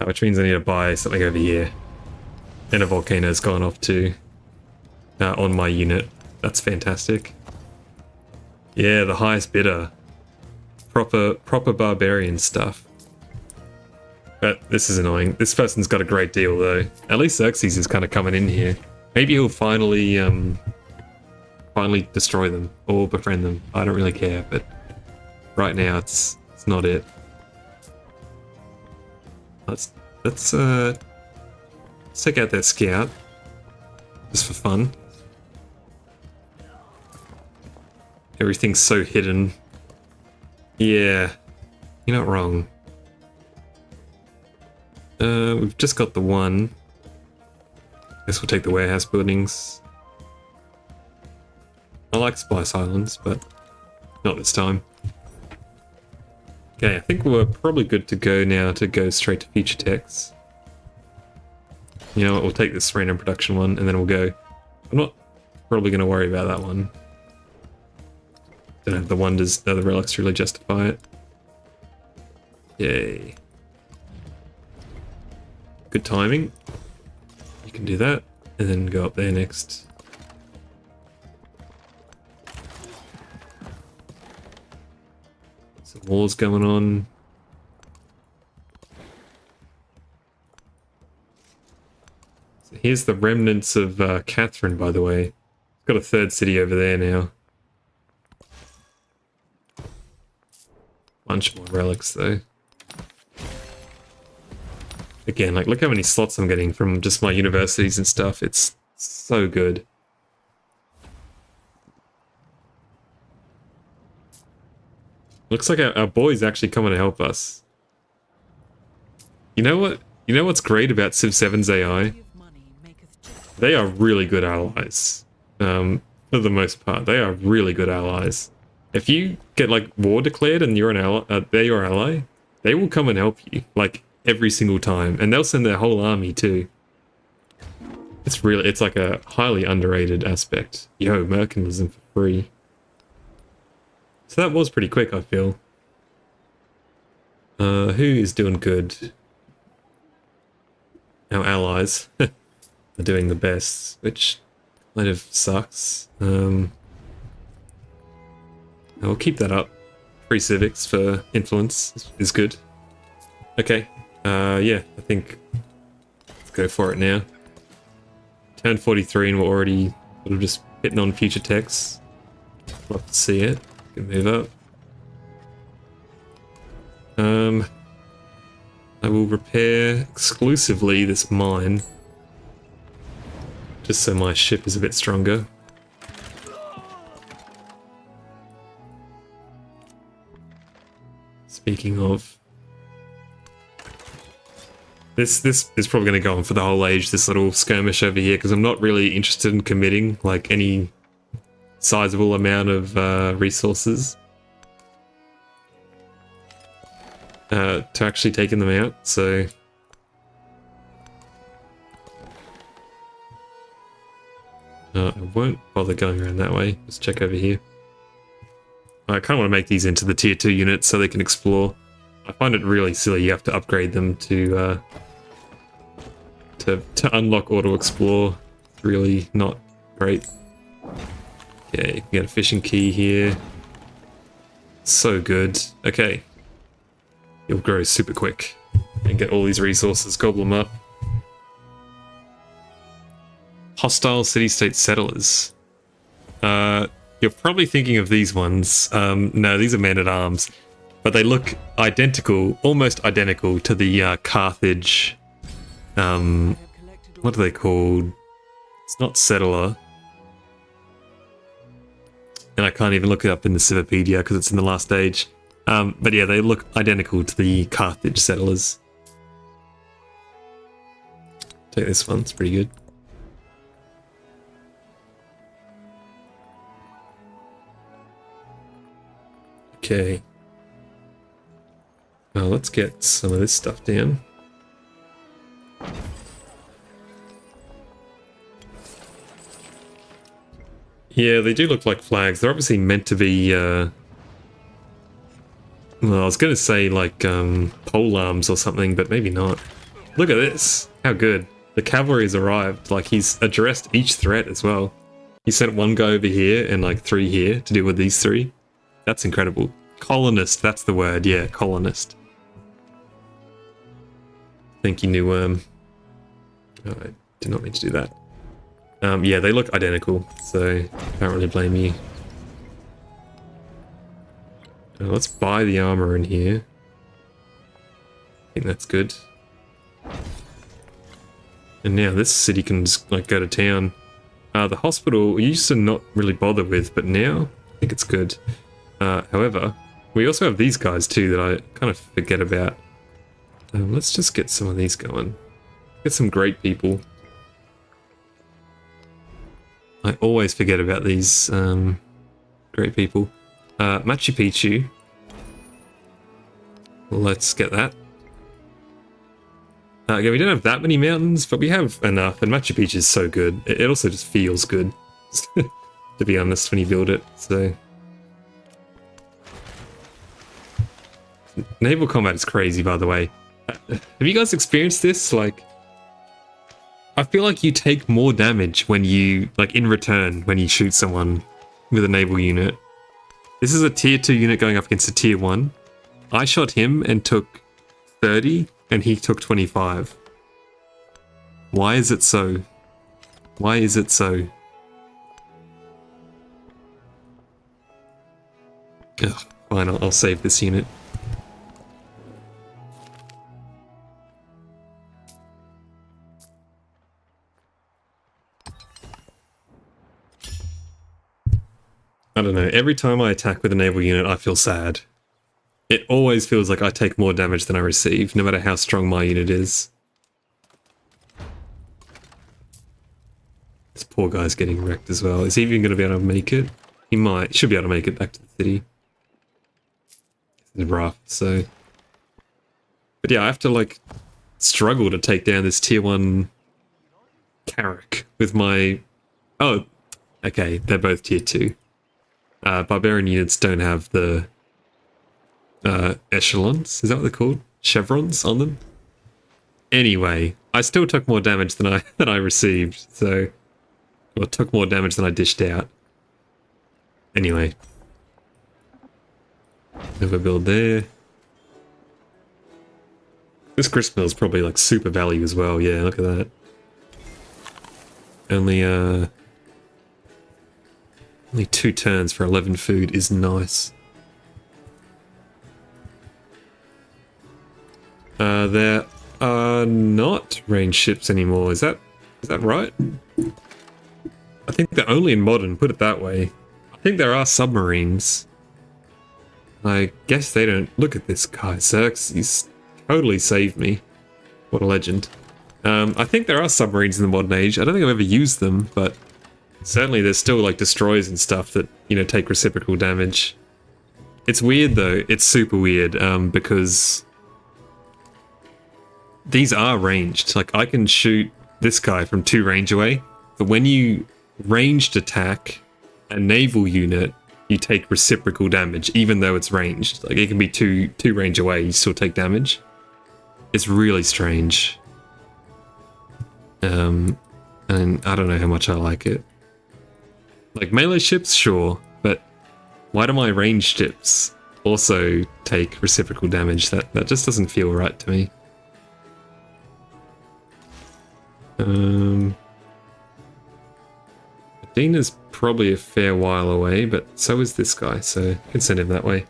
Which means I need to buy something over here. And a volcano's gone off too. On my unit. That's fantastic. Yeah, the highest bidder. Proper barbarian stuff. But this is annoying. This person's got a great deal though. At least Xerxes is kind of coming in here. Maybe he'll finally destroy them or befriend them. I don't really care, but right now it's not it. Let's check out that scout just for fun. Everything's so hidden. Yeah, you're not wrong. We've just got the one. Guess we'll take the warehouse buildings. I like Spice Islands, but not this time. Okay, I think we're probably good to go now to go straight to future techs. You know what, we'll take this random production one and then we'll go. I'm not probably going to worry about that one. Don't have the wonders, the relics to really justify it. Yay. Good timing. You can do that and then go up there next. Some wars going on. So here's the remnants of Catherine, by the way. Got a third city over there now. Bunch more relics though. Again, like, look how many slots I'm getting from just my universities and stuff. It's so good. Looks like our boy's actually coming to help us. You know what? You know what's great about Civ 7's AI? They are really good allies. For the most part, they are really good allies. If you get, like, war declared and you're an ally, they're your ally, they will come and help you. Like, every single time, and they'll send their whole army too. It's like a highly underrated aspect. Yo, mercantilism for free. So that was pretty quick, I feel. Who is doing good? Our allies are doing the best, which kind of sucks. I'll keep that up. Free civics for influence is good. Okay. Yeah, I think let's go for it now. Turn 43 and we're already sort of just hitting on future techs. Love to see it. Can move up. I will repair exclusively this mine. Just so my ship is a bit stronger. Speaking of... This is probably going to go on for the whole age, this little skirmish over here, because I'm not really interested in committing, like, any sizable amount of resources. to actually taking them out, so... I won't bother going around that way. Just check over here. I kind of want to make these into the tier 2 units so they can explore. I find it really silly you have to upgrade them to unlock auto explore. It's really not great. Yeah, you can get a fishing key here. So good. Okay. You'll grow super quick and get all these resources, gobble them up. Hostile city-state settlers. You're probably thinking of these ones. No, these are men-at-arms. But they look identical, almost identical to the Carthage... what are they called? It's not settler. And I can't even look it up in the Civipedia because it's in the last age. But yeah, they look identical to the Carthage settlers. Take this one, it's pretty good. Okay. Well, let's get some of this stuff down. Yeah, they do look like flags. They're obviously meant to be, well, I was going to say like pole arms or something, but maybe not. Look at this. How good. The cavalry has arrived. Like, he's addressed each threat as well. He sent one guy over here and like 3 here to deal with these 3. That's incredible. Colonist, that's the word. Yeah, colonist. Thank you, new worm. Oh, I did not mean to do that. Yeah, they look identical, so can't really blame you. Let's buy the armor in here. I think that's good. And now this city can just like go to town. The hospital we used to not really bother with, but now I think it's good. However, we also have these guys too that I kind of forget about. Let's just get some of these going. Get some great people. I always forget about these great people. Machu Picchu. Let's get that. Again, we don't have that many mountains, but we have enough, and Machu Picchu is so good. It also just feels good, to be honest, when you build it, so... Naval combat is crazy, by the way. Have you guys experienced this? Like, I feel like you take more damage when you, like, in return, when you shoot someone with a naval unit. This is a tier 2 unit going up against a tier 1. I shot him and took 30, and he took 25. Why is it so? Why is it so? Ugh, fine, I'll save this unit. I don't know, every time I attack with a naval unit, I feel sad. It always feels like I take more damage than I receive, no matter how strong my unit is. This poor guy's getting wrecked as well. Is he even going to be able to make it? He might. He should be able to make it back to the city. It's rough, so... But yeah, I have to, like, struggle to take down this tier 1 Carrack with my... Oh, okay, they're both tier 2. Barbarian units don't have the echelons, is that what they're called? Chevrons on them? Anyway, I still took more damage than I received, so... Well, took more damage than I dished out. Anyway. Overbuild there. This grist mill is probably like super value as well, yeah, look at that. Only 2 turns for 11 food is nice. There are not ranged ships anymore, is that right? I think they're only in modern, put it that way. I think there are submarines. I guess they don't... Look at this guy, Xerxes totally saved me. What a legend. I think there are submarines in the modern age. I don't think I've ever used them, but certainly there's still like destroyers and stuff that, you know, take reciprocal damage. It's weird though, it's super weird, because these are ranged. Like, I can shoot this guy from 2 range away, but when you ranged attack a naval unit, you take reciprocal damage, even though it's ranged. Like, it can be two range away, you still take damage. It's really strange. And I don't know how much I like it. Like, melee ships, sure, but why do my ranged ships also take reciprocal damage? That just doesn't feel right to me. Dina's probably a fair while away, but so is this guy, so I can send him that way.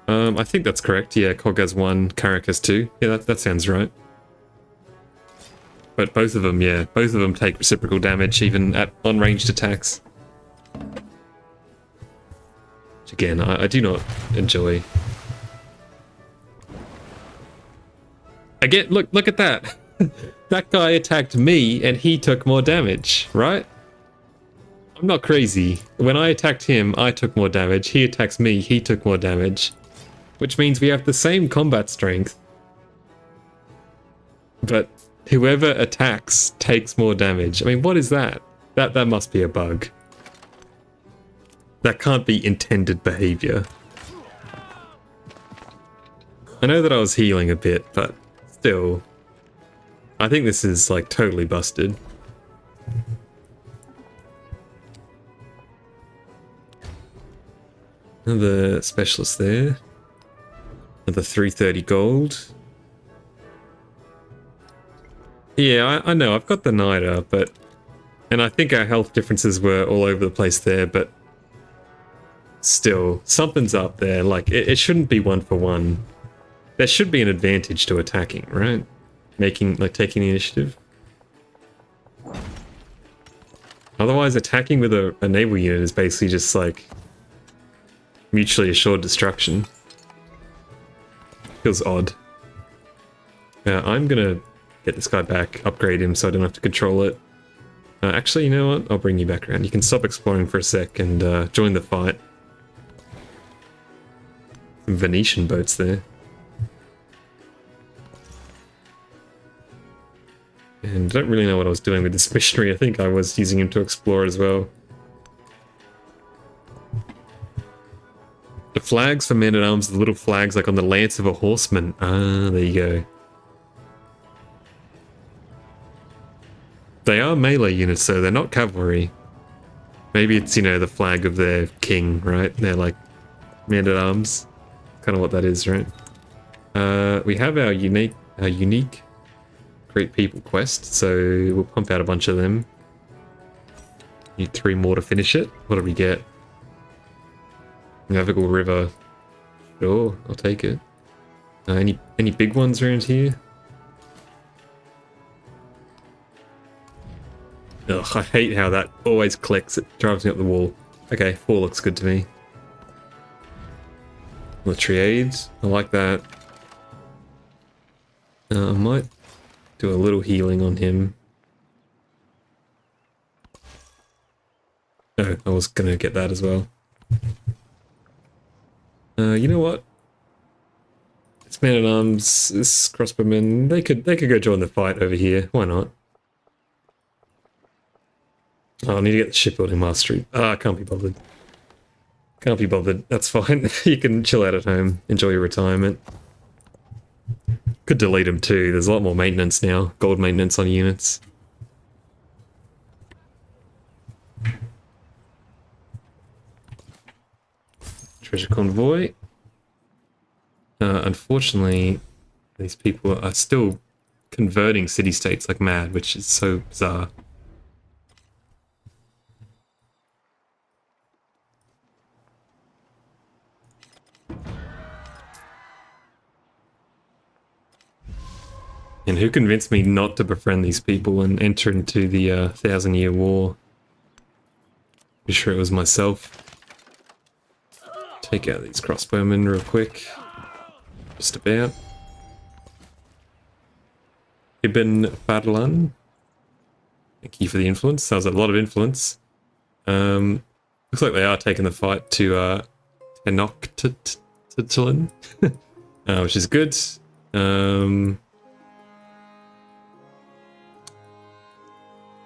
I think that's correct. Yeah, Cog has 1, Carrack has 2. Yeah, that sounds right. But both of them, yeah, both of them take reciprocal damage even on ranged attacks. Which again, I do not enjoy. Again, look at that. That guy attacked me and he took more damage, right? I'm not crazy. When I attacked him, I took more damage. He attacks me, he took more damage. Which means we have the same combat strength. But whoever attacks takes more damage. I mean, what is that? That must be a bug. That can't be intended behavior. I know that I was healing a bit, but still. I think this is, like, totally busted. Another specialist there. Another 330 gold. Yeah, I know, I've got the Nida, but... And I think our health differences were all over the place there, but... Still, something's up there. Like, it shouldn't be 1 for 1. There should be an advantage to attacking, right? Taking the initiative. Otherwise, attacking with a naval unit is basically just, like... mutually assured destruction. Feels odd. I'm gonna get this guy back, upgrade him so I don't have to control it. Actually, you know what? I'll bring you back around. You can stop exploring for a sec and join the fight. Some Venetian boats there. And I don't really know what I was doing with this missionary. I think I was using him to explore as well. The flags for men-at-arms, the little flags like on the lance of a horseman. Ah, there you go. They are melee units, though. They're not cavalry. Maybe it's, you know, the flag of their king, right? They're like men-at-arms. Kind of what that is, right? We have our unique Great People quest, so we'll pump out a bunch of them. Need 3 more to finish it. What do we get? Navigable River. Sure, I'll take it. Any big ones around here? Ugh, I hate how that always clicks. It drives me up the wall. Okay, 4 looks good to me. The Triades, I like that. I might do a little healing on him. Oh, I was gonna get that as well. You know what? This man-at-arms, this crossbowman, they could go join the fight over here. Why not? Oh, I need to get the shipbuilding mastery. Ah, I can't be bothered. Can't be bothered. That's fine. You can chill out at home. Enjoy your retirement. Could delete them too. There's a lot more maintenance now. Gold maintenance on units. Treasure convoy. Unfortunately, these people are still converting city-states like mad, which is so bizarre. And who convinced me not to befriend these people and enter into the 1,000-year war? Pretty sure it was myself. Take out these crossbowmen real quick. Just about. Ibn Fadlan. Thank you for the influence. That was a lot of influence. Looks like they are taking the fight to Tenochtitlan, which is good. Who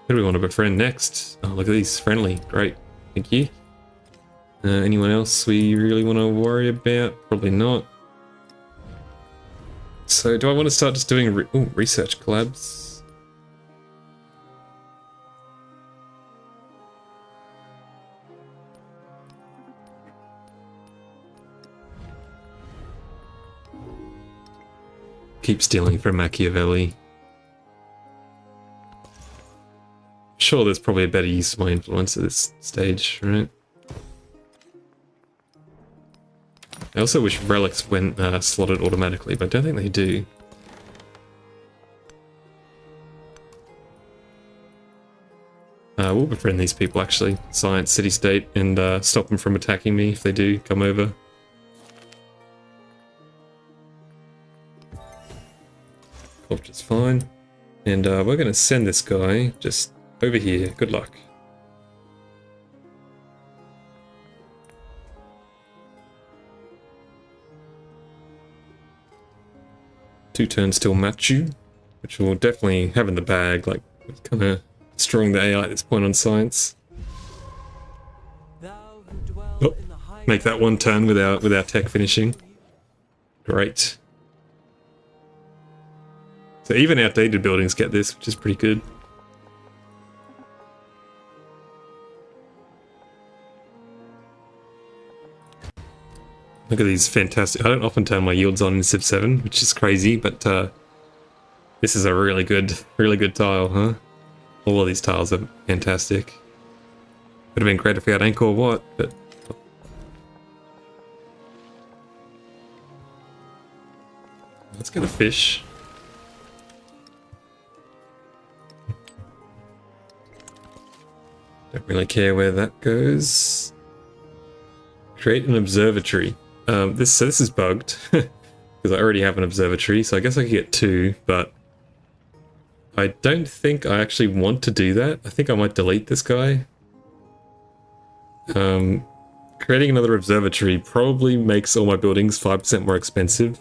do we want to befriend next? Oh, look at these, friendly. Great, thank you. Anyone else we really want to worry about? Probably not. So do I want to start just doing research collabs? Keep stealing from Machiavelli. Sure, there's probably a better use of my influence at this stage, right? I also wish relics went slotted automatically, but I don't think they do. We'll befriend these people actually, Science, City State, and stop them from attacking me if they do come over. Culture's fine. And we're going to send this guy just over here. Good luck. Two turns till Machu, which we'll definitely have in the bag, like kind of destroying the AI at this point on Science. Oh, make that one turn with our tech finishing. Great. So even outdated buildings get this, which is pretty good. Look at these fantastic... I don't often turn my yields on in Civ 7, which is crazy, but this is a really good tile, huh? All of these tiles are fantastic. Would have been great if we had Angkor Wat, but... Let's get a fish. Don't really care where that goes. Create an observatory. This is bugged because I already have an observatory, so I guess I could get two, but I don't think I actually want to do that. I think I might delete this guy. Creating another observatory probably makes all my buildings 5% more expensive.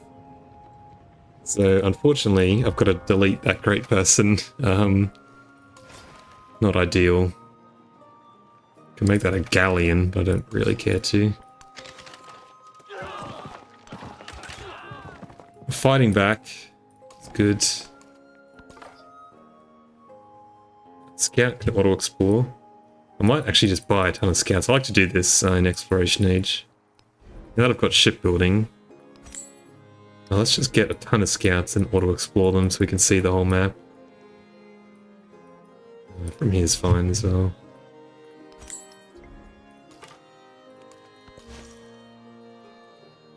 So unfortunately, I've got to delete that great person. Not ideal. Can make that a galleon, but I don't really care to. Fighting back. It's good. Scout can auto explore. I might actually just buy a ton of scouts. I like to do this in Exploration Age. Now that I've got shipbuilding, let's just get a ton of scouts and auto explore them so we can see the whole map. From here is fine as well.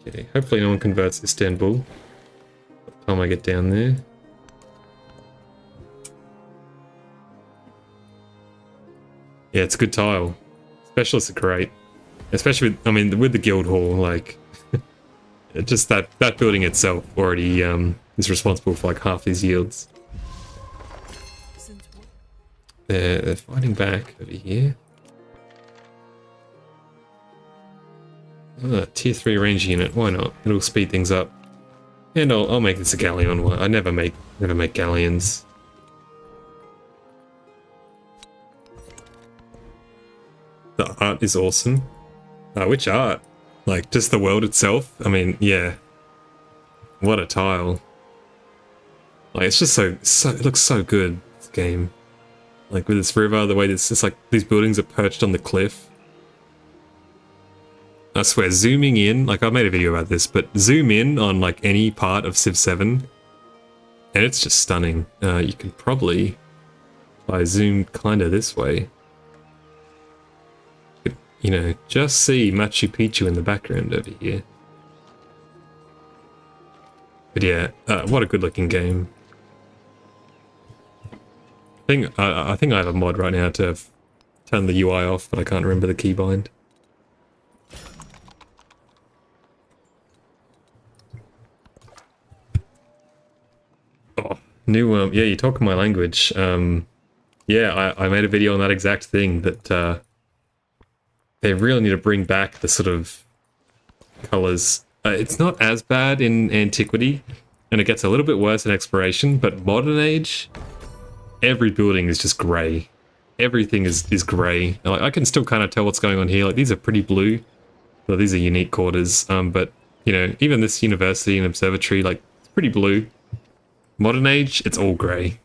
Okay, hopefully no one converts Istanbul by the time I get down there. Yeah, it's a good tile. Specialists are great. Especially with, I mean, with the guild hall, like, just that building itself already is responsible for like half these yields. They're fighting back over here. Tier 3 range unit, why not? It'll speed things up. And I'll make this a galleon. I never make galleons. The art is awesome. Which art? Like, just the world itself? I mean, yeah. What a tile. Like, it's just so it looks so good, this game. Like, with this river, the way it's like, these buildings are perched on the cliff. I swear, zooming in, like, I made a video about this, but zoom in on, like, any part of Civ 7, and it's just stunning. You can probably, if I zoom kinda this way, you know, just see Machu Picchu in the background over here. But yeah, what a good looking game. I think I have a mod right now to turn the UI off, but I can't remember the keybind. Oh, new, yeah, you're talking my language. Yeah, I made a video on that exact thing, that they really need to bring back the sort of colors. It's not as bad in Antiquity, and it gets a little bit worse in Exploration, but Modern Age, every building is just grey. Everything is grey. Like, I can still kind of tell what's going on here. Like, these are pretty blue. Well, these are unique quarters, but, you know, even this university and observatory, like, it's pretty blue. Modern Age, it's all grey.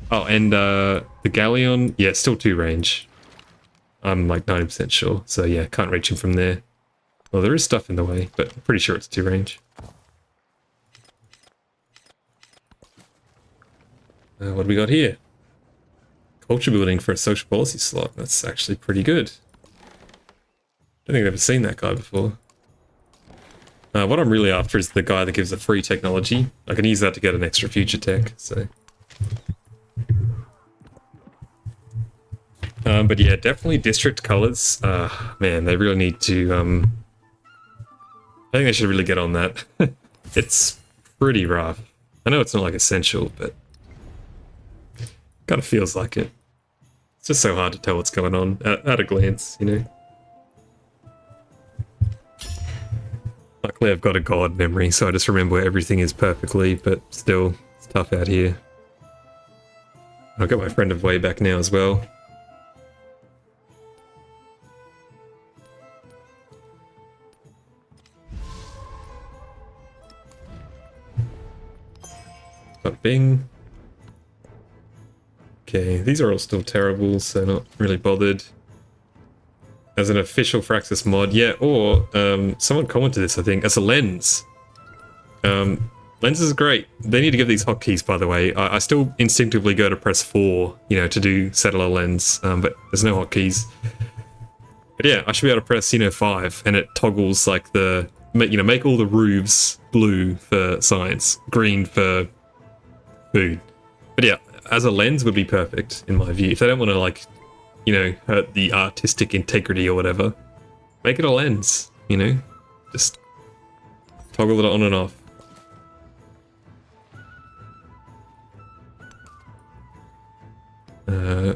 Oh, and the Galleon, yeah, still 2 range. I'm like 90% sure. So yeah, can't reach him from there. Well, there is stuff in the way, but I'm pretty sure it's 2 range. What do we got here? Culture building for a social policy slot. That's actually pretty good. Don't think I've ever seen that guy before. What I'm really after is the guy that gives the free technology. I can use that to get an extra future tech, so... but yeah, definitely district colors. Man, they really need to... I think they should really get on that. It's pretty rough. I know it's not like essential, but... kind of feels like it. It's just so hard to tell what's going on at a glance, you know? Luckily I've got a god memory, so I just remember where everything is perfectly, but still, it's tough out here. I've got my friend of way back now as well. Got Bing. Okay, these are all still terrible, so not really bothered. As an official Firaxis mod, yeah, or someone commented this, I think, as a lens. Lenses are great. They need to give these hotkeys, by the way. I still instinctively go to press 4, you know, to do settler lens, but there's no hotkeys. But yeah, I should be able to press, you know, 5, and it toggles like the, you know, make all the roofs blue for science, green for food. But yeah, as a lens would be perfect, in my view. If they don't want to, like, you know, hurt the artistic integrity or whatever, make it a lens, you know? Just toggle it on and off. I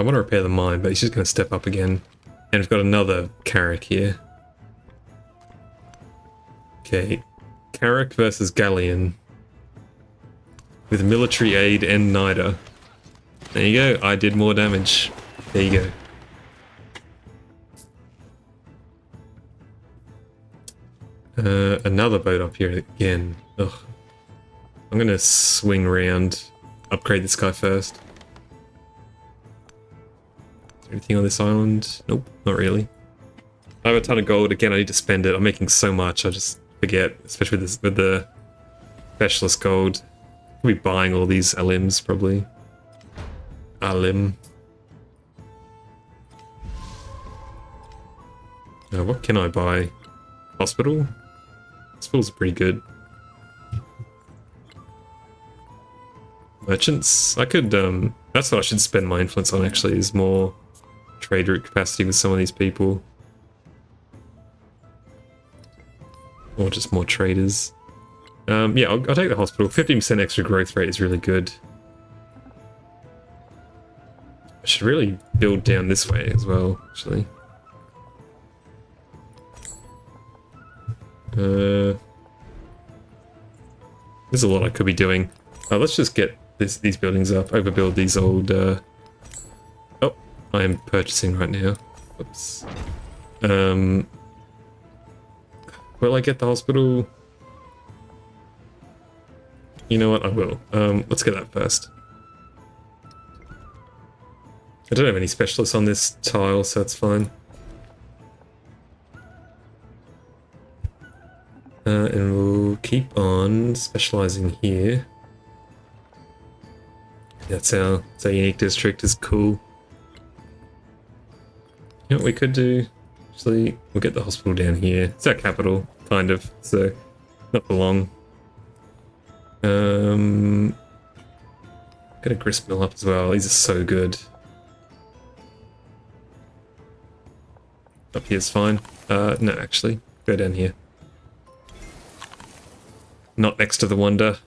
want to repair the mine, but he's just going to step up again. And we've got another Carrack here. Okay, Carrack versus Galleon. With military aid and Nida. There you go, I did more damage. There you go. Another boat up here again. Ugh. I'm gonna swing around, upgrade this guy first. Is there anything on this island? Nope, not really. I have a ton of gold. Again, I need to spend it. I'm making so much, I just forget, especially with the specialist gold. I'll be buying all these Alims, probably. Alim. What can I buy? Hospital? Hospitals are pretty good. Merchants? I could, that's what I should spend my influence on, actually, is more trade route capacity with some of these people. Or just more traders. Yeah, I'll take the hospital. 15% extra growth rate is really good. I should really build down this way as well, actually. There's a lot I could be doing. Let's just get these buildings up, overbuild these old... Oh, I am purchasing right now. Oops. Will I get the hospital? You know what, I will. Let's get that first. I don't have any specialists on this tile, so that's fine. And we'll keep on specializing here. That's our unique district, is cool. You know what we could do? Actually, we'll get the hospital down here. It's our capital, kind of, so not for long. Get a grist mill up as well. These are so good. Up here's fine. No, actually, go down here. Not next to the Wonder.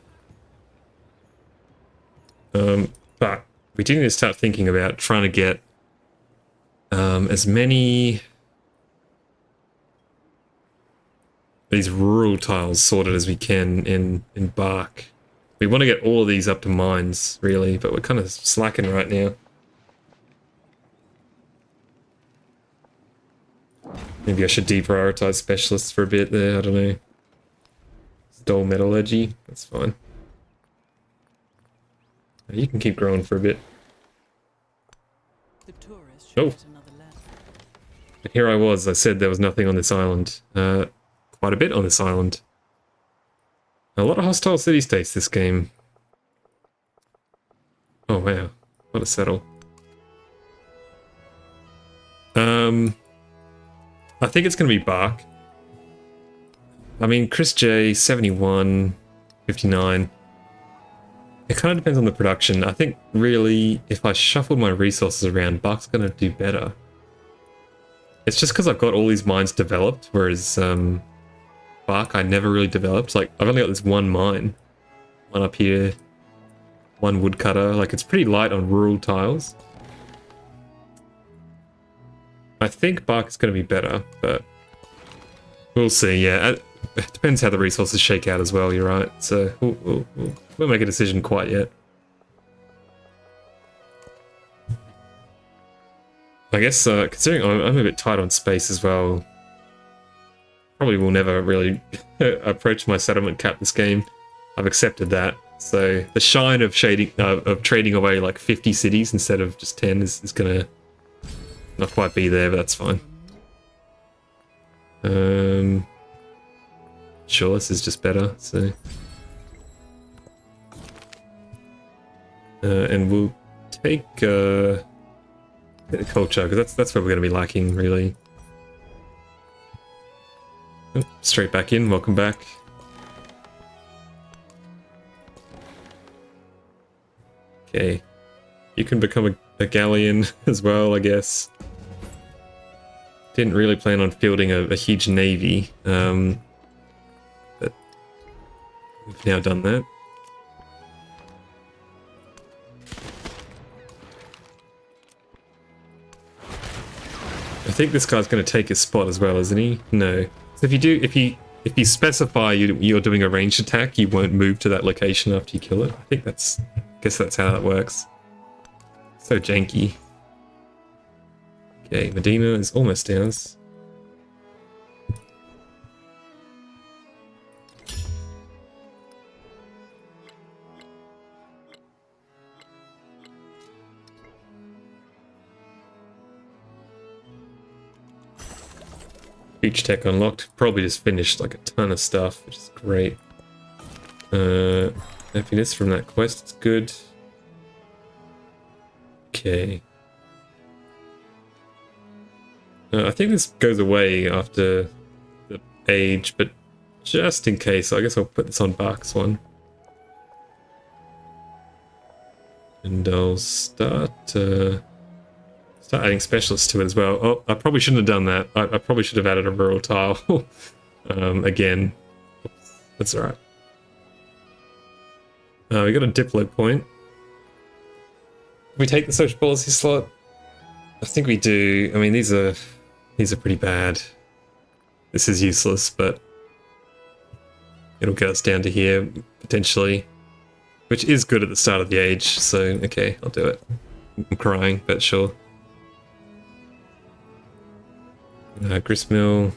But we do need to start thinking about trying to get as many these rural tiles sorted as we can in Bark. We want to get all of these up to mines, really, but we're kind of slacking right now. Maybe I should deprioritize specialists for a bit there, I don't know. Dull metallurgy, that's fine. You can keep growing for a bit. The tourists should get another land. Here I was, I said there was nothing on this island. Quite a bit on this island. A lot of hostile city-states this game. Oh wow, what a settle. I think it's going to be Bark. I mean, Chris J, 71, 59. It kind of depends on the production. I think, really, if I shuffled my resources around, Bark's going to do better. It's just because I've got all these mines developed, whereas Bark I never really developed. Like, I've only got this one mine. One up here. One woodcutter. Like, it's pretty light on rural tiles. I think Bark is going to be better, but we'll see, yeah. It depends how the resources shake out as well, you're right. So, we'll make a decision quite yet. I guess, considering I'm a bit tight on space as well, probably will never really approach my settlement cap this game. I've accepted that. So, the shine of trading away like 50 cities instead of just 10 is gonna not quite be there, but that's fine. Sure, this is just better, so... and we'll take a bit of culture, because that's where we're going to be lacking, really. Oh, straight back in, welcome back. Okay. You can become a galleon as well, I guess. Didn't really plan on fielding a huge navy, but we've now done that. I think this guy's going to take his spot as well, isn't he? No. So if you specify you're doing a ranged attack, you won't move to that location after you kill it. I guess that's how that works. So janky. Okay, Medina is almost ours. Beach tech unlocked. Probably just finished like a ton of stuff, which is great. Happiness from that quest, it's good. Okay. I think this goes away after the age, but just in case, I guess I'll put this on Bark's one. And I'll start adding specialists to it as well. Oh, I probably shouldn't have done that. I probably should have added a rural tile again. Oops, that's alright. We got a diplo point. We take the social policy slot. I think we do. I mean, these are pretty bad. This is useless, but it'll get us down to here potentially, which is good at the start of the age. So okay, I'll do it. I'm crying, but sure. Gristmill.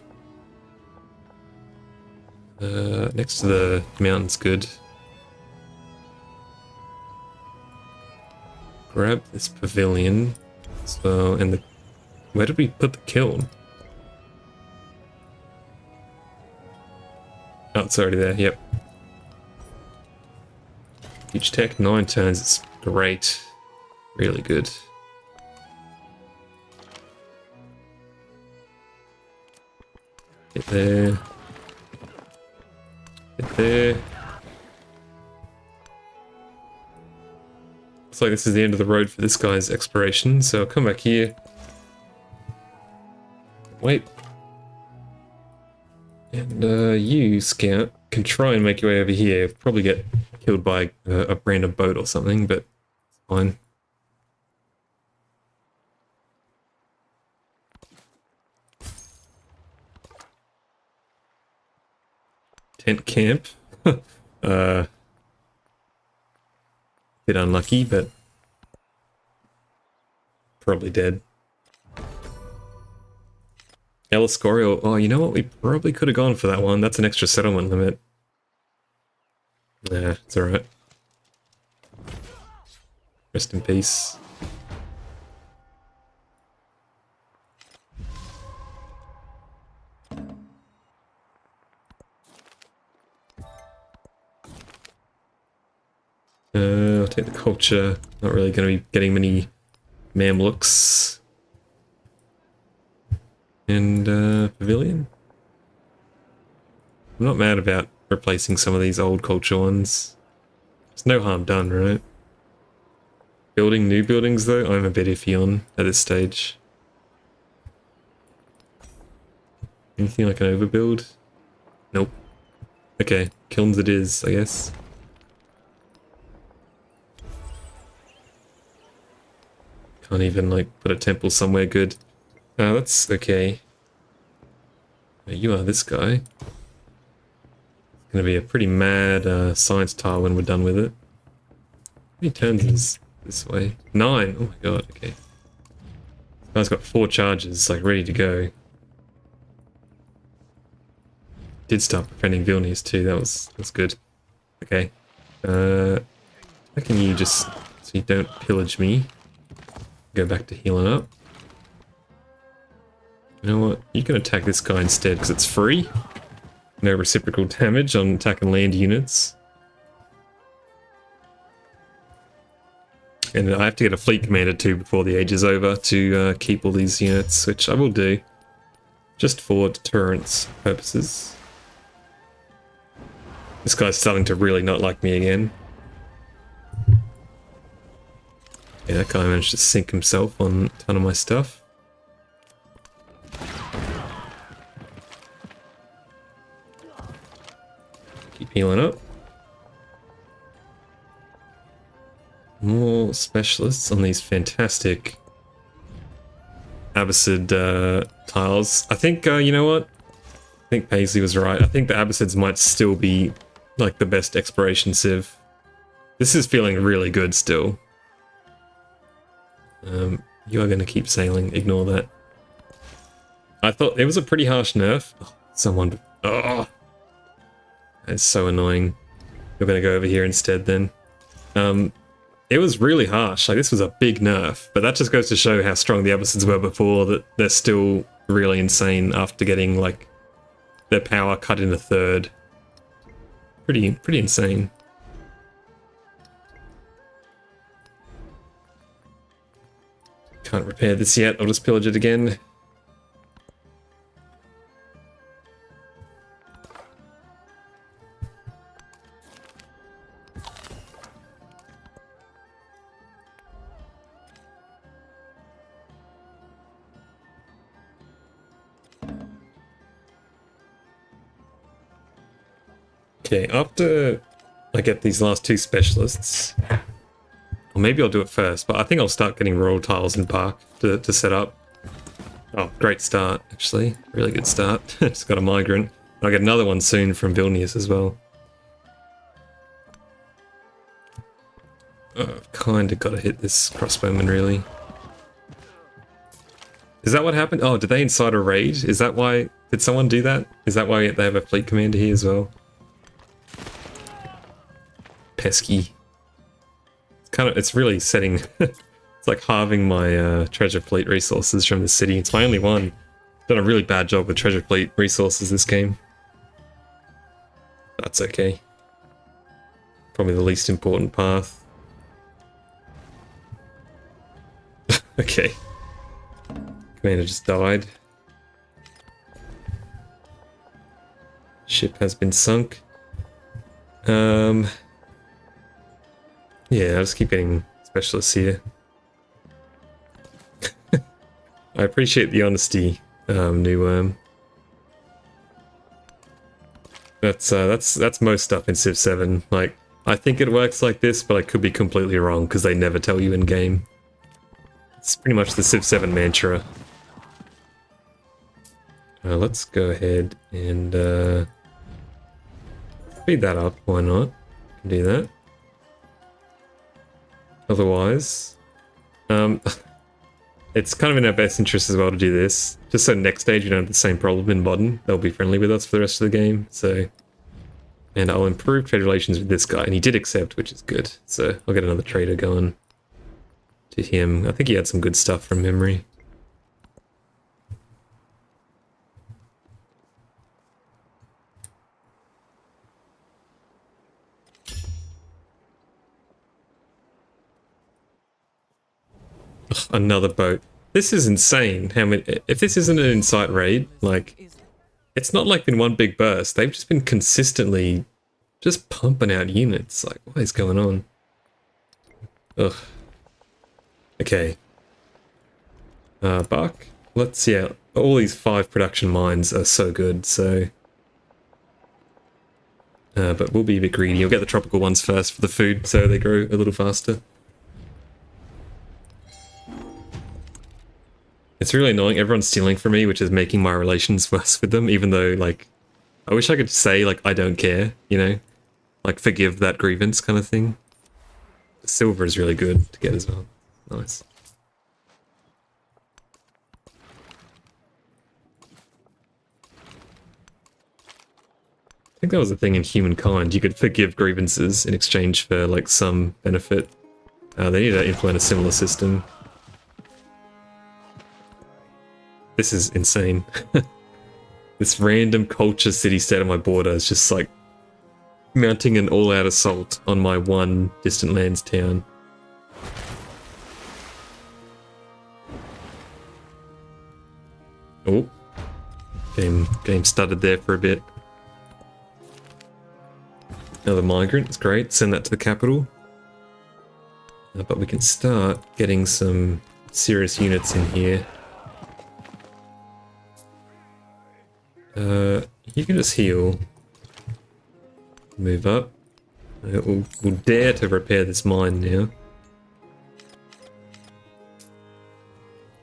Next to the mountain's good. Grab this pavilion as well, and where did we put the kiln? Oh, it's already there, yep. Huge tech, 9 turns, it's great. Really good. Get there. Get there. Looks like this is the end of the road for this guy's exploration, so I'll come back here. Wait. And you, Scout, can try and make your way over here. Probably get killed by a random boat or something, but it's fine. tent camp. Bit unlucky, but probably dead. El Escorial. Oh, you know what? We probably could have gone for that one. That's an extra settlement limit. Nah, it's alright. Rest in peace. I'll take the culture. Not really going to be getting many Mamluks. And pavilion. I'm not mad about replacing some of these old culture ones. There's no harm done, right? Building new buildings though, I'm a bit iffy on at this stage. Anything I can overbuild? Nope. Okay, kilns it is, I guess. Can't even like put a temple somewhere good. That's okay. You are this guy. It's gonna be a pretty mad science tile when we're done with it. How many turns is this way? 9! Oh my god, okay. Guy's got 4 charges, like ready to go. Did start befriending Vilnius too, that's good. Okay. How can you just so you don't pillage me? Go back to healing up. You know what? You can attack this guy instead because it's free. No reciprocal damage on attacking land units. And I have to get a fleet commander too before the age is over to keep all these units, which I will do. Just for deterrence purposes. This guy's starting to really not like me again. Yeah, that guy managed to sink himself on a ton of my stuff. Keep healing up. More specialists on these fantastic Abbasid tiles. I think, you know what? I think Paisley was right. I think the Abbasids might still be like the best exploration civ. This is feeling really good still. You are going to keep sailing. Ignore that. I thought it was a pretty harsh nerf. Oh, someone... Oh! That's so annoying. We're going to go over here instead then. It was really harsh. Like, this was a big nerf. But that just goes to show how strong the Abbasids were before, that they're still really insane after getting, like, their power cut in a third. Pretty insane. Can't repair this yet, I'll just pillage it again. Okay, after I get these last 2 specialists, or maybe I'll do it first, but I think I'll start getting royal tiles in Park to set up. Oh, great start, actually. Really good start. Just got a migrant. I'll get another one soon from Vilnius as well. I've kind of got to hit this crossbowman, really. Is that what happened? Oh, did they incite a raid? Is that why... Did someone do that? Is that why they have a fleet commander here as well? Pesky. It's really setting... it's like halving my treasure fleet resources from the city. It's my only one. Done a really bad job with treasure fleet resources this game. That's okay. Probably the least important path. Okay. Commander just died. Ship has been sunk. Yeah, I'll just keep getting specialists here. I appreciate the honesty, New Worm. That's most stuff in Civ 7. Like, I think it works like this, but I could be completely wrong because they never tell you in game. It's pretty much the Civ 7 mantra. Let's go ahead and speed that up, why not? Can do that. Otherwise, it's kind of in our best interest as well to do this, just so next stage we don't have the same problem in modern. They'll be friendly with us for the rest of the game, so... And I'll improve trade relations with this guy, and he did accept, which is good. So I'll get another trader going to him. I think he had some good stuff from memory. Ugh, another boat. This is insane. How many? If this isn't an Insight raid, like, it's not like been one big burst. They've just been consistently just pumping out units. Like, what is going on? Ugh. Okay. Buck. Let's, yeah, all these 5 production mines are so good, so... but we'll be a bit greedy. You'll get the tropical ones first for the food, so they grow a little faster. It's really annoying. Everyone's stealing from me, which is making my relations worse with them, even though, like, I wish I could say, like, I don't care, you know? Like, forgive that grievance kind of thing. Silver is really good to get as well. Nice. I think that was the thing in Humankind. You could forgive grievances in exchange for, like, some benefit. They need to implement a similar system. This is insane. This random culture city-state on my border is just like mounting an all-out assault on my one distant lands town. Oh, game stuttered there for a bit. Another migrant, it's great. Send that to the capital. But we can start getting some serious units in here. You can just heal. Move up. We'll dare to repair this mine now.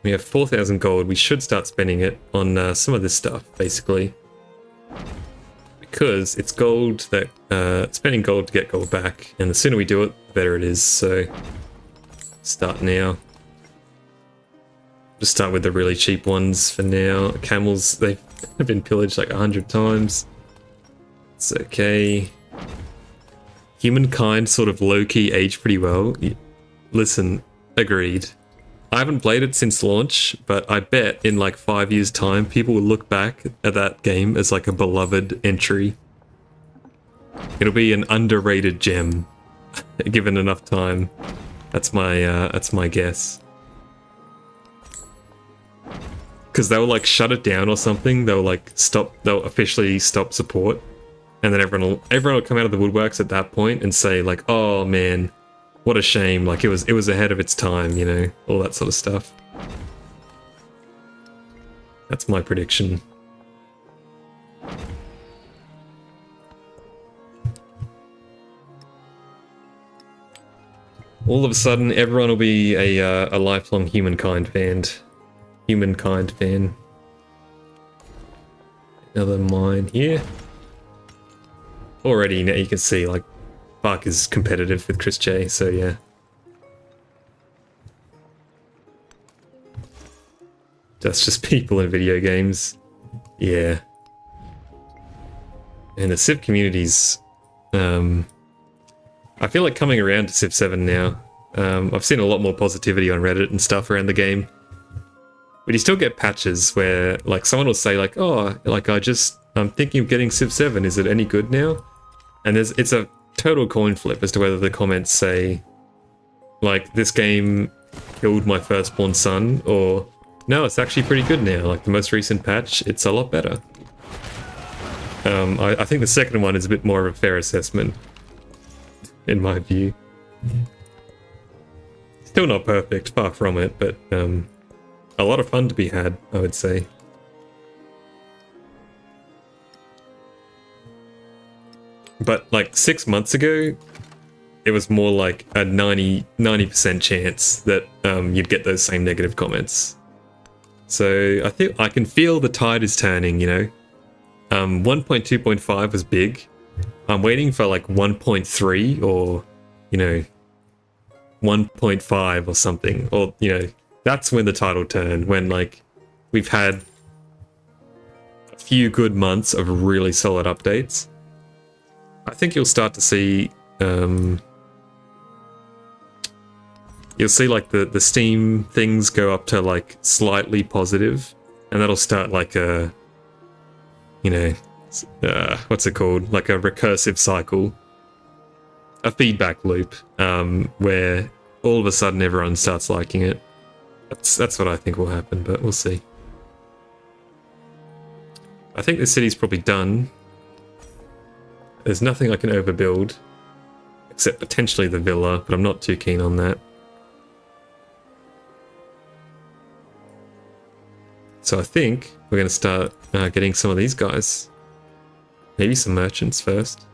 We have 4,000 gold. We should start spending it on some of this stuff, basically. Because it's gold that... spending gold to get gold back. And the sooner we do it, the better it is. So, start now. Just start with the really cheap ones for now. Camels, they've been pillaged like 100 times. It's okay. Humankind sort of low-key aged pretty well. Listen, agreed. I haven't played it since launch, but I bet in like 5 years' time, people will look back at that game as like a beloved entry. It'll be an underrated gem, given enough time. That's my guess. Because they'll like shut it down or something. They'll like stop. They'll officially stop support, and then everyone will come out of the woodworks at that point and say like, "Oh man, what a shame! Like it was ahead of its time," you know, all that sort of stuff. That's my prediction. All of a sudden, everyone will be a lifelong Humankind fan. Humankind fan. Another mine here. Already now you can see like Bark is competitive with Chris J, so yeah. That's just people in video games. Yeah. And the Civ communities, I feel like coming around to Civ 7 now. I've seen a lot more positivity on Reddit and stuff around the game. But you still get patches where, like, someone will say, like, oh, like, I'm thinking of getting Civ 7, is it any good now? And it's a total coin flip as to whether the comments say, like, this game killed my firstborn son, or, no, it's actually pretty good now. Like, the most recent patch, it's a lot better. I think the second one is a bit more of a fair assessment, in my view. Still not perfect, far from it, but, a lot of fun to be had, I would say. But like 6 months ago, it was more like a 90% chance that you'd get those same negative comments. So I think I can feel the tide is turning, you know. 1.2.5 was big. I'm waiting for like 1.3 or, you know, 1.5 or something. Or, you know, that's when the tide will turn. When, like, we've had a few good months of really solid updates. I think you'll start to see... you'll see, like, the Steam things go up to, like, slightly positive. And that'll start, like, a... You know... what's it called? Like a recursive cycle, a feedback loop, where all of a sudden everyone starts liking it. That's what I think will happen, but we'll see. I think the city's probably done. There's nothing I can overbuild, except potentially the villa, but I'm not too keen on that. So I think we're going to start getting some of these guys. Maybe some merchants first.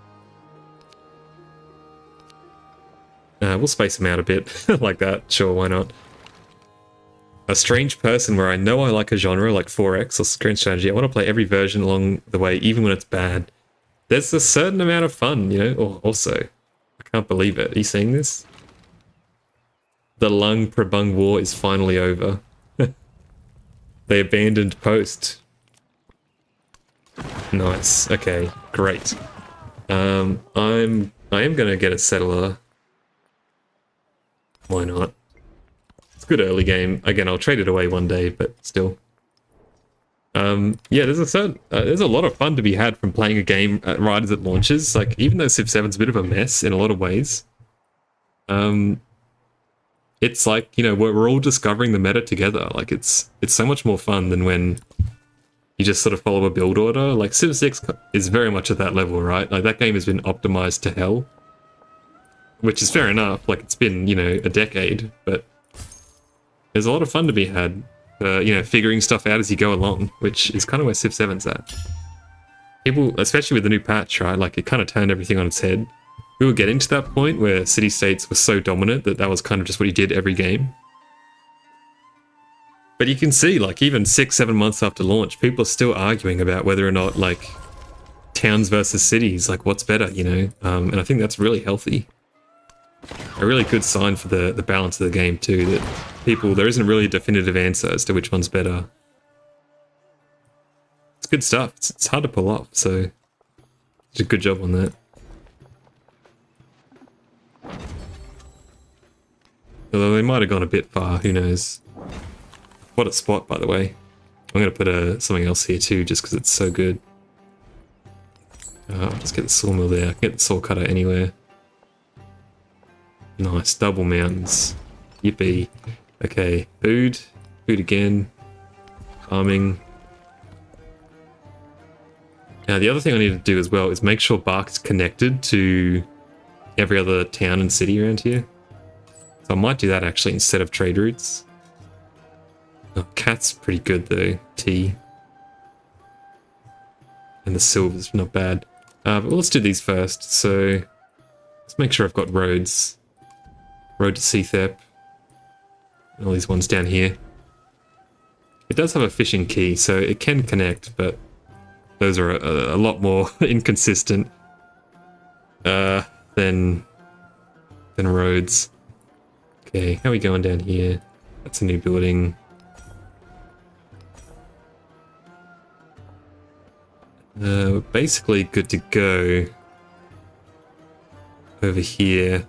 We'll space them out a bit like that. Sure, why not? A strange person where I know I like a genre like 4X or Strange Strategy. I want to play every version along the way, even when it's bad. There's a certain amount of fun, you know? Oh, also, I can't believe it. Are you seeing this? The Lung Prabung War is finally over. They abandoned post. Nice. Okay, great. I am gonna get a settler. Why not? It's a good early game. Again, I'll trade it away one day, but still. Yeah, there's a lot of fun to be had from playing a game right as it launches. Like, even though Civ 7's a bit of a mess in a lot of ways, it's like, you know, we're all discovering the meta together. Like, it's so much more fun than when you just sort of follow a build order. Like, Civ 6 is very much at that level, right? Like, that game has been optimized to hell. Which is fair enough. Like, it's been, you know, a decade. But there's a lot of fun to be had. You know, figuring stuff out as you go along. Which is kind of where Civ 7's at. People, especially with the new patch, right? Like, it kind of turned everything on its head. We were getting to that point where city-states were so dominant that that was kind of just what you did every game. But you can see, like, even 6-7 months after launch, people are still arguing about whether or not, like, towns versus cities, like, what's better, you know? And I think that's really healthy. A really good sign for the balance of the game, too, that there isn't really a definitive answer as to which one's better. It's good stuff. It's hard to pull off, so it's a good job on that. Although they might have gone a bit far, who knows. What a spot, by the way. I'm going to put something else here too, just because it's so good. I'll just get the sawmill there. I can get the saw cutter anywhere. Nice, double mountains. Yippee. Okay, food. Food again. Farming. Now, the other thing I need to do as well is make sure Bark's connected to every other town and city around here. So I might do that actually instead of trade routes. Oh, cat's pretty good though. Tea. And the silver's not bad. But let's do these first. So let's make sure I've got roads. Road to Seathep. All these ones down here. It does have a fishing key, so it can connect, but those are a lot more inconsistent than roads. Okay, how are we going down here? That's a new building. We're basically good to go over here.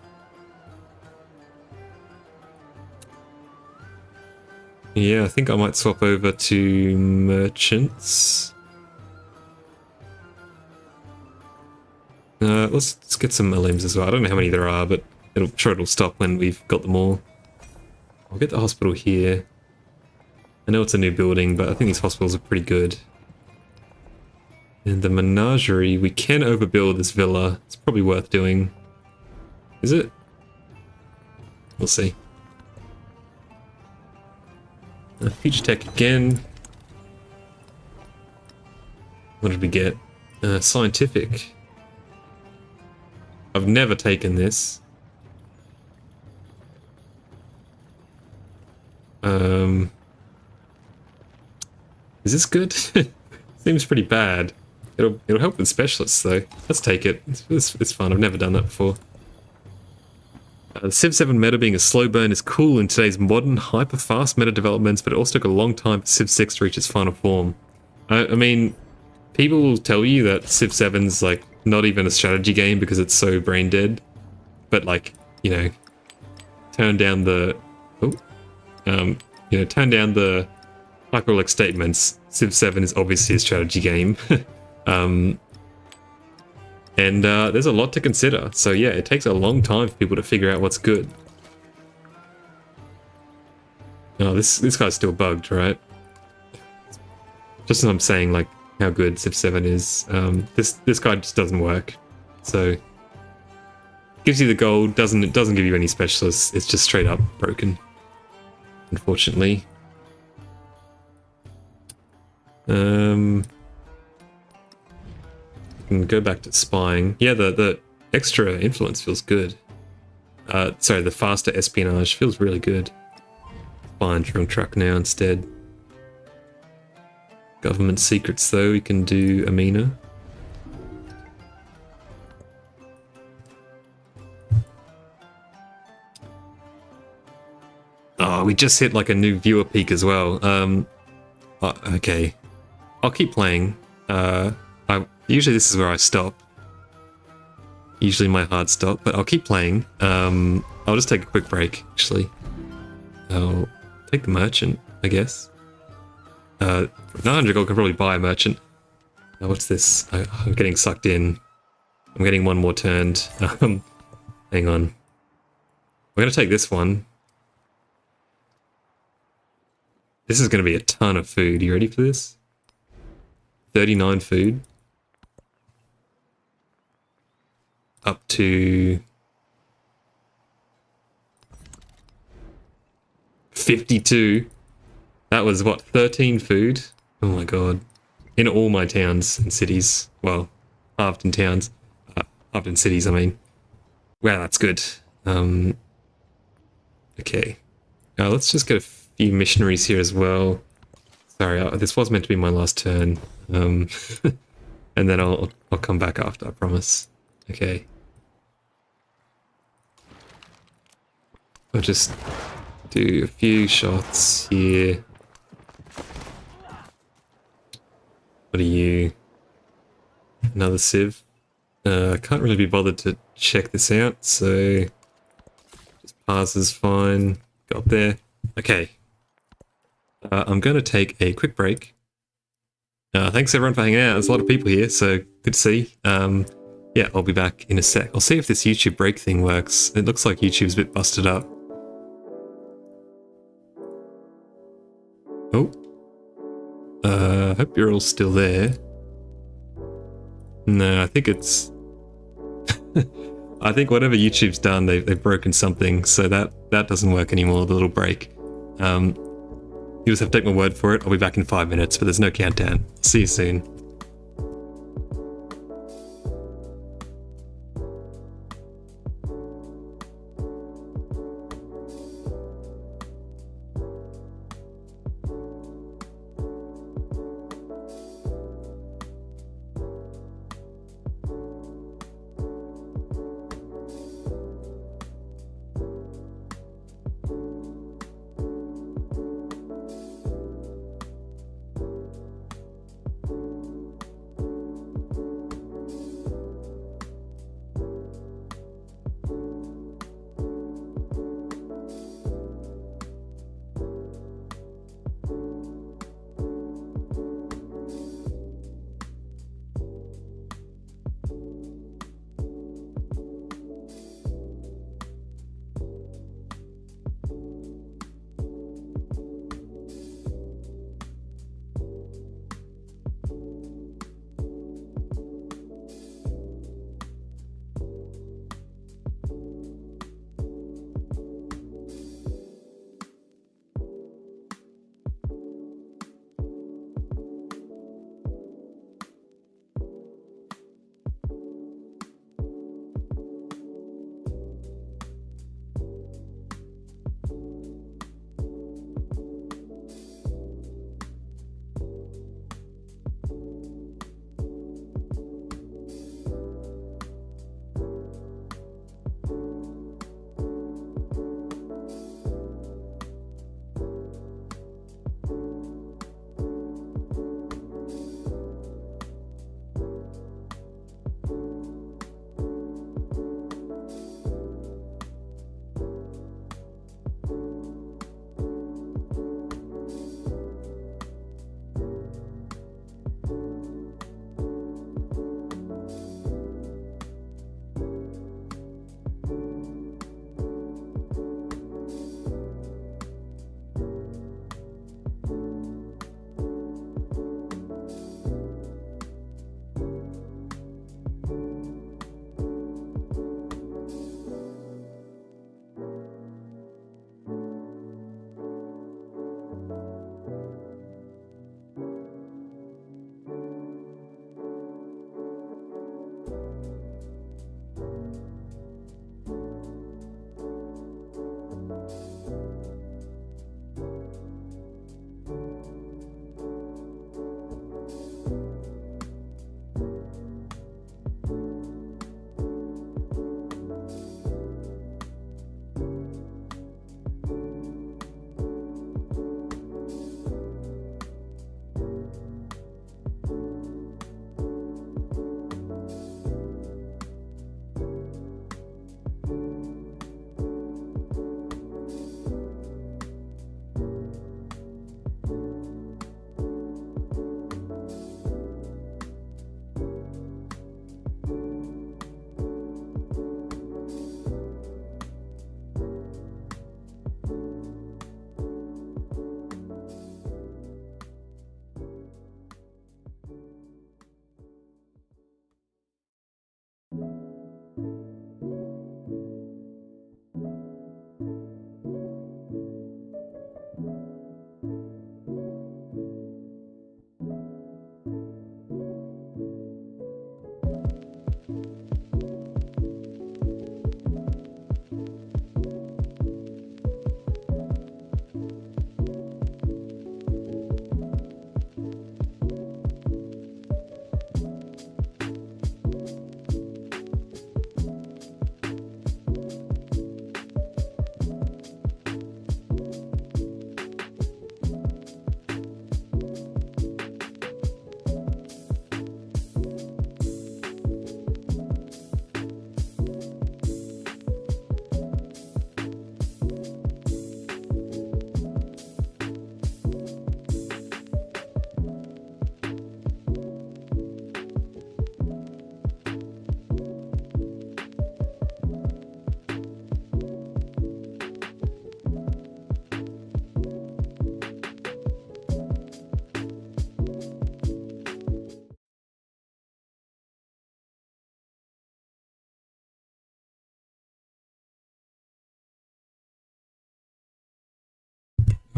Yeah, I think I might swap over to merchants. Let's get some LMs as well. I don't know how many there are, but I'm sure it'll stop when we've got them all. I'll get the hospital here. I know it's a new building, but I think these hospitals are pretty good. And the menagerie, we can overbuild this villa. It's probably worth doing. Is it? We'll see. Future tech again. What did we get? Scientific. I've never taken this. Is this good? Seems pretty bad. It'll help with specialists though. Let's take it. It's fun. I've never done that before. The Civ 7 meta being a slow burn is cool in today's modern, hyper-fast meta developments, but it also took a long time for Civ 6 to reach its final form. I mean, people will tell you that Civ 7's like not even a strategy game because it's so brain dead, but like, you know, turn down the hyperlic statements. Civ 7 is obviously a strategy game. And there's a lot to consider. So yeah, it takes a long time for people to figure out what's good. Oh, this guy's still bugged, right? Just as I'm saying, like, how good Civ 7 is. This guy just doesn't work. So gives you the gold, it doesn't give you any specialists. It's just straight up broken, unfortunately. Can go back to spying. Yeah, the extra influence feels good. Sorry, the faster espionage feels really good. Fine, drunk truck now instead. Government secrets though, we can do Amina. Oh, we just hit like a new viewer peak as well. Okay. I'll keep playing. Usually this is where I stop. Usually my hard stop, but I'll keep playing. I'll just take a quick break, actually. I'll take the merchant, I guess. For 900 gold, I can probably buy a merchant. What's this? I'm getting sucked in. I'm getting one more turned. Hang on. We're going to take this one. This is going to be a ton of food. You ready for this? 39 food. Up to 52. That was what, 13 food? Oh my god. In all my towns and cities. Well, halved in towns. Halved in cities, I mean. Wow, that's good. Okay. Let's just get a few missionaries here as well. Sorry, this was meant to be my last turn. And then I'll come back after, I promise. Okay. I'll just do a few shots here. What are you? Another Civ. I can't really be bothered to check this out, so just passes fine. Got there. Okay. I'm going to take a quick break. Thanks everyone for hanging out. There's a lot of people here, so good to see. Yeah, I'll be back in a sec. I'll see if this YouTube break thing works. It looks like YouTube's a bit busted up. Oh. Hope you're all still there. No, I think it's... I think whatever YouTube's done, they've broken something, so that doesn't work anymore, the little break. You just have to take my word for it. I'll be back in 5 minutes, but there's no countdown. See you soon.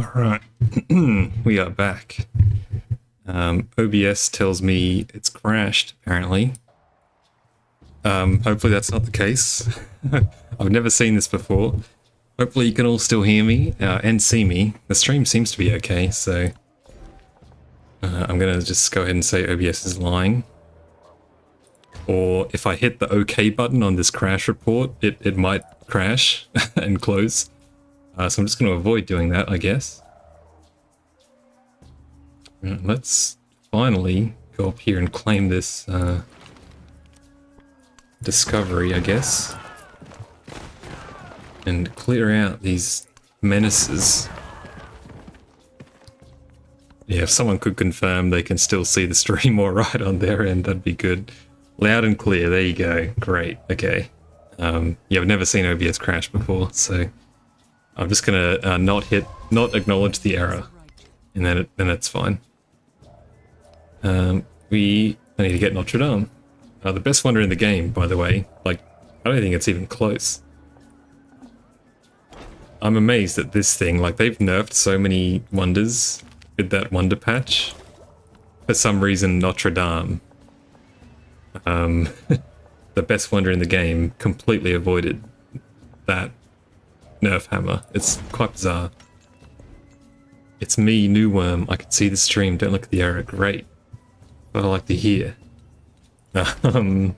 All right, we are back. OBS tells me it's crashed, apparently. Hopefully that's not the case. I've never seen this before. Hopefully you can all still hear me and see me. The stream seems to be okay, so I'm gonna just go ahead and say OBS is lying. Or if I hit the OK button on this crash report, it might crash and close. So I'm just going to avoid doing that, I guess. Let's finally go up here and claim this discovery, I guess. And clear out these menaces. Yeah, if someone could confirm they can still see the stream all right on their end, that'd be good. Loud and clear, there you go. Great, okay. Yeah, I've never seen OBS crash before, so I'm just gonna not acknowledge the error, and then it's fine. I need to get Notre Dame. The best wonder in the game, by the way. Like, I don't think it's even close. I'm amazed at this thing. Like, they've nerfed so many wonders with that wonder patch. For some reason, Notre Dame, the best wonder in the game, completely avoided that nerf hammer. It's quite bizarre. It's me, New Worm. I can see the stream. Don't look at the error. Great. But I like to hear. Cool.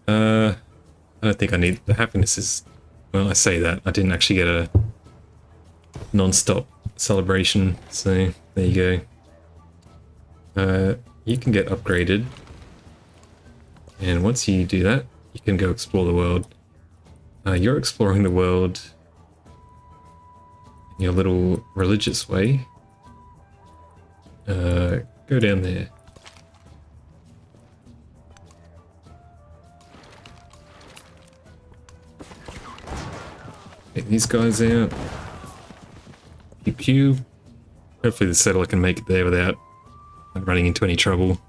I don't think I need... The happiness is... Well, I say that. I didn't actually get a non-stop celebration, so there you go. You can get upgraded. And once you do that, you can go explore the world. You're exploring the world in your little religious way. Go down there. Take these guys out. Pew pew. Hopefully the settler can make it there without running into any trouble.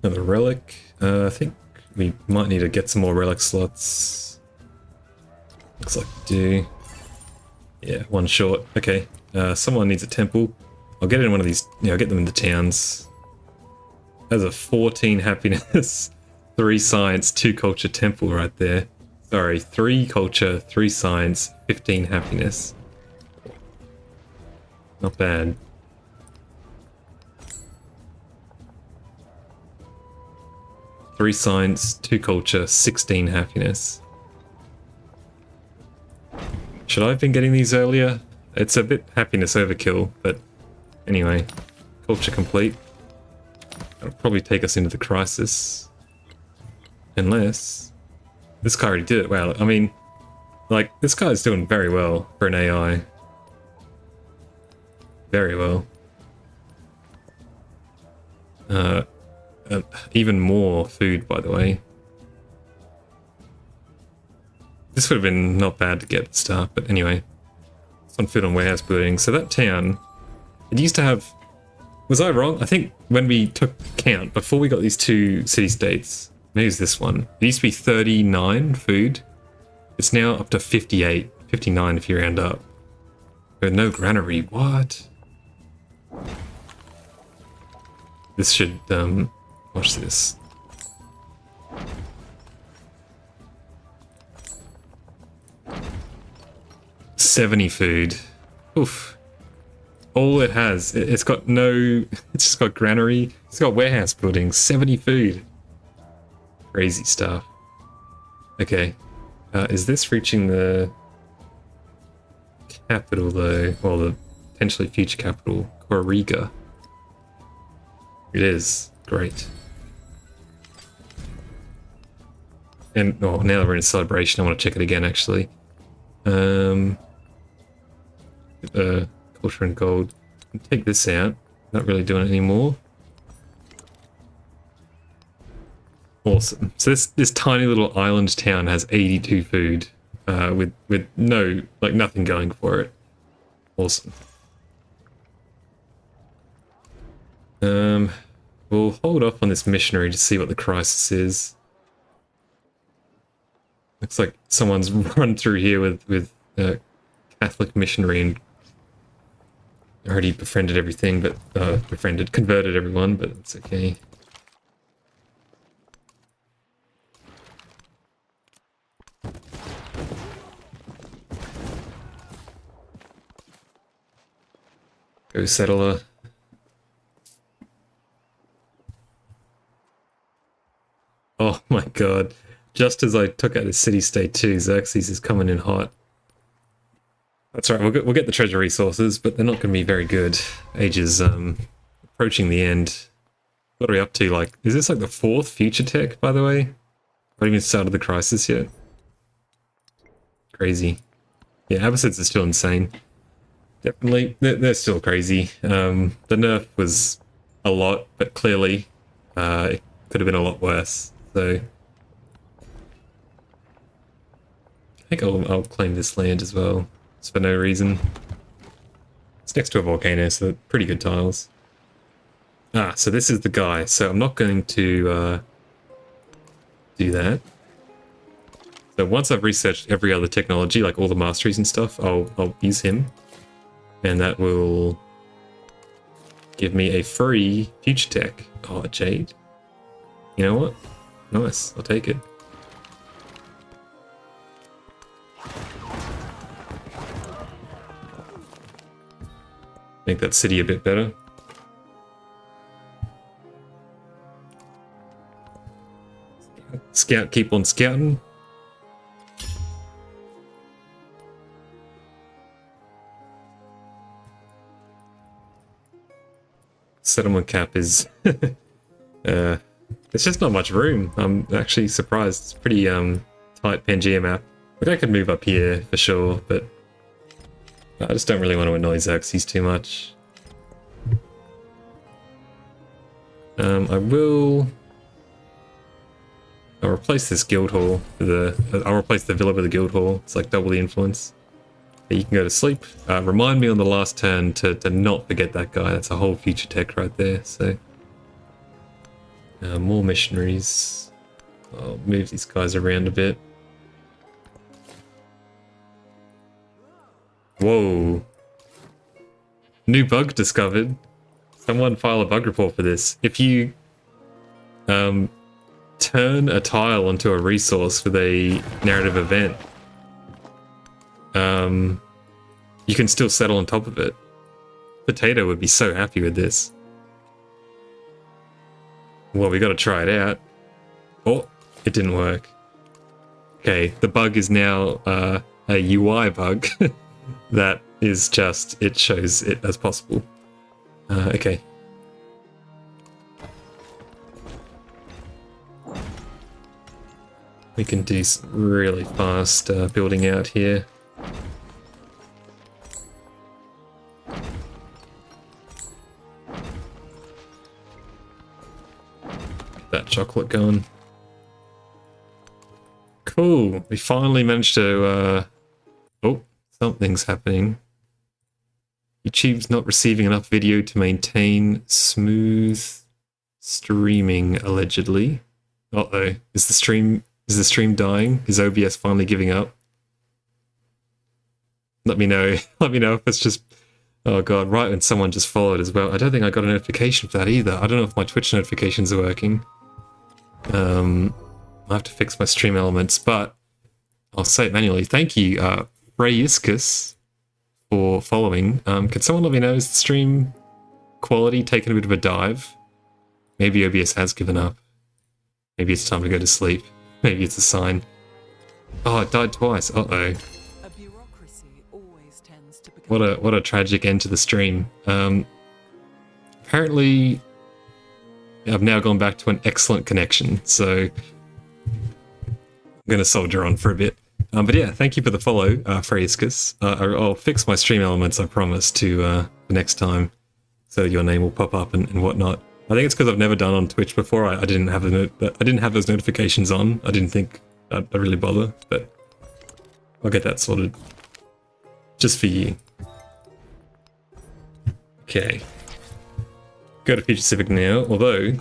Another relic. I think we might need to get some more relic slots. Looks like we do. Yeah, one short. Okay. Someone needs a temple. I'll get it in one of these. Yeah, I'll get them in the towns. There's a 14 happiness, 3 science, 2 culture temple right there. Sorry, 3 culture, 3 science, 15 happiness. Not bad. Three science, 2 culture, 16 happiness. Should I have been getting these earlier? It's a bit happiness overkill, but anyway. Culture complete. That'll probably take us into the crisis. Unless... This guy already did it. Wow, I mean... Like, this guy's doing very well for an AI. Very well. Even more food, by the way. This would have been not bad to get at the start, but anyway. It's on food on warehouse building. So that town, it used to have... Was I wrong? I think when we took count, before we got these 2 city-states, maybe it's this one, it used to be 39 food. It's now up to 58, 59 if you round up. With no granary, what? This should, watch this. $70 food. Oof. All it has, it's got no, it's just got granary, it's got warehouse buildings, 70 food. Crazy stuff. Okay. Is this reaching the capital though? Well, the potentially future capital, Corriga. It is. Great. And oh, now that we're in celebration, I want to check it again actually. Culture and gold. Take this out. Not really doing it anymore. Awesome. So this tiny little island town has 82 food, with no, like, nothing going for it. Awesome. We'll hold off on this missionary to see what the crisis is. Looks like someone's run through here with a Catholic missionary and already befriended everything, but converted everyone, but it's okay. Go settler. Oh my god. Just as I took out the city-state too, Xerxes is coming in hot. That's right, we'll get the treasure resources, but they're not going to be very good. Age is approaching the end. What are we up to? Like, is this like the 4th future tech, by the way? I haven't even started the crisis yet. Crazy. Yeah, Abbasids are still insane. Definitely, they're still crazy. The nerf was a lot, but clearly it could have been a lot worse. So I think I'll claim this land as well. It's for no reason. It's next to a volcano, so pretty good tiles. Ah, so this is the guy. So I'm not going to do that. So once I've researched every other technology, like all the masteries and stuff, I'll use him. And that will give me a free future tech. Oh, Jade. You know what? Nice, I'll take it. Make that city a bit better. Scout, keep on scouting. Settlement cap is there's just not much room. I'm actually surprised. It's pretty tight Pangea map. Like I could move up here for sure, but I just don't really want to annoy Xerxes too much. I'll replace this guild hall with I'll replace the villa with a guild hall. It's like double the influence. You can go to sleep. Remind me on the last turn to not forget that guy. That's a whole future tech right there. So more missionaries. I'll move these guys around a bit. Whoa. New bug discovered. Someone file a bug report for this. If you turn a tile onto a resource with a narrative event, you can still settle on top of it. Potato would be so happy with this. Well, we gotta try it out. Oh, it didn't work. Okay, the bug is now a UI bug that is just, it shows it as possible. Okay. We can do some really fast building out here. Get that chocolate going. Cool. We finally managed to... oh, something's happening. YouTube's not receiving enough video to maintain smooth streaming, allegedly. Uh-oh. Is the stream dying? Is OBS finally giving up? Let me know. Let me know if it's just... Oh god, right when someone just followed as well. I don't think I got a notification for that either. I don't know if my Twitch notifications are working. I'll have to fix my stream elements, but I'll say it manually. Thank you, Freyiscus, for following. Could someone let me know, is the stream quality taking a bit of a dive? Maybe OBS has given up. Maybe it's time to go to sleep. Maybe it's a sign. Oh, it died twice. Uh-oh. A bureaucracy always tends to become... What a tragic end to the stream. Apparently, I've now gone back to an excellent connection, so I'm going to soldier on for a bit. But yeah, thank you for the follow, Freyiscus. I'll fix my stream elements, I promise, to next time, so your name will pop up and whatnot. I think it's because I've never done on Twitch before. I didn't have those notifications on. I didn't think I'd really bother, but I'll get that sorted. Just for you. Okay. Go to Future Civic now, although,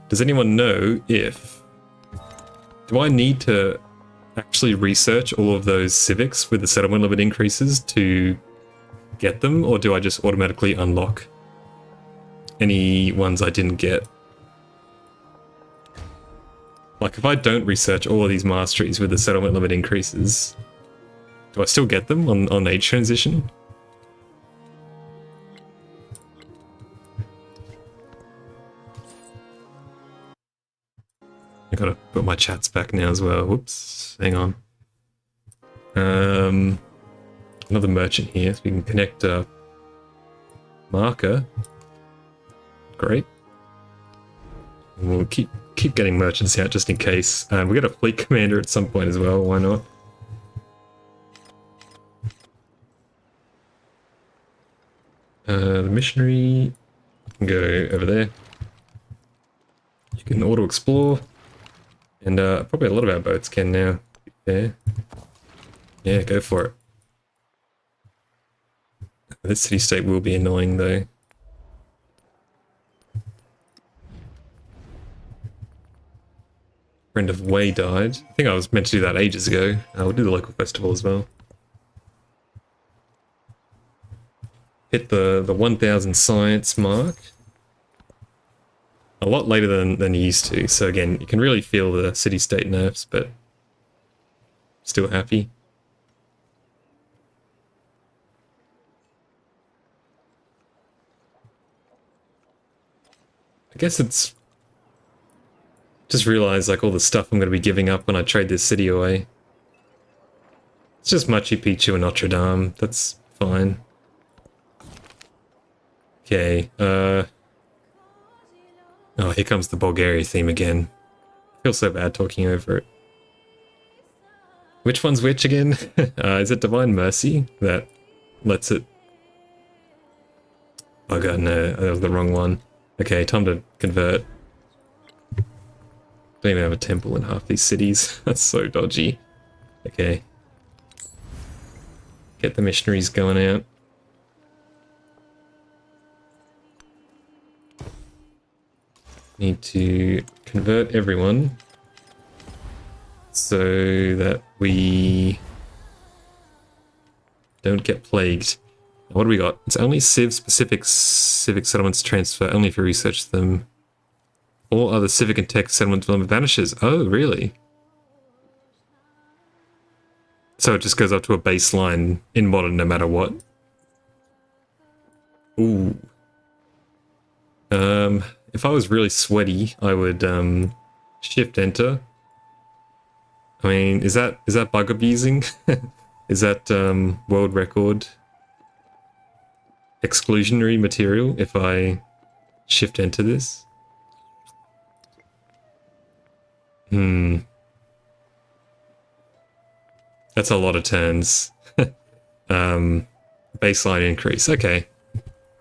does anyone know if... Do I need to actually research all of those civics with the settlement limit increases to get them, or do I just automatically unlock any ones I didn't get? Like, if I don't research all of these masteries with the settlement limit increases, do I still get them on age transition? I gotta put my chats back now as well. Whoops, hang on. Another merchant here, so we can connect marker. Great. And we'll keep getting merchants out just in case. We get a fleet commander at some point as well. Why not? The missionary can go over there. You can auto explore. And probably a lot of our boats can now. Yeah. Yeah, go for it. This city-state will be annoying though. Friend of Way died. I think I was meant to do that ages ago. We'll do the local festival as well. Hit the 1000 science mark. A lot later than you used to, so again, you can really feel the city-state nerfs, but still happy. I guess it's... Just realised like all the stuff I'm going to be giving up when I trade this city away. It's just Machu Picchu and Notre Dame, that's fine. Okay, oh, here comes the Bulgaria theme again. I feel so bad talking over it. Which one's which again? Is it Divine Mercy that lets it... Oh god, no, that was the wrong one. Okay, time to convert. Don't even have a temple in half these cities. That's so dodgy. Okay. Get the missionaries going out. Need to convert everyone so that we don't get plagued. What do we got? It's only civic settlements transfer, only if you research them. All other civic and tech settlement development vanishes. Oh, really? So it just goes up to a baseline in modern no matter what. Ooh. If I was really sweaty, I would shift enter. I mean, is that bug abusing? Is that world record exclusionary material if I shift enter this? That's a lot of turns. Baseline increase. Okay.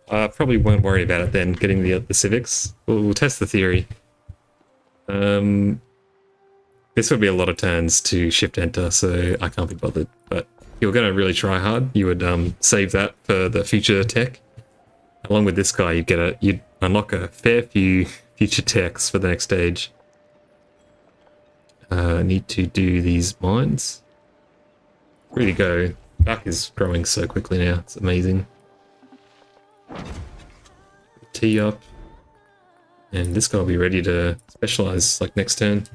Probably won't worry about it then, getting the civics. We'll test the theory. This would be a lot of turns to shift enter, so I can't be bothered. But if you're going to really try hard, you would save that for the future tech. Along with this guy, you'd unlock a fair few future techs for the next stage. Need to do these mines. Really go. Duck is growing so quickly now. It's amazing. Tee up. And this guy will be ready to specialize like next turn.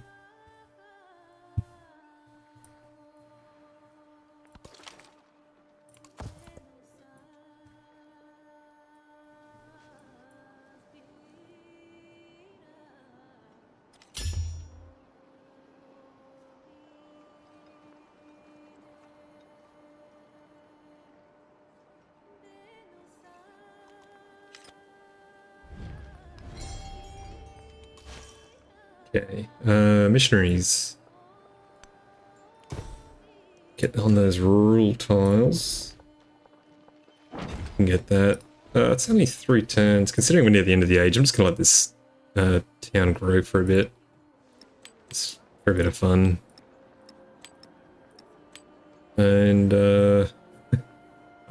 Okay, missionaries. Get on those rural tiles. Can get that. It's only 3 turns. Considering we're near the end of the age, I'm just gonna let this town grow for a bit. It's for a bit of fun. And I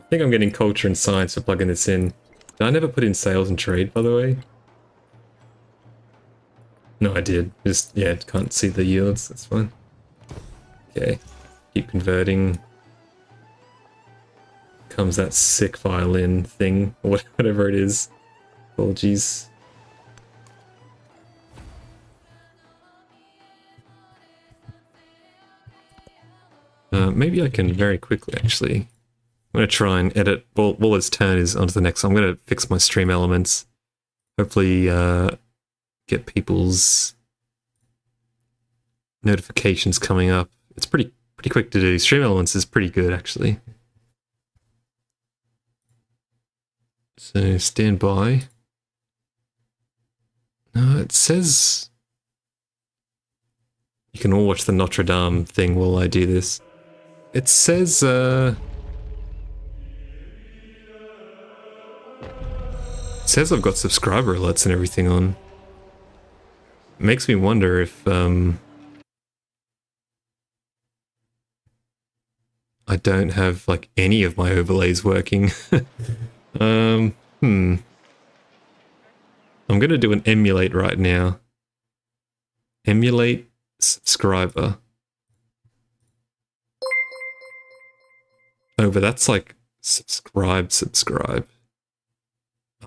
think I'm getting culture and science for plugging this in. Did I never put in sales and trade, by the way? No, I did. Just, yeah, can't see the yields. That's fine. Okay. Keep converting. Comes that sick violin thing, or whatever it is. Apologies. Maybe I can very quickly, actually. I'm going to try and edit. While its turn is onto the next one, I'm going to fix my stream elements. Hopefully, get people's notifications coming up. It's pretty quick to do. Stream elements is pretty good, actually. So stand by. No, it says you can all watch the Notre Dame thing while I do this. It says I've got subscriber alerts and everything on. It makes me wonder if I don't have like any of my overlays working. I'm gonna do an emulate right now. Emulate subscriber. Oh, but that's like subscribe.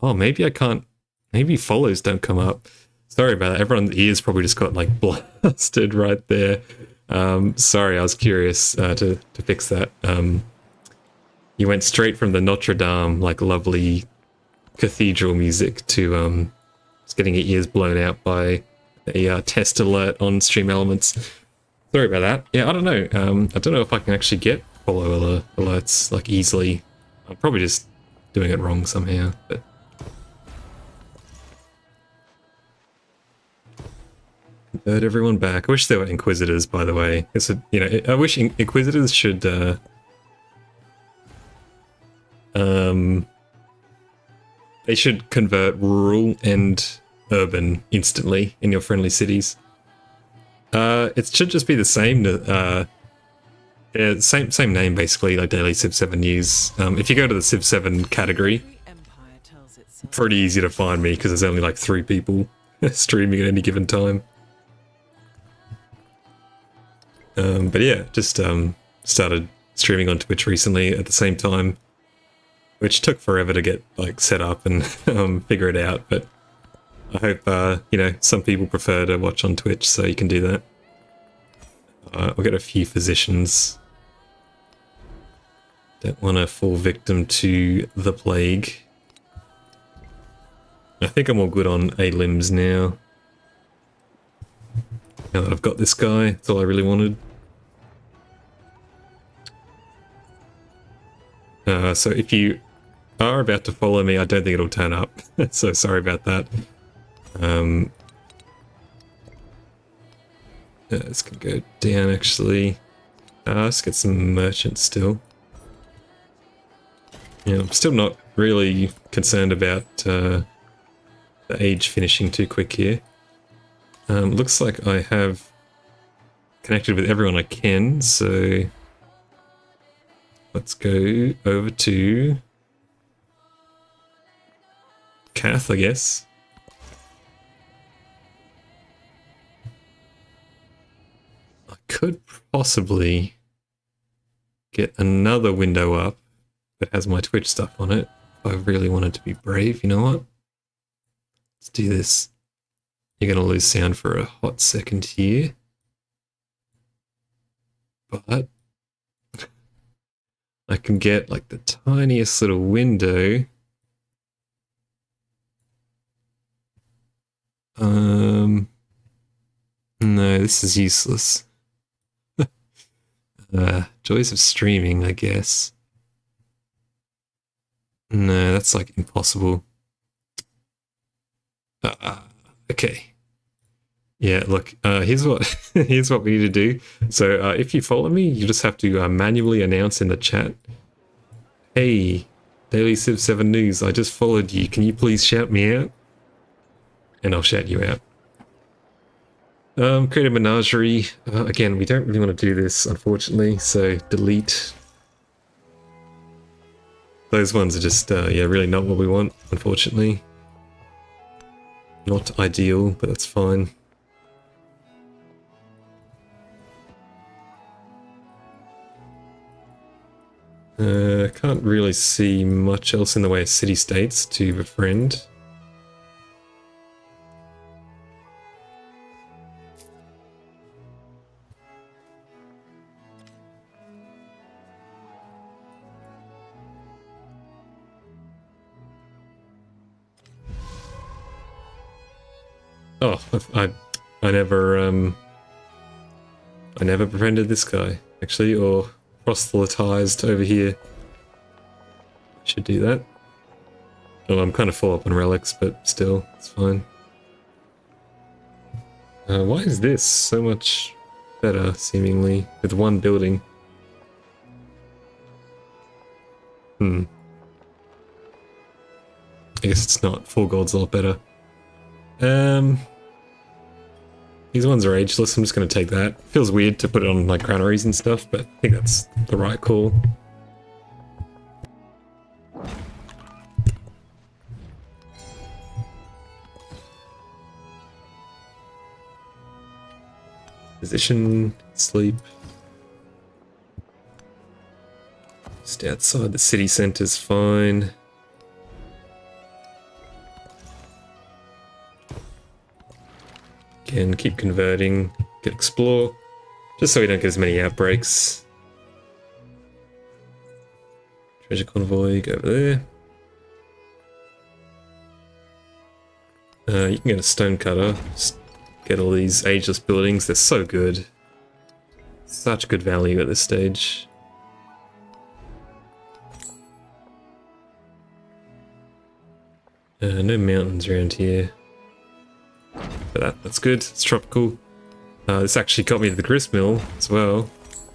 Oh, maybe I can't. Maybe follows don't come up. Sorry about that. Everyone's ears probably just got like blasted right there. Sorry, I was curious to fix that. You went straight from the Notre Dame, like lovely cathedral music, to just getting your ears blown out by a test alert on Stream Elements. Sorry about that. Yeah, I don't know. I don't know if I can actually get follow alerts like easily. I'm probably just doing it wrong somehow, but. Convert everyone back. I wish there were Inquisitors, by the way. It's a, you know, I wish Inquisitors should they should convert rural and urban instantly in your friendly cities. It should just be the same. Same name basically, like Daily Civ 7 News. If you go to the Civ 7 category, pretty easy to find me because there's only like 3 people streaming at any given time. But yeah, just started streaming on Twitch recently at the same time, which took forever to get like set up and figure it out. But I hope you know, some people prefer to watch on Twitch, so you can do that. I'll get a few physicians. Don't want to fall victim to the plague. I think I'm all good on A-limbs now. Now that I've got this guy, that's all I really wanted. So if you are about to follow me, I don't think it'll turn up. So sorry about that. This can go down actually. Let's get some merchants still. Yeah, I'm still not really concerned about the age finishing too quick here. Looks like I have connected with everyone I can, so let's go over to Cath, I guess. I could possibly get another window up that has my Twitch stuff on it if I really wanted to be brave. You know what? Let's do this. You're going to lose sound for a hot second here. But I can get like the tiniest little window. No, this is useless. Joys of streaming, I guess. No, that's like impossible. Okay. Yeah, look, here's what here's what we need to do. So if you follow me, you just have to manually announce in the chat, "Hey, Daily Civ 7 News, I just followed you. Can you please shout me out?" And I'll shout you out. Create a menagerie. Again, we don't really want to do this, unfortunately, so delete. Those ones are just, yeah, really not what we want, unfortunately. Not ideal, but that's fine. Can't really see much else in the way of city-states to befriend. Oh, I never befriended this guy, actually, or proselytized over here. Should do that. Oh, I'm kind of full up on relics, but still, it's fine. Why is this so much better, seemingly, with one building? I guess it's not. 4 gold's a lot better. These ones are ageless, I'm just going to take that. Feels weird to put it on like granaries and stuff, but I think that's the right call. Position, sleep. Just outside the city center's fine. Again, keep converting, get explore, just so we don't get as many outbreaks. Treasure convoy, go over there. You can get a stonecutter, just get all these ageless buildings, they're so good. Such good value at this stage. No mountains around here. But that's good, it's tropical. This actually got me to the grist mill as well.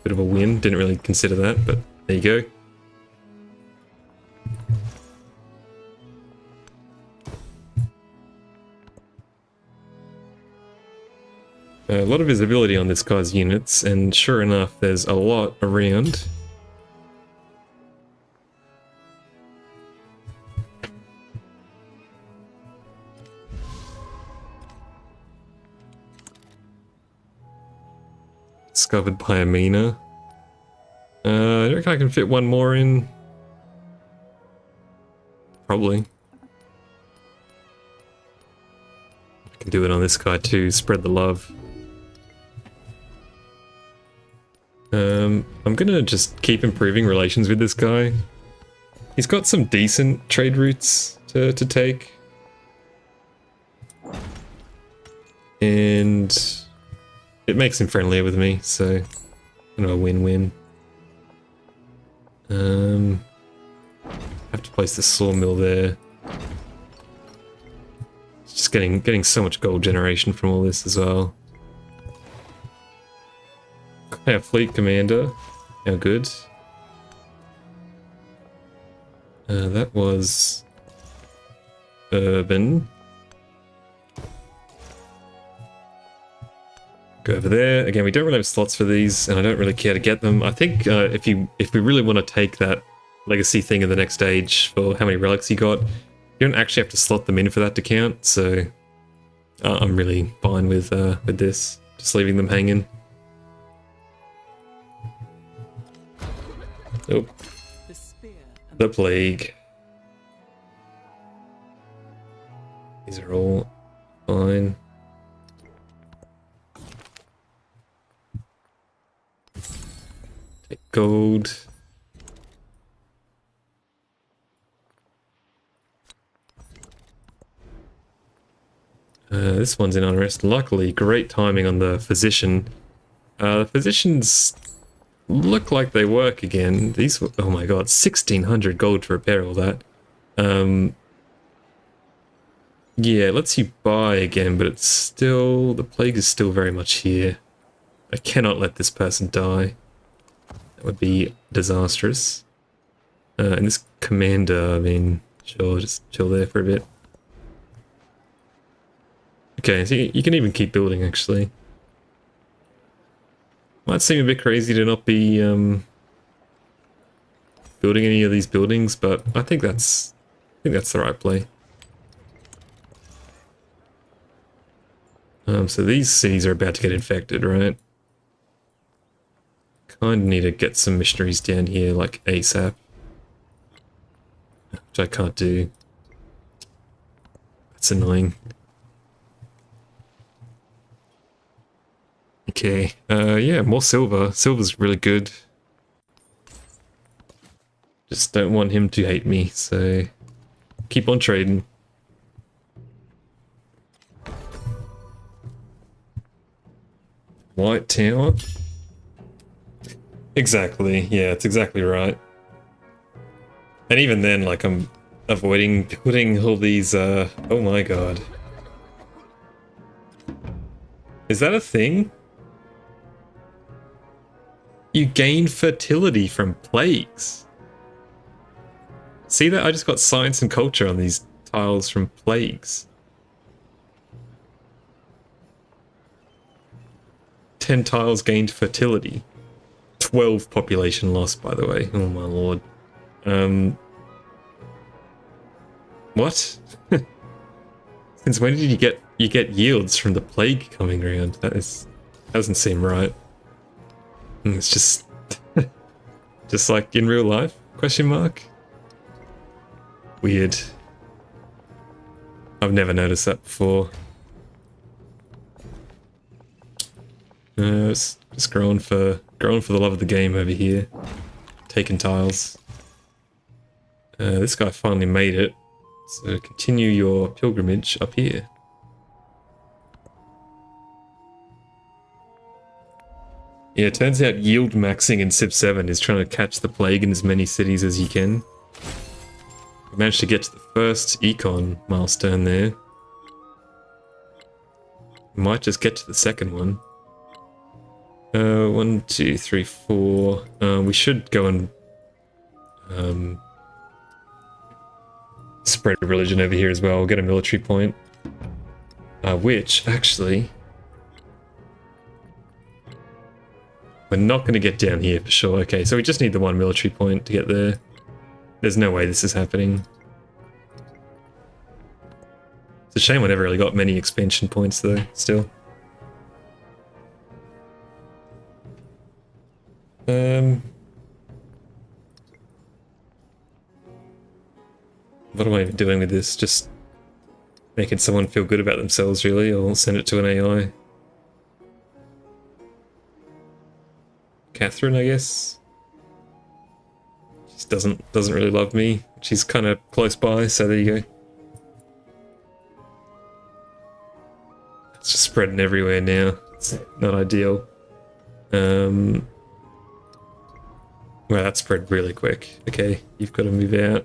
Bit of a win, didn't really consider that, but there you go. A lot of visibility on this guy's units, and sure enough, there's a lot around. Discovered by Amina. I reckon I can fit one more in. Probably. I can do it on this guy too, spread the love. I'm gonna just keep improving relations with this guy. He's got some decent trade routes to take. And it makes him friendlier with me, so kind of a win-win. Have to place the sawmill there. It's just getting so much gold generation from all this as well. Yeah, fleet commander. How good. That was urban. Go over there. Again, we don't really have slots for these, and I don't really care to get them. I think if we really want to take that legacy thing in the next stage for how many relics you got, you don't actually have to slot them in for that to count. So I'm really fine with this, just leaving them hanging. Oh, the plague. These are all fine. Take gold. This one's in unrest. Luckily, great timing on the physician. The physicians look like they work again. These, oh my god, 1600 gold to repair all that. Yeah, it lets you buy again, but it's still, the plague is still very much here. I cannot let this person die. That would be disastrous. And this commander, I mean, sure, just chill there for a bit. Okay, so you can even keep building, actually. Might seem a bit crazy to not be building any of these buildings, but I think that's the right play. So these cities are about to get infected, right? Kind of need to get some missionaries down here, like ASAP. Which I can't do. That's annoying. Okay, yeah, more silver. Silver's really good. Just don't want him to hate me, so keep on trading. White Tower? Exactly, yeah, it's exactly right. And even then, like, I'm avoiding putting all these, oh my god. Is that a thing? You gain fertility from plagues. See that? I just got science and culture on these tiles from plagues. 10 tiles gained fertility. 12 population loss, by the way. Oh my lord. What? Since when did you get yields from the plague coming around? That doesn't seem right. It's just just like in real life? Question mark? Weird. I've never noticed that before. Just growing for the love of the game over here. Taking tiles. This guy finally made it. So continue your pilgrimage up here. Yeah, it turns out yield maxing in Civ 7 is trying to catch the plague in as many cities as you can. We managed to get to the first econ milestone there. Might just get to the second one. 1, 2, 3, 4. We should go and spread religion over here as well. We'll get a military point. Which, actually, we're not going to get down here for sure. Okay, so we just need the one military point to get there. There's no way this is happening. It's a shame I never really got many expansion points though, still. What am I even doing with this? Just making someone feel good about themselves, really. I'll send it to an AI. Catherine, I guess. She doesn't really love me. She's kind of close by, so there you go. It's just spreading everywhere now. It's not ideal. Well, that spread really quick. Okay, you've got to move out.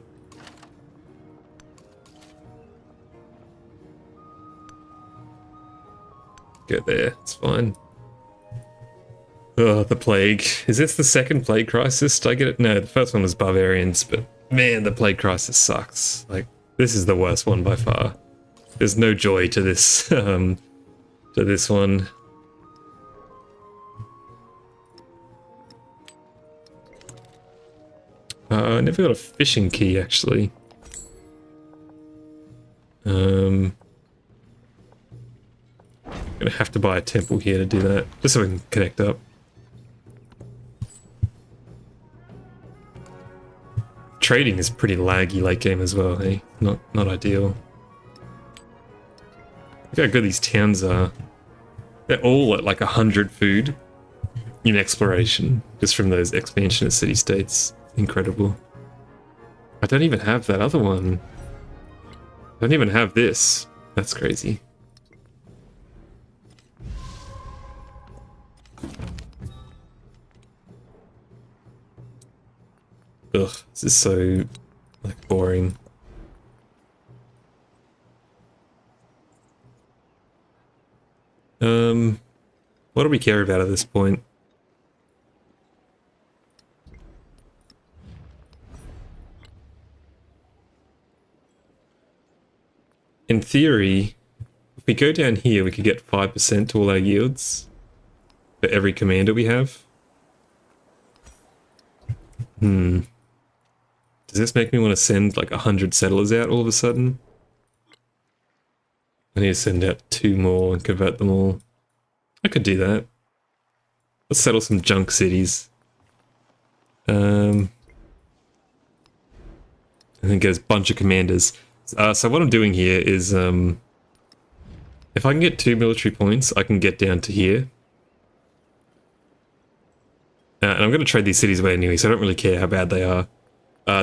Go there, it's fine. Oh, the plague. Is this the second plague crisis? Did I get it? No, the first one was barbarians, but man, the plague crisis sucks. Like, this is the worst one by far. There's no joy to this, to this one. I never got a fishing key, actually. I'm gonna have to buy a temple here to do that, just so we can connect up. Trading is pretty laggy late game as well, hey? Not ideal. Look how good these towns are. They're all at like 100 food in exploration, just from those expansionist city-states. Incredible. I don't even have that other one. I don't even have this. That's crazy. Ugh, this is so, like, boring. What do we care about at this point? In theory, if we go down here, we could get 5% to all our yields for every commander we have. Does this make me want to send like 100 settlers out all of a sudden? I need to send out 2 more and convert them all. I could do that. Let's settle some junk cities. I think there's a bunch of commanders. So what I'm doing here is, if I can get 2 military points, I can get down to here. And I'm going to trade these cities away anyway, so I don't really care how bad they are.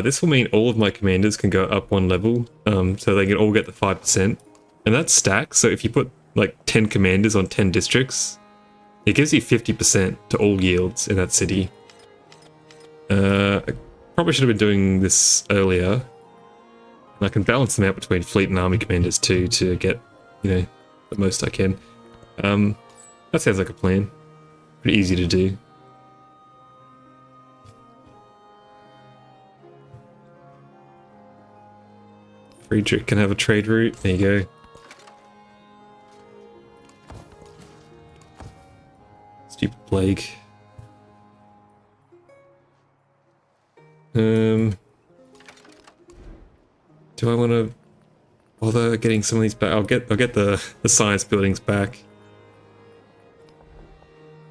This will mean all of my commanders can go up 1 level, so they can all get the 5%. And that's stacked, so if you put like 10 commanders on 10 districts, it gives you 50% to all yields in that city. I probably should have been doing this earlier. And I can balance them out between fleet and army commanders too to get, you know, the most I can. That sounds like a plan. Pretty easy to do. Friedrich can have a trade route. There you go. Stupid plague. Do I want to bother getting some of these back? I'll get the science buildings back.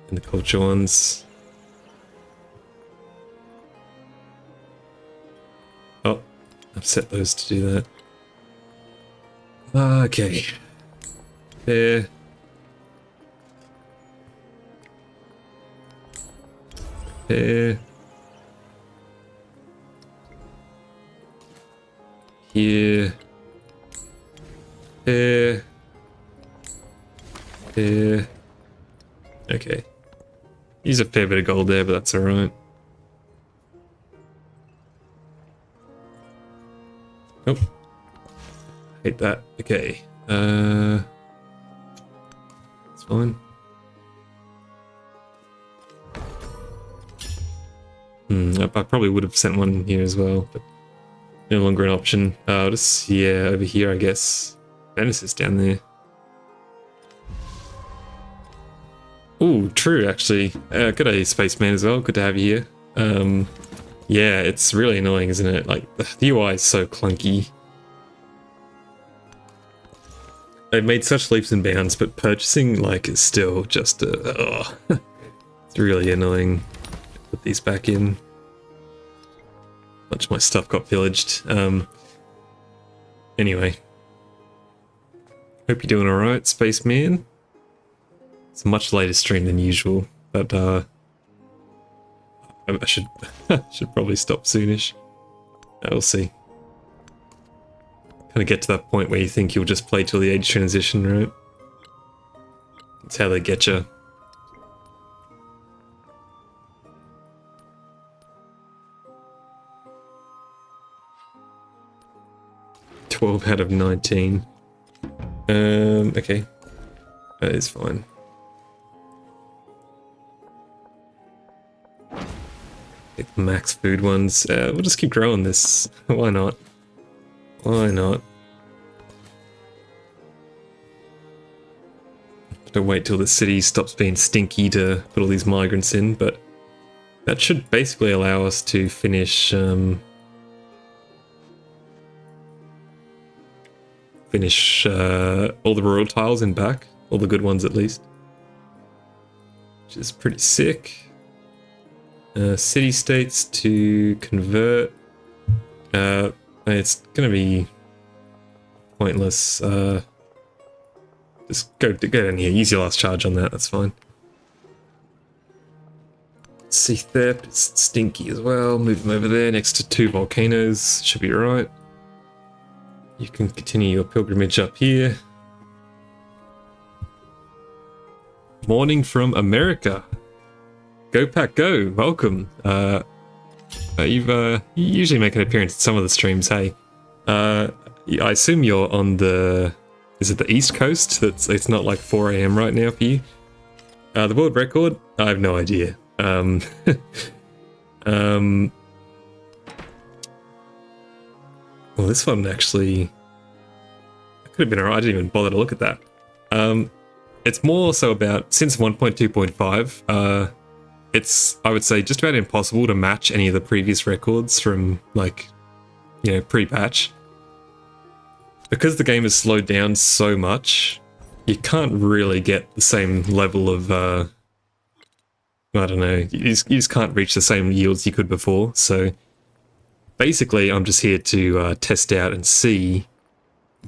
And the culture ones. Oh, I've set those to do that. Okay. There. There. Here. There. There. Okay. Use a fair bit of gold there, but that's alright. Oh. Hate that. Okay. It's fine. I probably would have sent one here as well, but no longer an option. Just, yeah, over here, I guess. Venice is down there. Ooh, true, actually. G'day, Spaceman, as well. Good to have you here. Yeah, it's really annoying, isn't it? Like, the UI is so clunky. They've made such leaps and bounds, but purchasing, like, is still just, it's really annoying. Put these back in. A bunch of my stuff got pillaged. Anyway. Hope you're doing alright, Spaceman. It's a much later stream than usual, but I should should probably stop soonish. We'll see. Kind of get to that point where you think you'll just play till the age transition, right? That's how they get you. $12 out of 19. Okay. That is fine. Get the max food ones. We'll just keep growing this. Why not? Why not? Have to wait till the city stops being stinky to put all these migrants in, but that should basically allow us to finish all the rural tiles in back, all the good ones at least, which is pretty sick. City states to convert. It's gonna be pointless. Just go in here. Use your last charge on that. That's fine. Seathep is stinky as well. Move them over there next to 2 volcanoes. Should be alright. You can continue your pilgrimage up here. Morning from America. Go Pack Go, welcome. You usually make an appearance at some of the streams, hey. I assume you're on the... Is it the East Coast? It's not like 4 AM right now for you. The world record? I have no idea. Well, this one actually... could have been alright, I didn't even bother to look at that. It's more so about, since 1.2.5, it's, I would say, just about impossible to match any of the previous records from, like, pre-patch. Because the game has slowed down so much, you can't really get the same level of, I don't know, you just can't reach the same yields you could before, so basically I'm just here to test out and see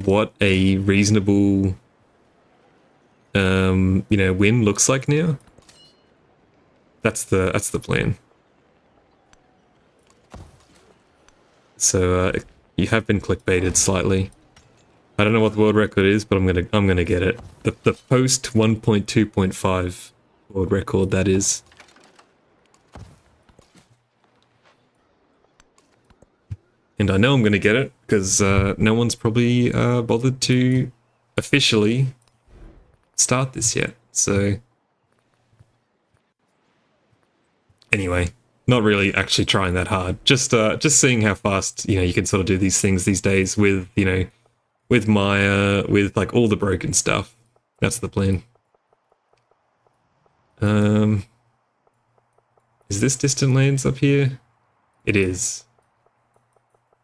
what a reasonable, win looks like now. That's the plan. So you have been clickbaited slightly. I don't know what the world record is, but I'm gonna get it. The post 1.2.5 world record, that is. And I know I'm gonna get it because no one's probably bothered to officially start this yet. So anyway, not really actually trying that hard. Just seeing how fast you can sort of do these things these days with with Maya, with like all the broken stuff. That's the plan. Is this Distant Lands up here? It is.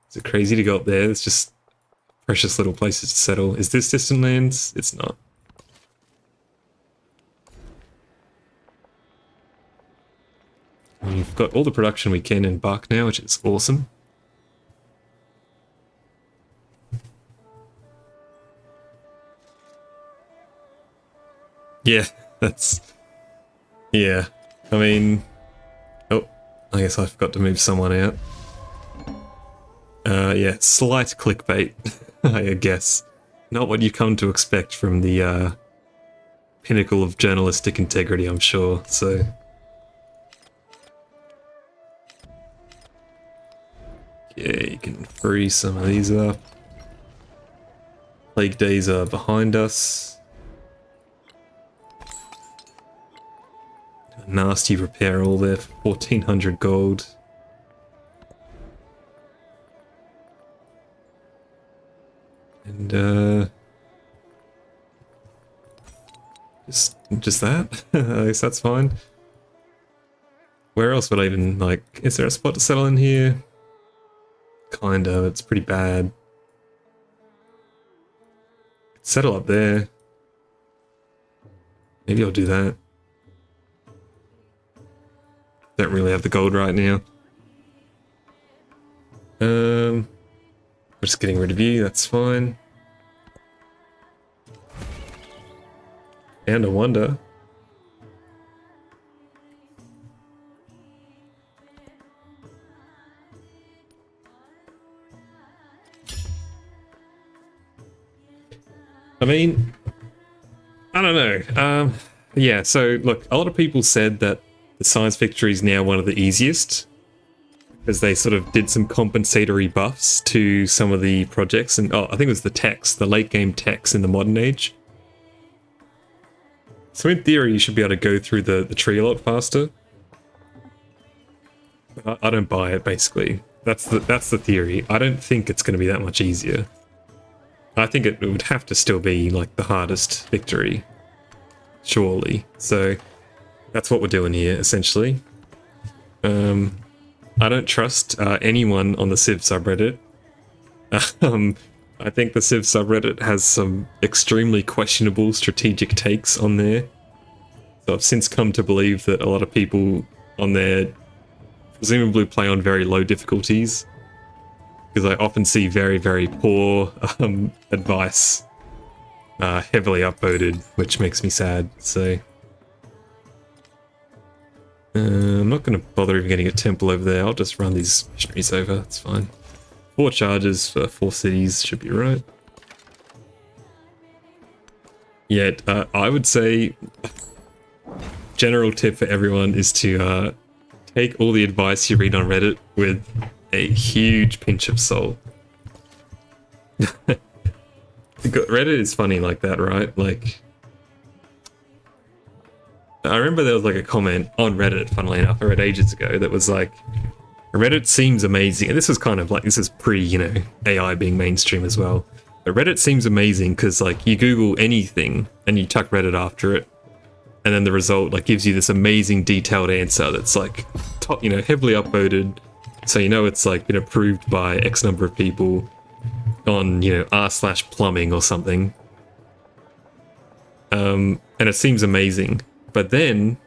Is it crazy to go up there? It's just precious little places to settle. Is this Distant Lands? It's not. We've got all the production we can in Bark now, which is awesome. Yeah, that's... Yeah, I mean... Oh, I guess I forgot to move someone out. Yeah, slight clickbait, I guess. Not what you come to expect from the pinnacle of journalistic integrity, I'm sure, so... Yeah, you can free some of these up. Plague days are behind us. A nasty repair all there for 1400 gold. And just that? I guess that's fine. Where else would I even, like, is there a spot to settle in here? Kind of, it's pretty bad. Settle up there. Maybe I'll do that. Don't really have the gold right now. We're just getting rid of you, that's fine. And a wonder. I mean, I don't know. Yeah, so look, a lot of people said that the Science Victory is now one of the easiest, as they sort of did some compensatory buffs to some of the projects, and I think it was the techs, the late game techs in the modern age. So in theory, you should be able to go through the tree a lot faster. I don't buy it, basically. That's the theory. I don't think it's going to be that much easier. I think it would have to still be like the hardest victory, surely. So that's what we're doing here, essentially. I don't trust anyone on the Civ subreddit. I think the Civ subreddit has some extremely questionable strategic takes on there. So I've since come to believe that a lot of people on there presumably play on very low difficulties, because I often see very, very poor advice heavily upvoted, which makes me sad. So I'm not going to bother even getting a temple over there. I'll just run these missionaries over. It's fine. 4 charges for 4 cities should be right. Yet I would say general tip for everyone is to take all the advice you read on Reddit with a huge pinch of salt. Reddit is funny like that, right? Like, I remember there was like a comment on Reddit, funnily enough, I read ages ago, that was like, Reddit seems amazing. And this was kind of like, this is pre, AI being mainstream as well. But Reddit seems amazing because like you Google anything and you tuck Reddit after it, and then the result like gives you this amazing detailed answer that's like top, heavily upvoted, So you know it's like been approved by X number of people on, you know, r/plumbing or something. And it seems amazing. But then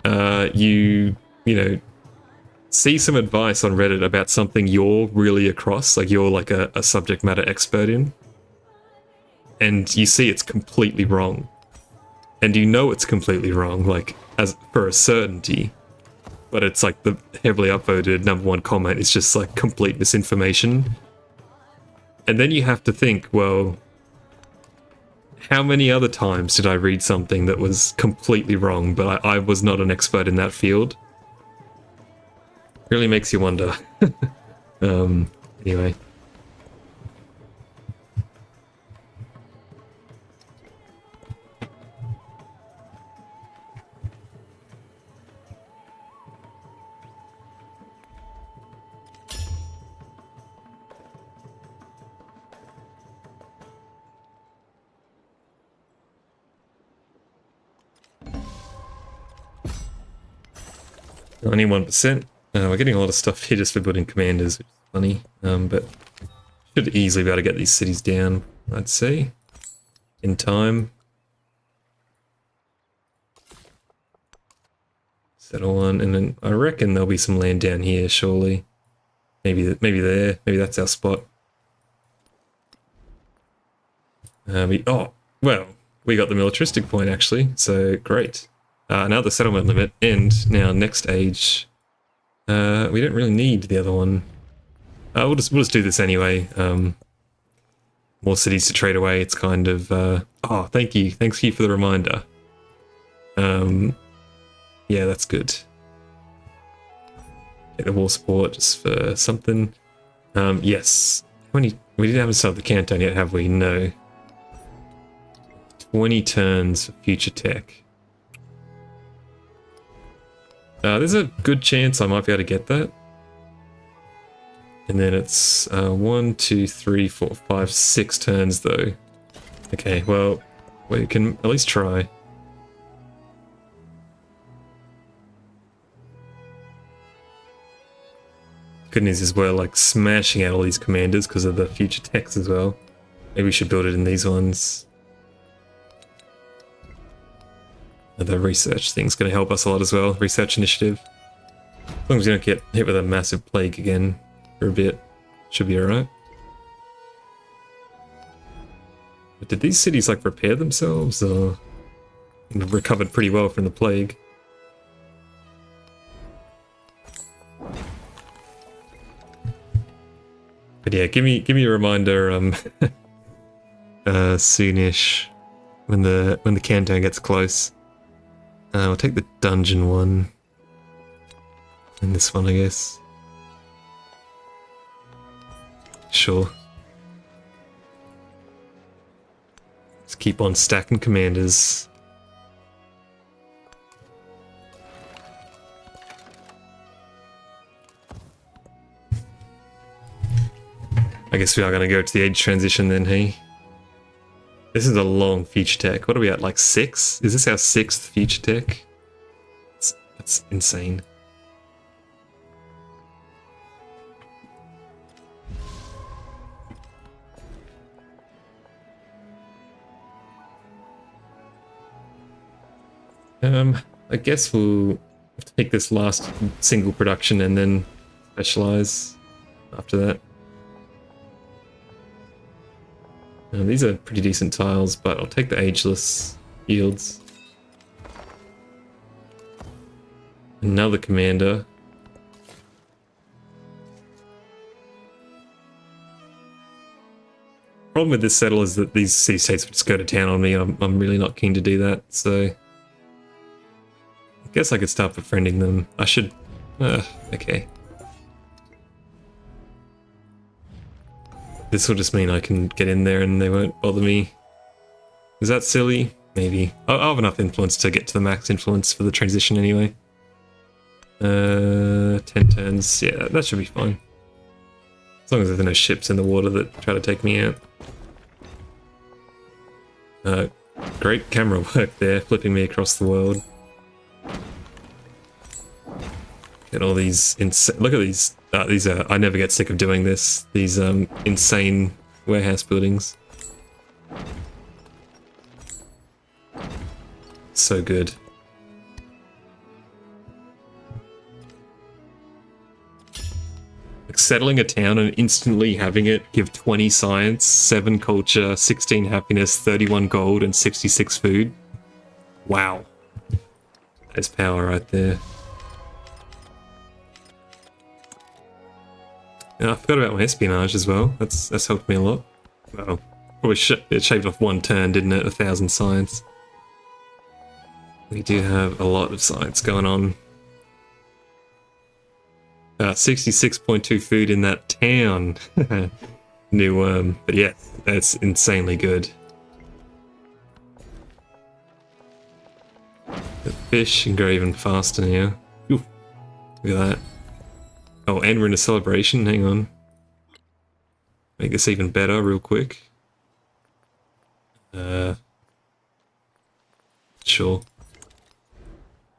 you know, see some advice on Reddit about something you're really across, like you're like a subject matter expert in, and you see it's completely wrong. And you know it's completely wrong, like, as for a certainty. But it's like the heavily upvoted #1 comment is just like complete misinformation. And then you have to think, well, how many other times did I read something that was completely wrong, but I was not an expert in that field? Really makes you wonder. Anyway. Only 1%. We're getting a lot of stuff here just for building commanders, which is funny. But should easily be able to get these cities down, I'd say, in time. Settle one, and then I reckon there'll be some land down here, surely. Maybe there. Maybe that's our spot. Oh, well, we got the militaristic point actually, so great. Now the settlement limit, and now next age. We don't really need the other one. We'll just do this anyway. More cities to trade away. It's kind of. Oh, thank you. Thanks you for the reminder. Yeah, that's good. Take the war support just for something. Yes. How many? We didn't have to start the canton yet, have we? No. 20 turns for future tech. There's a good chance I might be able to get that. And then it's 1, 2, 3, 4, 5, 6 turns though. Okay, well, we can at least try. Good news is we're like smashing out all these commanders because of the future techs as well. Maybe we should build it in these ones. The research thing's going to help us a lot as well. Research initiative. As long as we don't get hit with a massive plague again for a bit, should be alright. But did these cities like repair themselves or recovered pretty well from the plague? But yeah, give me a reminder soonish when the canton gets close. We'll take the dungeon one. And this one, I guess. Sure. Let's keep on stacking commanders. I guess we are going to go to the age transition then, hey? This is a long future tech. What are we at, like 6? Is this our 6th future tech? That's insane. I guess we'll take this last single production and then specialize after that. These are pretty decent tiles, but I'll take the ageless yields. Another commander. Problem with this settle is that these city-states would just go to town on me, and I'm really not keen to do that, so... I guess I could start befriending them. I should... okay. This will just mean I can get in there and they won't bother me. Is that silly? Maybe. I'll have enough influence to get to the max influence for the transition anyway. 10 turns. Yeah, that should be fine. As long as there's no ships in the water that try to take me out. Great camera work there, flipping me across the world. Get all these look at these. These are. I never get sick of doing this. These insane warehouse buildings. So good. Like settling a town and instantly having it give 20 science, 7 culture, 16 happiness, 31 gold, and 66 food. Wow. There's power right there. And I forgot about my espionage as well. That's helped me a lot. Well, probably it shaved off 1 turn, didn't it? 1,000 science. We do have a lot of science going on. 66.2 food in that town. New worm. But yeah, that's insanely good. The fish can grow even faster now. Ooh, look at that. Oh, and we're in a celebration. Hang on. Make this even better real quick. Sure.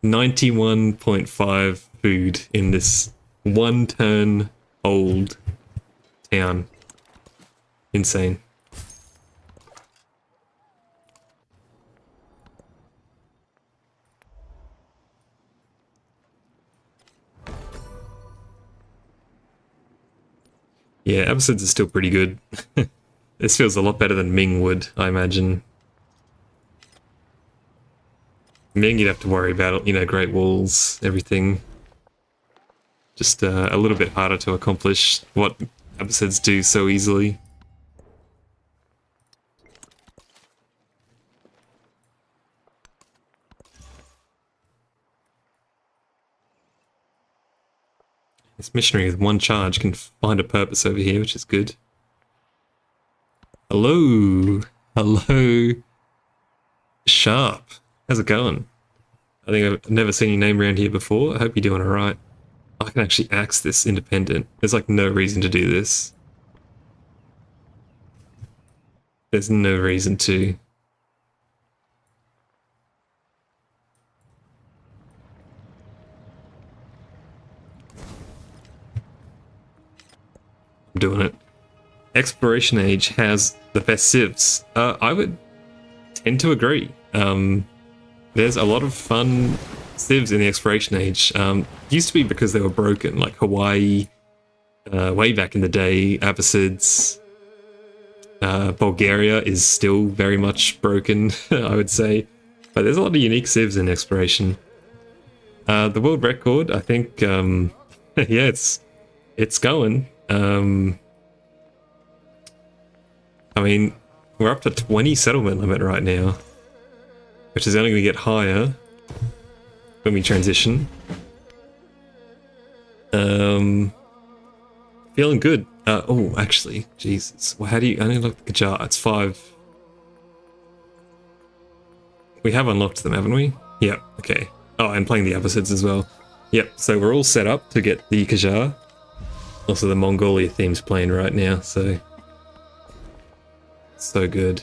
91.5 food in this 1 turn old town. Insane. Yeah, episodes are still pretty good. This feels a lot better than Ming would, I imagine. Ming, you'd have to worry about, you know, Great Walls, everything. Just a little bit harder to accomplish what episodes do so easily. This missionary with 1 charge can find a purpose over here, which is good. Hello! Hello! Sharp! How's it going? I think I've never seen your name around here before. I hope you're doing alright. I can actually axe this independent. There's like no reason to do this. There's no reason to. I'm doing it. Exploration Age has the best civs. I would tend to agree. There's a lot of fun civs in the Exploration Age. Used to be because they were broken, like Hawaii, way back in the day, Abbasids. Bulgaria is still very much broken, I would say. But there's a lot of unique civs in Exploration. The world record, I think, yeah, it's going. I mean, we're up to 20 settlement limit right now, which is only going to get higher when we transition. Feeling good. Oh, actually, Jesus. Well, how do you... I need to look at the jar. It's 5. We have unlocked them, haven't we? Yep, okay. Oh, and playing the Abbasids as well. Yep, so we're all set up to get the Qajar. Also, the Mongolia theme's playing right now, so... So good.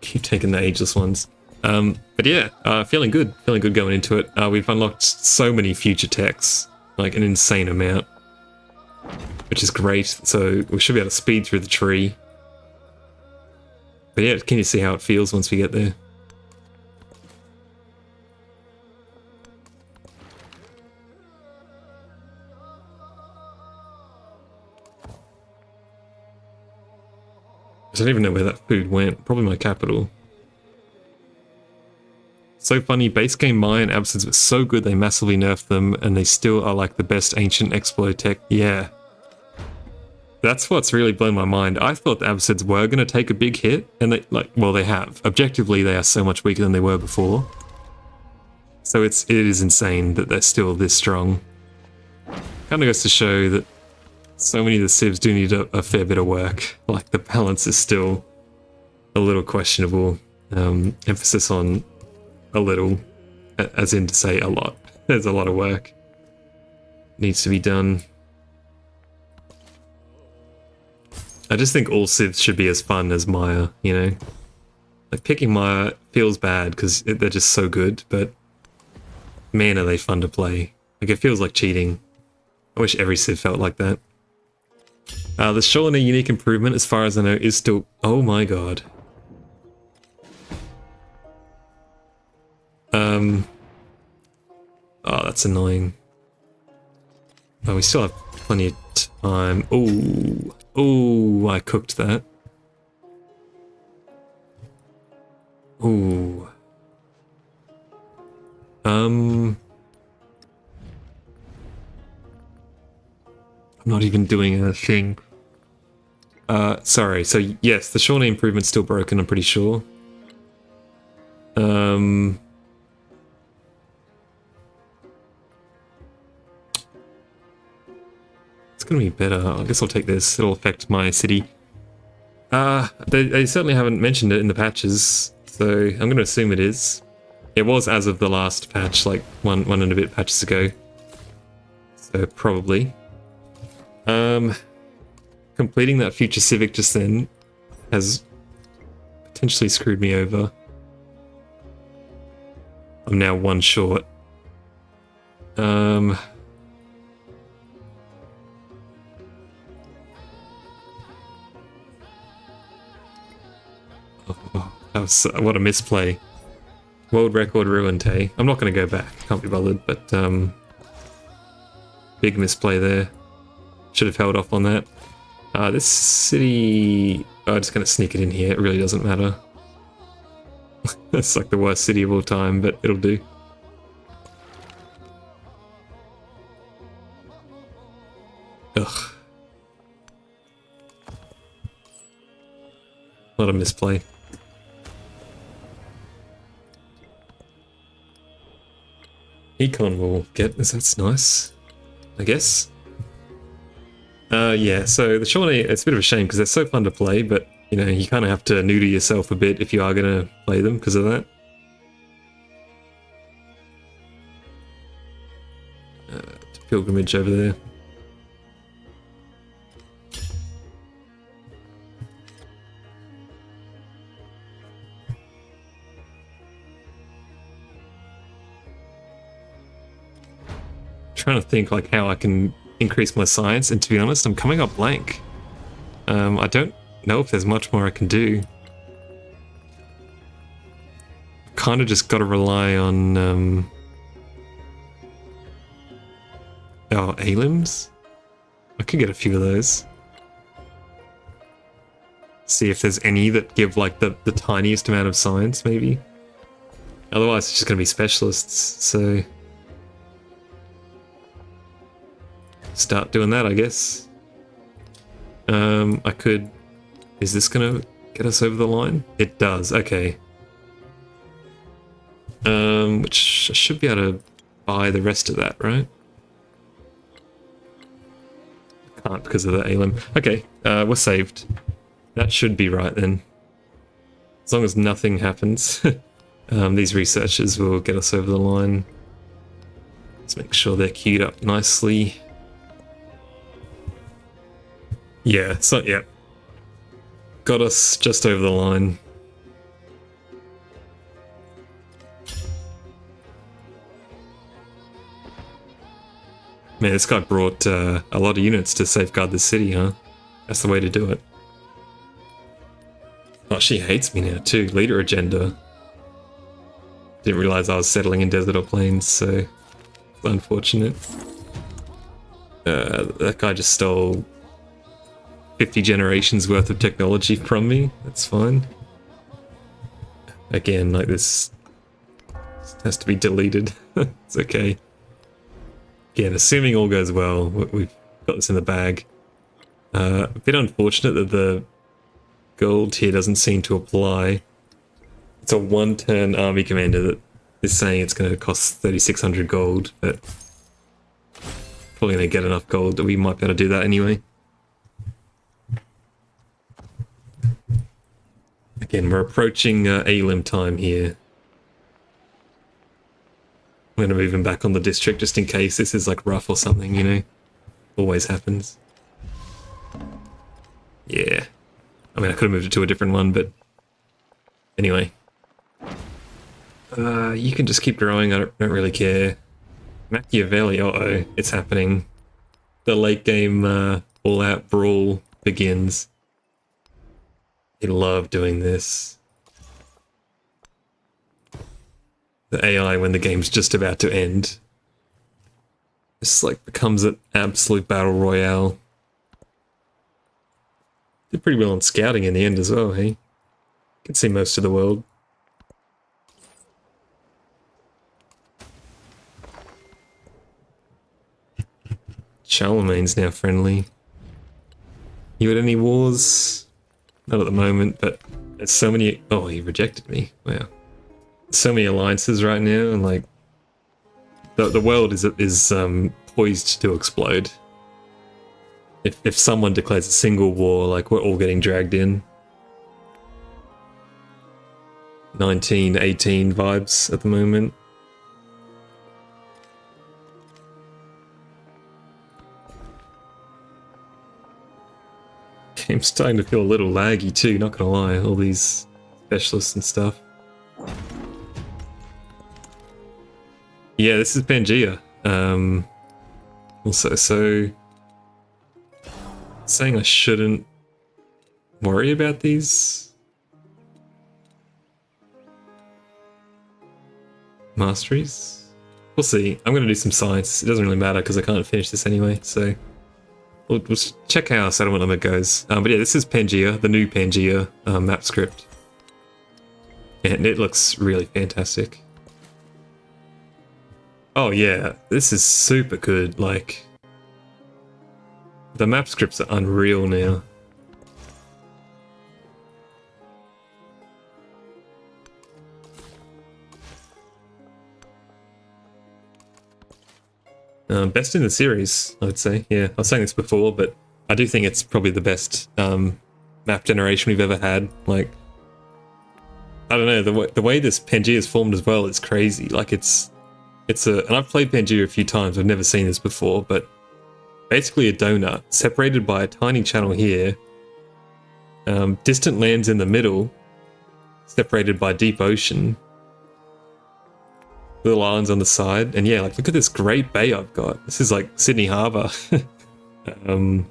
Keep taking the ageless ones. But yeah, feeling good going into it. We've unlocked so many future techs, like an insane amount, which is great. So we should be able to speed through the tree. But yeah, can you see how it feels once we get there? I don't even know where that food went. Probably my capital. So funny, base game Mayan Abbasids were so good they massively nerfed them, and they still are like the best ancient Explo tech. Yeah. That's what's really blown my mind. I thought the Abbasids were going to take a big hit, and they, like, well, they have. Objectively, they are so much weaker than they were before. So it is insane that they're still this strong. Kind of goes to show that so many of the civs do need a fair bit of work. Like, the balance is still a little questionable. Emphasis on a little, as in to say a lot. There's a lot of work needs to be done. I just think all civs should be as fun as Maya, you know? Like, picking Maya feels bad because they're just so good, but man, are they fun to play. Like, it feels like cheating. I wish every Civ felt like that. The Sholana unique improvement, as far as I know, is still... Oh my god. Oh, that's annoying. Oh, we still have plenty of time. Ooh. Ooh, I cooked that. Ooh. I'm not even doing a thing. Sorry. So yes, the Shawnee improvement's still broken, I'm pretty sure. It's gonna be better. I guess I'll take this. It'll affect my city. They certainly haven't mentioned it in the patches, so I'm gonna assume it is. It was as of the last patch, like one and a bit patches ago. So probably. Completing that future civic just then has potentially screwed me over. I'm now one short. Oh, that was, what a misplay. World record ruined, hey? I'm not going to go back, can't be bothered, but big misplay there. Should have held off on that. This city... I'm just going to sneak it in here, it really doesn't matter. That's like the worst city of all time, but it'll do. Ugh. What a misplay. Econ will get this, that's nice. I guess. Yeah, so the Shawnee, it's a bit of a shame because they're so fun to play, but you know, you kind of have to neuter yourself a bit if you are going to play them because of that. Pilgrimage over there. Trying to think like how I can increase my science, and to be honest, I'm coming up blank. I don't know if there's much more I can do. Kind of just got to rely on alims. I could get a few of those. See if there's any that give like the tiniest amount of science, maybe. Otherwise, it's just going to be specialists. So start doing that, I guess. I could... Is this gonna get us over the line? It does, okay. Which I should be able to buy the rest of that, right? Can't because of the alim. Okay, we're saved. That should be right then. As long as nothing happens. These researchers will get us over the line. Let's make sure they're queued up nicely. Yeah, so yeah. Got us just over the line. Man, this guy brought a lot of units to safeguard the city, huh? That's the way to do it. Oh, she hates me now too. Leader agenda. Didn't realize I was settling in desert or plains, so it's unfortunate. That guy just stole 50 generations worth of technology from me. That's fine. Again, like this has to be deleted. It's okay. Again, assuming all goes well, we've got this in the bag. A bit unfortunate that the gold here doesn't seem to apply. It's a one-turn army commander that is saying it's going to cost 3,600 gold, but probably going to get enough gold that we might be able to do that anyway. Again, we're approaching Alim time here. I'm going to move him back on the district just in case this is like rough or something, you know? Always happens. Yeah. I mean, I could have moved it to a different one, but Anyway. You can just keep growing, I don't really care. Machiavelli, uh-oh, it's happening. The late game all-out brawl begins. I love doing this. The AI when the game's just about to end. It's like becomes an absolute battle royale. Did pretty well on scouting in the end as well, hey? Can see most of the world. Charlemagne's now friendly. You had any wars? Not at the moment, but there's so many... Oh, he rejected me. Wow. So many alliances right now, and like... The world is poised to explode. If someone declares a single war, like, we're all getting dragged in. 1918 vibes at the moment. Game's starting to feel a little laggy too, not gonna lie, all these specialists and stuff. Yeah, this is Pangea. Also, so... saying I shouldn't worry about these masteries? We'll see. I'm gonna do some science. It doesn't really matter because I can't finish this anyway, so... We'll check how our settlement limit goes. But yeah, this is Pangea, the new Pangea map script. And it looks really fantastic. Oh yeah, this is super good, like... The map scripts are unreal now. Best in the series, I would say. Yeah, I was saying this before, but I do think it's probably the best map generation we've ever had. Like, I don't know, the way this Pangea is formed as well is crazy. Like, it's a, and I've played Pangea a few times. I've never seen this before, but basically a donut separated by a tiny channel here. Distant lands in the middle, separated by deep ocean. Little islands on the side, and yeah, like look at this great bay I've got. This is like Sydney Harbour. The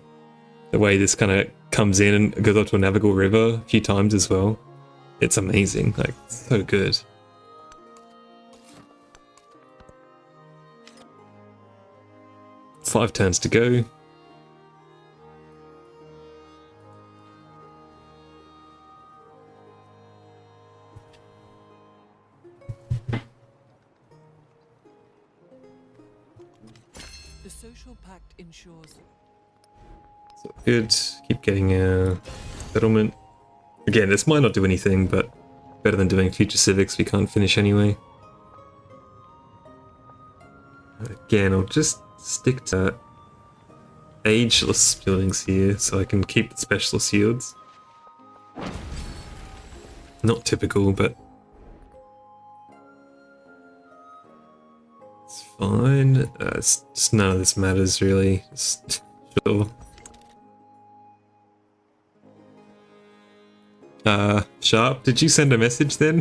way this kind of comes in and goes up to a navigable river a few times as well. It's amazing, like so good. Five turns to go. The social pact ensures. So good. Keep getting a settlement. Again, this might not do anything, but better than doing future civics we can't finish anyway. Again, I'll just stick to ageless buildings here so I can keep the specialist yields. Not typical, but it's fine. It's just none of this matters really. Just, sure. Sharp, did you send a message then?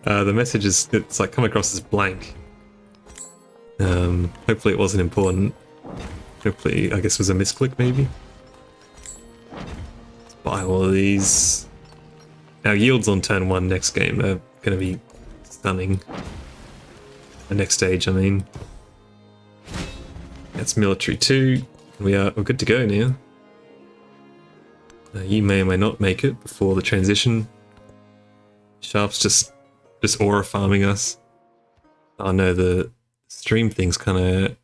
The message is, it's like come across as blank. Hopefully it wasn't important. Hopefully, I guess it was a misclick maybe. Let's buy all of these. Our yields on turn 1 next game are going to be stunning. The next stage, I mean. That's military 2. We're good to go now. You may or may not make it before the transition. Sharp's just aura farming us. Oh no, the stream thing's kind of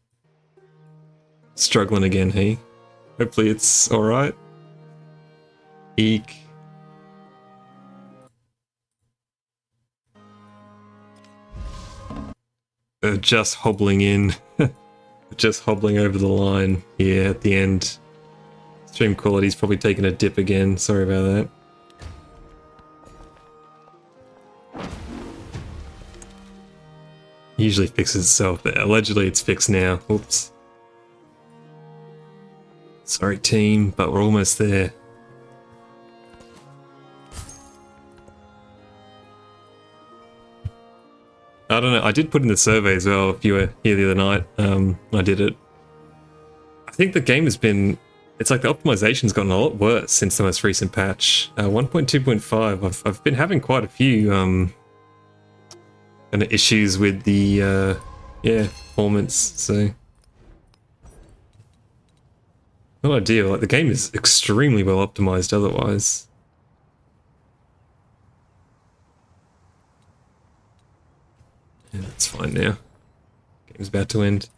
struggling again, hey? Hopefully it's alright. Eek. Just hobbling in. Just hobbling over the line here at the end. Stream quality's probably taken a dip again. Sorry about that. Usually fixes itself, but allegedly it's fixed now. Oops. Sorry team, but we're almost there. I don't know. I did put in the survey as well. If you were here the other night, I did it. I think the game has been. It's like the optimization's gotten a lot worse since the most recent patch. 1.2.5. I've been having quite a few kind of issues with the performance. So not ideal. Like the game is extremely well optimized otherwise. Yeah, that's fine now. Game's about to end.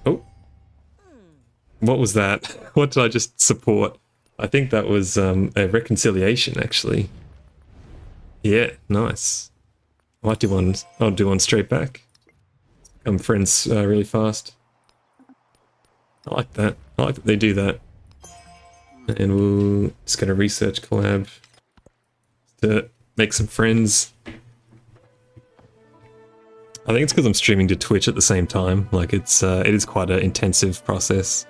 Oh. What was that? What did I just support? I think that was a reconciliation, actually. Yeah, nice. I might do one. I'll do one straight back. Become friends really fast. I like that. I like that they do that. And we'll just get a research collab to make some friends. I think it's because I'm streaming to Twitch at the same time. Like it is quite an intensive process.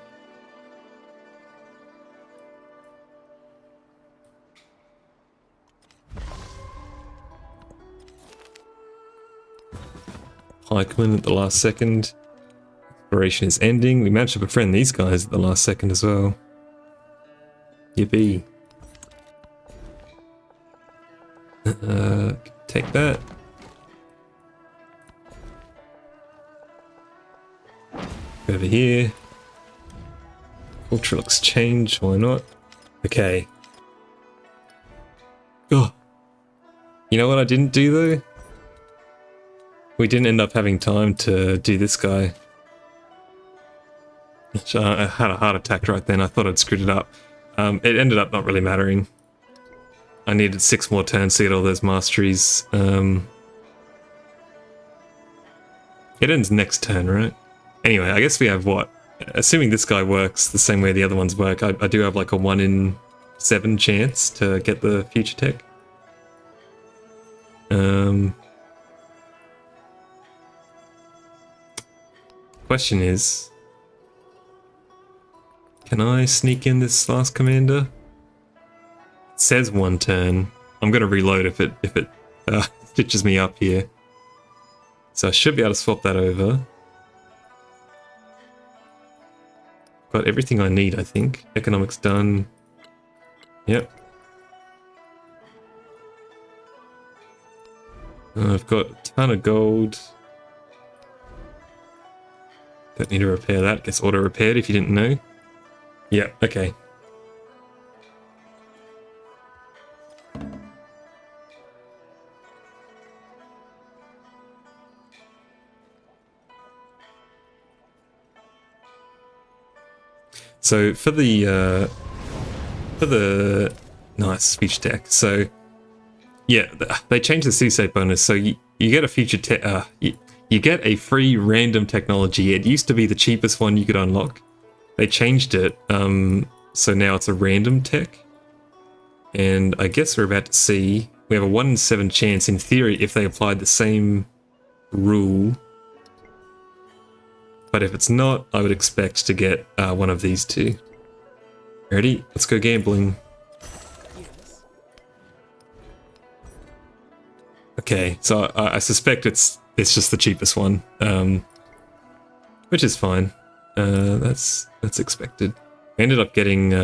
Pikeman at the last second. Exploration is ending. We managed to befriend these guys at the last second as well. Yippee. Take that. Over here. Cultural exchange, why not? Okay. Oh. You know what I didn't do though? We didn't end up having time to do this guy. I had a heart attack right then. I thought I'd screwed it up. It ended up not really mattering. I needed 6 more turns to get all those masteries. It ends next turn, right? Anyway, I guess we have what? Assuming this guy works the same way the other ones work, I do have like a 1 in 7 chance to get the future tech. Question is, can I sneak in this last commander? It says 1 turn. I'm gonna reload if it stitches me up here. So I should be able to swap that over. Got everything I need, I think. Economics done. Yep. I've got a ton of gold. Don't need to repair that. Gets auto repaired if you didn't know. Yeah, okay. So for the nice future tech. So yeah, they changed the Susei bonus. So you get a future tech. You get a free random technology. It used to be the cheapest one you could unlock. They changed it, so now it's a random tech. And I guess we're about to see, we have a 1 in 7 chance, in theory, if they applied the same rule. But if it's not, I would expect to get one of these two. Ready? Let's go gambling. Okay, so I suspect it's just the cheapest one, which is fine. That's expected. I ended up getting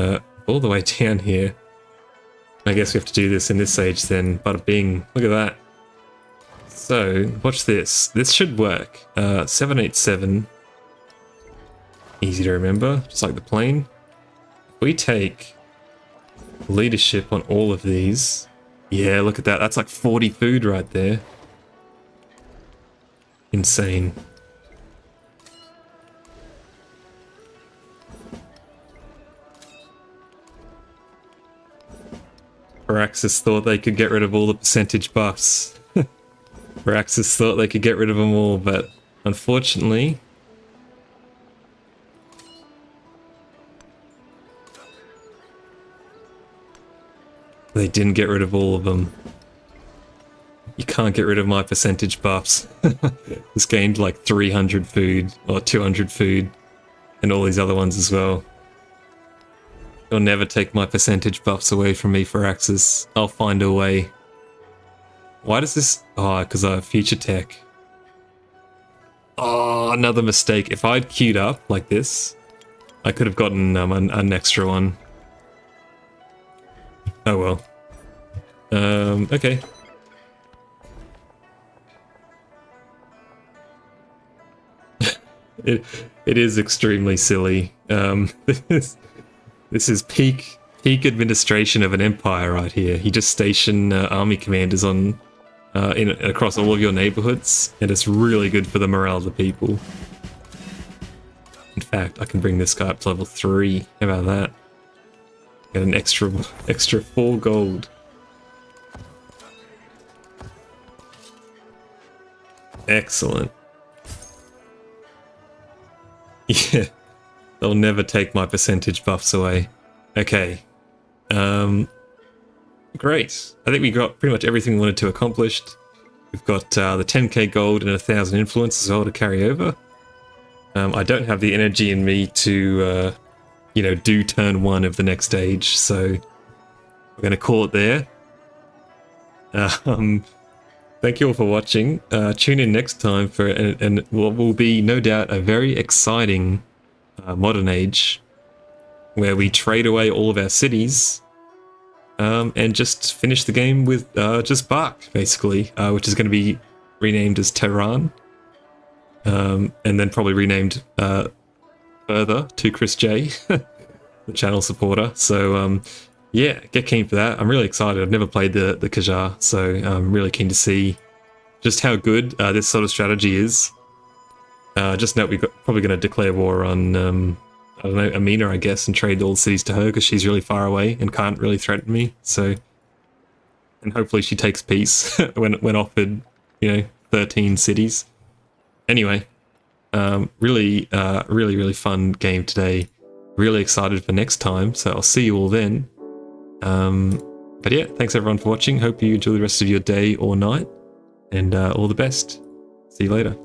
all the way down here. I guess we have to do this in this age then. Bada bing! Look at that. So watch this. This should work. 787. Easy to remember, just like the plane. If we take leadership on all of these. Yeah, look at that. That's like 40 food right there. Insane. Firaxis thought they could get rid of all the percentage buffs. Firaxis thought they could get rid of them all, but unfortunately... they didn't get rid of all of them. You can't get rid of my percentage buffs. This gained like 300 food, or 200 food, and all these other ones as well. You'll never take my percentage buffs away from me, Firaxis. I'll find a way. Why does this... Oh, because I have future tech. Oh, another mistake. If I'd queued up like this, I could have gotten an extra one. Oh well. Okay. It is extremely silly. This is peak administration of an empire right here. You just station army commanders on across all of your neighborhoods, and it's really good for the morale of the people. In fact, I can bring this guy up to level 3. How about that? Get an extra 4 gold. Excellent. Yeah, they'll never take my percentage buffs away. Okay. Great. I think we got pretty much everything we wanted to accomplish. We've got the 10k gold and 1,000 influence as well to carry over. I don't have the energy in me to, you know, do turn 1 of the next stage, so we're going to call it there. Thank you all for watching. Tune in next time for what will be no doubt a very exciting modern age where we trade away all of our cities and just finish the game with just Bark, basically, which is going to be renamed as Tehran, and then probably renamed further to Chris J, the channel supporter. So yeah, get keen for that. I'm really excited. I've never played the Qajar, so I'm really keen to see just how good this sort of strategy is. Just note we're probably going to declare war on, I don't know, Amina, I guess, and trade all the cities to her because she's really far away and can't really threaten me. So, and hopefully she takes peace when offered, you know, 13 cities. Anyway, really fun game today. Really excited for next time. So I'll see you all then. But yeah, thanks everyone for watching. Hope you enjoy the rest of your day or night, and all the best. See you later.